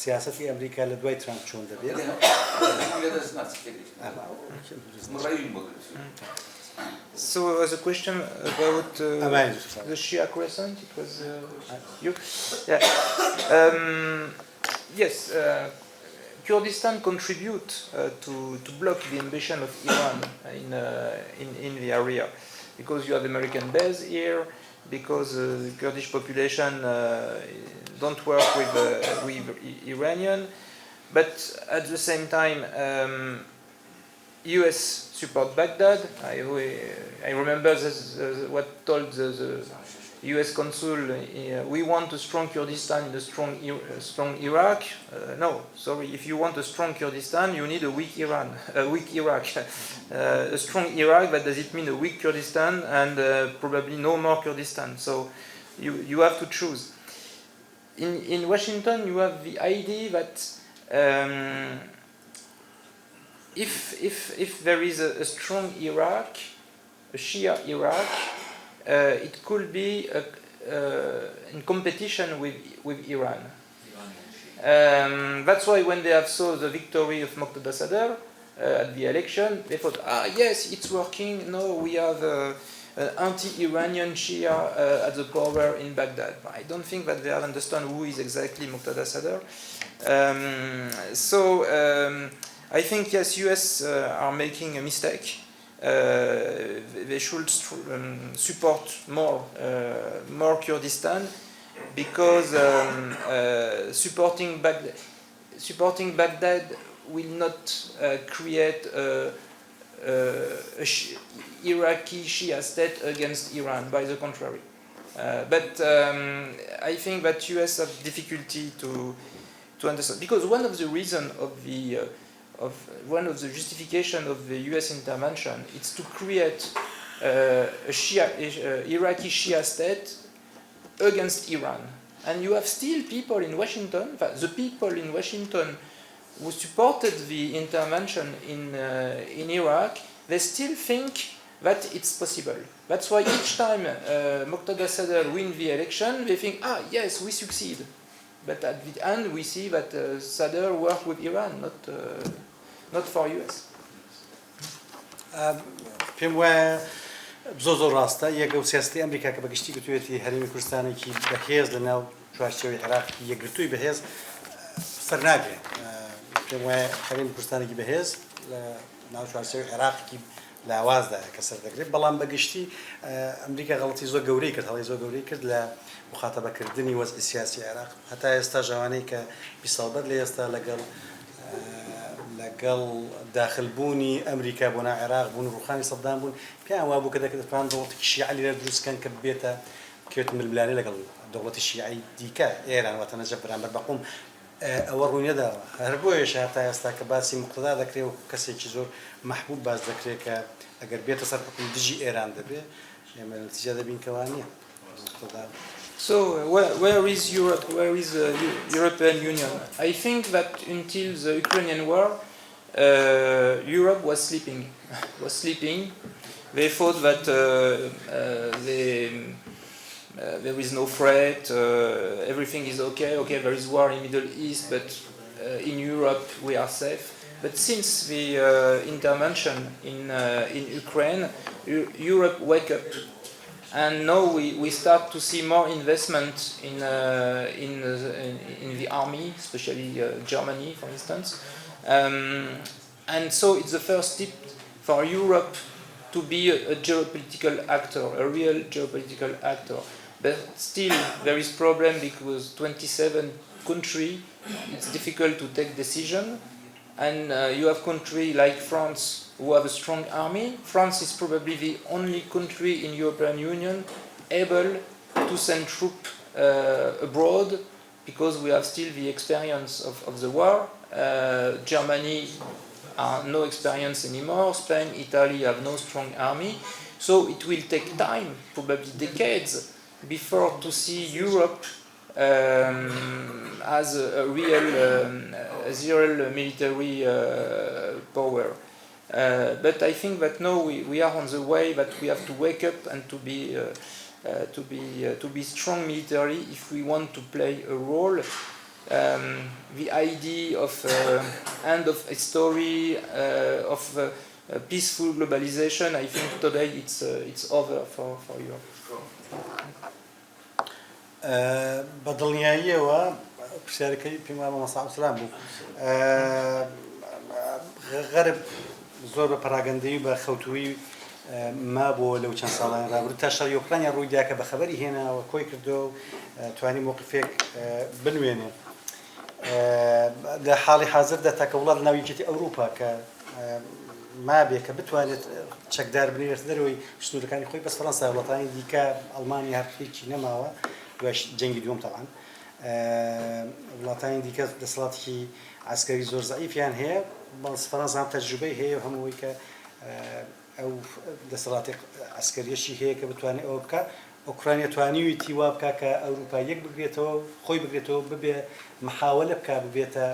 سیاسەتی ئەمریکا لە دوای ترامپ چۆن دەبێت. So as a question about the Shia crescent, it was you. Yeah. Yes, Kurdistan contribute to block the ambition of Iran in the area, because you have American base here, because the Kurdish population don't work with Iranian, but at the same time. US support Baghdad. I remember what told the US consul. We want a strong Kurdistan in a strong Iraq. No, sorry. If you want a strong Kurdistan, you need a weak Iran, a weak Iraq. A strong Iraq, but does it mean a weak Kurdistan and probably no more Kurdistan? So you have to choose. In Washington, you have the idea that. If there is a strong Iraq, a Shia Iraq, it could be in competition with Iran. That's why when they have saw the victory of Muqtada Sadr at the election, they thought, yes, it's working. No, we have an anti-Iranian Shia at the power in Baghdad. I don't think that they have understood who is exactly Muqtada Sadr. I think, yes, US are making a mistake. They should support more Kurdistan, because supporting Baghdad will not create Iraqi Shia state against Iran. By the contrary, but I think that US have difficulty to understand, because one of the reasons one of the justification of the US intervention is to create Iraqi Shia state against Iran. And you have still people in Washington, the people in Washington who supported the intervention in Iraq, they still think that it's possible. That's why each time Muqtada Sadr wins the election, they think, yes, we succeed. But at the end, we see that Sadr worked with Iran, not for US. پێم وایە زۆر ڕاستە یەکە و سیاستی ئەمریکا کە بەگشتی گوتوێتی هەرێمی کوردستانێکی بەهێز لە ناو چوارچێوەی عێراقی یەکگرتووی بەهێز سەر ناگرێت. پێم وایە هەرێمی کوردستانێکی بەهێز لە ناو چوارچێوەی عێراقی لاوازدایە کە سەردەگرێت، بەڵام بەگشتی ئەمریکا غەڵەتی زۆر گەورەی کرد، هەڵی زۆر گەورەی کرد لە مخاتەبەکردنی وەزعی سیاسی عێراق. هەتا ئێستا ژەوانەی کە بیسەڵبەت لە ئێستا لەگەڵ داخلبوونی ئەمریکا بۆ ناو عێراق بوون، ڕوخانی سەددام بوون، پێیان وا بوو کە دەکەن دەوڵەتێکی شیعە لێرە دروستکەن کە بێتە کێوت ململانێ لەگەڵ دەوڵەتی شیعەی دیکە ئێران، واتە نەجەب بەرامبەر بەقوم ئەوە ڕووی نەداوە. هەر بۆیەش هەتا ئێستا کە باسی مقتدا دەکرێت و کەسێکی زۆر محبوب باس دەکرێت کە ئەگەر بێتە سەر حکم دژی ئێران دەبێت، ئێمە نەتیجە دەبین کەوا نییە. So where is Europe? Where is the European Union? I think that until the Ukrainian war, Europe was sleeping. They thought that there is no threat, everything is okay. Okay, there is war in Middle East, but in Europe we are safe. But since the intervention in Ukraine, Europe wake up. And now we start to see more investment in the army, especially Germany, for instance. And so it's the first step for Europe to be a geopolitical actor, a real geopolitical actor. But still, there is problem because 27 countries, it's difficult to take decision. And you have countries like France who have a strong army. France is probably the only country in European Union able to send troops abroad because we have still the experience of the war. Germany has no experience anymore. Spain, Italy have no strong army. So it will take time, probably decades, before to see Europe as a real military power. But I think that now we are on the way that we have to wake up and to be strong military if we want to play a role. The idea of end of a story of peaceful globalization, I think today it's over for Europe. بەدڵنیاییەوە پرسیارەکەی پێم وایە مەساعد سلام بوو غەرب زۆر بە پەراگەندەی و بە خەوتووی مابووە لەو چەند ساڵان ڕابردوو تا شەڕی ئوکرانیا ڕوویدا کە بە خەبەری هێناوە کۆی کردو و توانی موقفێک بنوێنێ لە حاڵی حاضردا تاکە وڵات ناو یەکێتی ئەوروپا کە مابێ کە بتوانێت چەکدار بنێت دەرەوەی سنوورەکانی خۆی بەس فەڕەنسا وڵاتانی دیکە ئەڵمانی هەرپێکی نەماوە دوای جەنگی دووەم تەڵان وڵاتانی دیکە دەسەڵاتێکی عسکەری زۆر زەعیفیان هەیە بەڵام فەڕەنسا هەم تەجروبەی هەیە و هەمووی کە ئەو دەسەڵاتی عسکەریەشی هەیە کە بتوانێت ئەوە بکە ئوکرانیا توانیویەتی وا بکە کە ئەوروپا یەک بگرێتەوە خۆی بگرێتەوە ببێ محاولە بکە ببێتە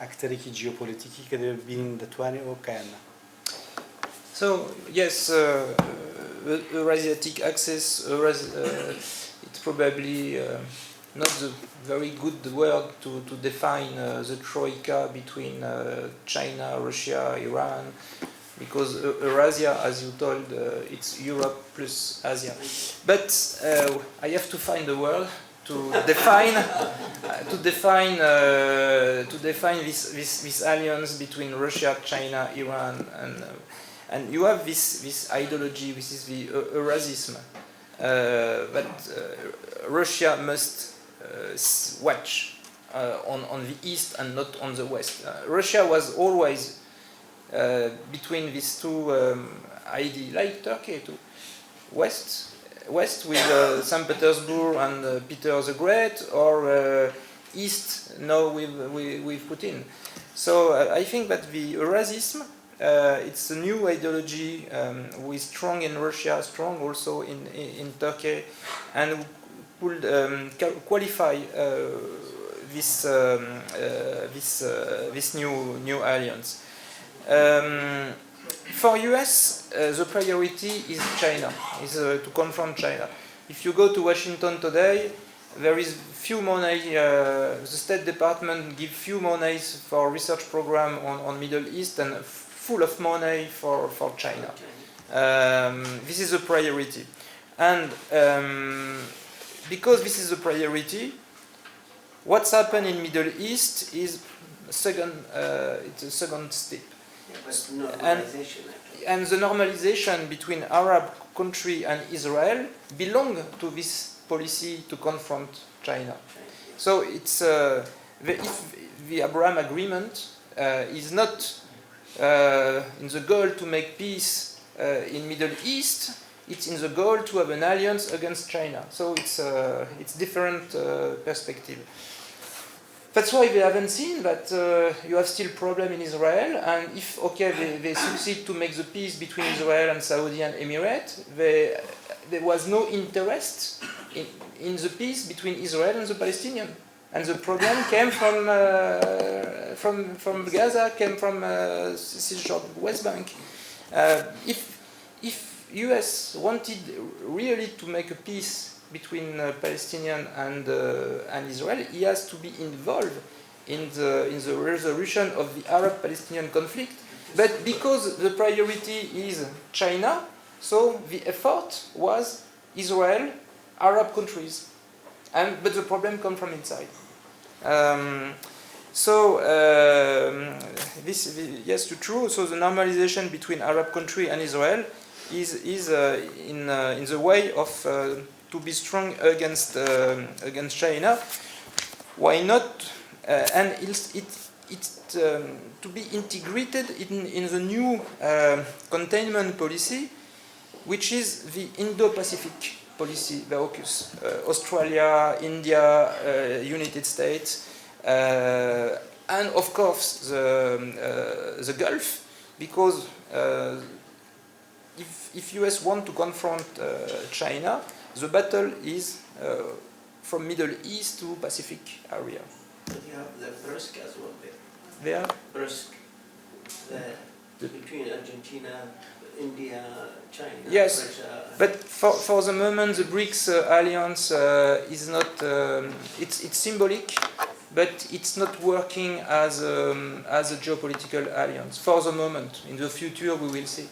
ئەکتەرێکی جیۆپۆلیتیکی کە دەبینین دەتوانێت ئەوە بکایانە. So yes, the Eurasiatic axis, it's probably not the very good word to define the troika between China, Russia, Iran, because Eurasia, as you told, it's Europe plus Asia. But I have to find a word to define this alliance between Russia, China, Iran, and you have this ideology, this is the Eurasism, that Russia must watch on the east and not on the west. Russia was always between these two ideas, like Turkey too. West with St. Petersburg and Peter the Great, or east now with Putin. So I think that the Eurasism, it's a new ideology who is strong in Russia, strong also in Turkey, and would qualify this new alliance. For US, the priority is China, is to confront China. If you go to Washington today, there is few money. The State Department give few monies for research program on Middle East and full of money for China. This is a priority, and because this is a priority, what's happened in Middle East is it's a second step. And the normalization between Arab country and Israel belong to this policy to confront China. So it's the Abraham Agreement is not in the goal to make peace in Middle East. It's in the goal to have an alliance against China. So it's different perspective. That's why they haven't seen that you have still problem in Israel, and if they succeed to make the peace between Israel and Saudi and Emirates, there was no interest in the peace between Israel and the Palestinians. And the problem came from Gaza, came from Cisjordan, West Bank. If US wanted really to make a peace between Palestinian and Israel, he has to be involved in the resolution of the Arab-Palestinian conflict. But because the priority is China, so the effort was Israel, Arab countries. But the problem comes from inside. Yes, true. So the normalization between Arab country and Israel is in the way of to be strong against China. Why not? And it's to be integrated in the new containment policy, which is the Indo-Pacific policy, the AUKUS, Australia, India, United States, and of course the Gulf, because if US want to confront China, the battle is from Middle East to Pacific area. But you have the Brsk as well there. There? Brsk, between Argentina, India, China. Yes, Russia. but for the moment the BRICS alliance is not. It's symbolic, but it's not working as a geopolitical alliance for the moment. In the future, we will see.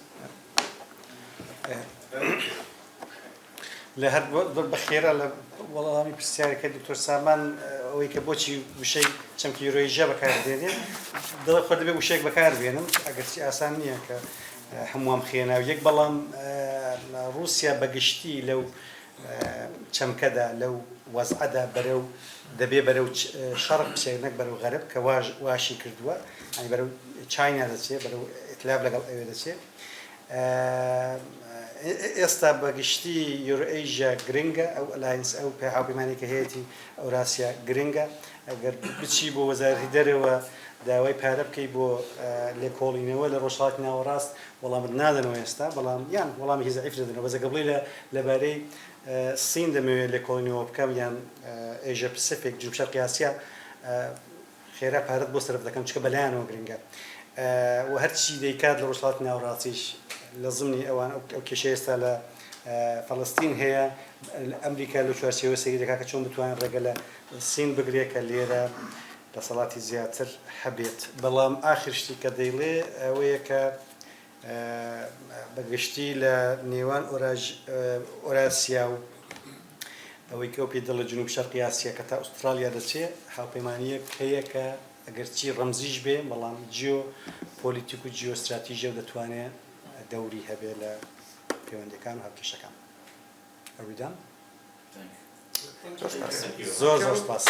لە هەر بەخێرە لە وەڵامی پرسیارەکە دکتۆر سامان ئەوەی کە بۆچی وشەی چەمکیلۆیژە بەکاردێنێ دڵی خۆ دەبێ وشەیەک بەکاربێنم ئەگەرچی ئاسان نییە کە هەمووام خێناو یەک بەڵام رووسیا بەگشتی لەو چەمکەدا لەو وەزعەدا بەرەو دەبێ بەرەو شەڕق بچێنەک بەرەو غەرب کە واشی کردووە ئەنی بەرەو چاینا دەچێت بەرەو ئیتلاف لەگەڵ ئەوێ دەچێت ئێستا بەگشتی یورئێژیا گرنگە ئەو ئەلاینس ئەو هاوپەیمانێکە هەیەی ئەوراسیا گرنگە ئەگەر بچی بۆ وەزارەتی دەرەوە داوای پارە بکەی بۆ لێکۆڵینەوە لە ڕۆژهەڵاتی ناوەڕاست وەڵامت نادەنەوە ئێستا بەڵام یان وەڵامی هی زەعیف دەدەنەوە بەزەگەبڵی لەبارەی سین دەمەوێت لێکۆڵینەوە بکەم یان ئێژە پسیفیک جنوب شەرقی ئاسیا خێرا پارەت بۆ سەرف دەکەم چکە بەلایەنەوە گرنگە و هەرچی دەیکات لە ڕۆژهەڵاتی ناوەڕاستیش لە زمنی ئەوان ئەو کێشەی ئێستا لە فەڵەستین هەیە ئەمریکا لە چوارچێوە سەیری دەکات کە چۆن بتوانێت ڕێگە لە سین بگرێت کە لێرە دەسەڵاتی زیاتر هەبێت بەڵام ئاخر شتی کە دەیڵێ ئەوەیە کە بەگشتی لە نێوان ئۆراسیا و ئەوەی کە ئەو پێی دڵە جنوب شەرقی ئاسیا کە تا ئوسترالیا دەچێت هاوپەیمانیەک هەیە کە ئەگەرچی ڕەمزیش بێ بەڵام جیۆ پۆلیتیک و جیۆ استراتیژیە و دەتوانێت دەوری هەبێ لە پەیوەندیەکان و هەڵکێشەکان. Are we done? Thank you. زۆر سپاس.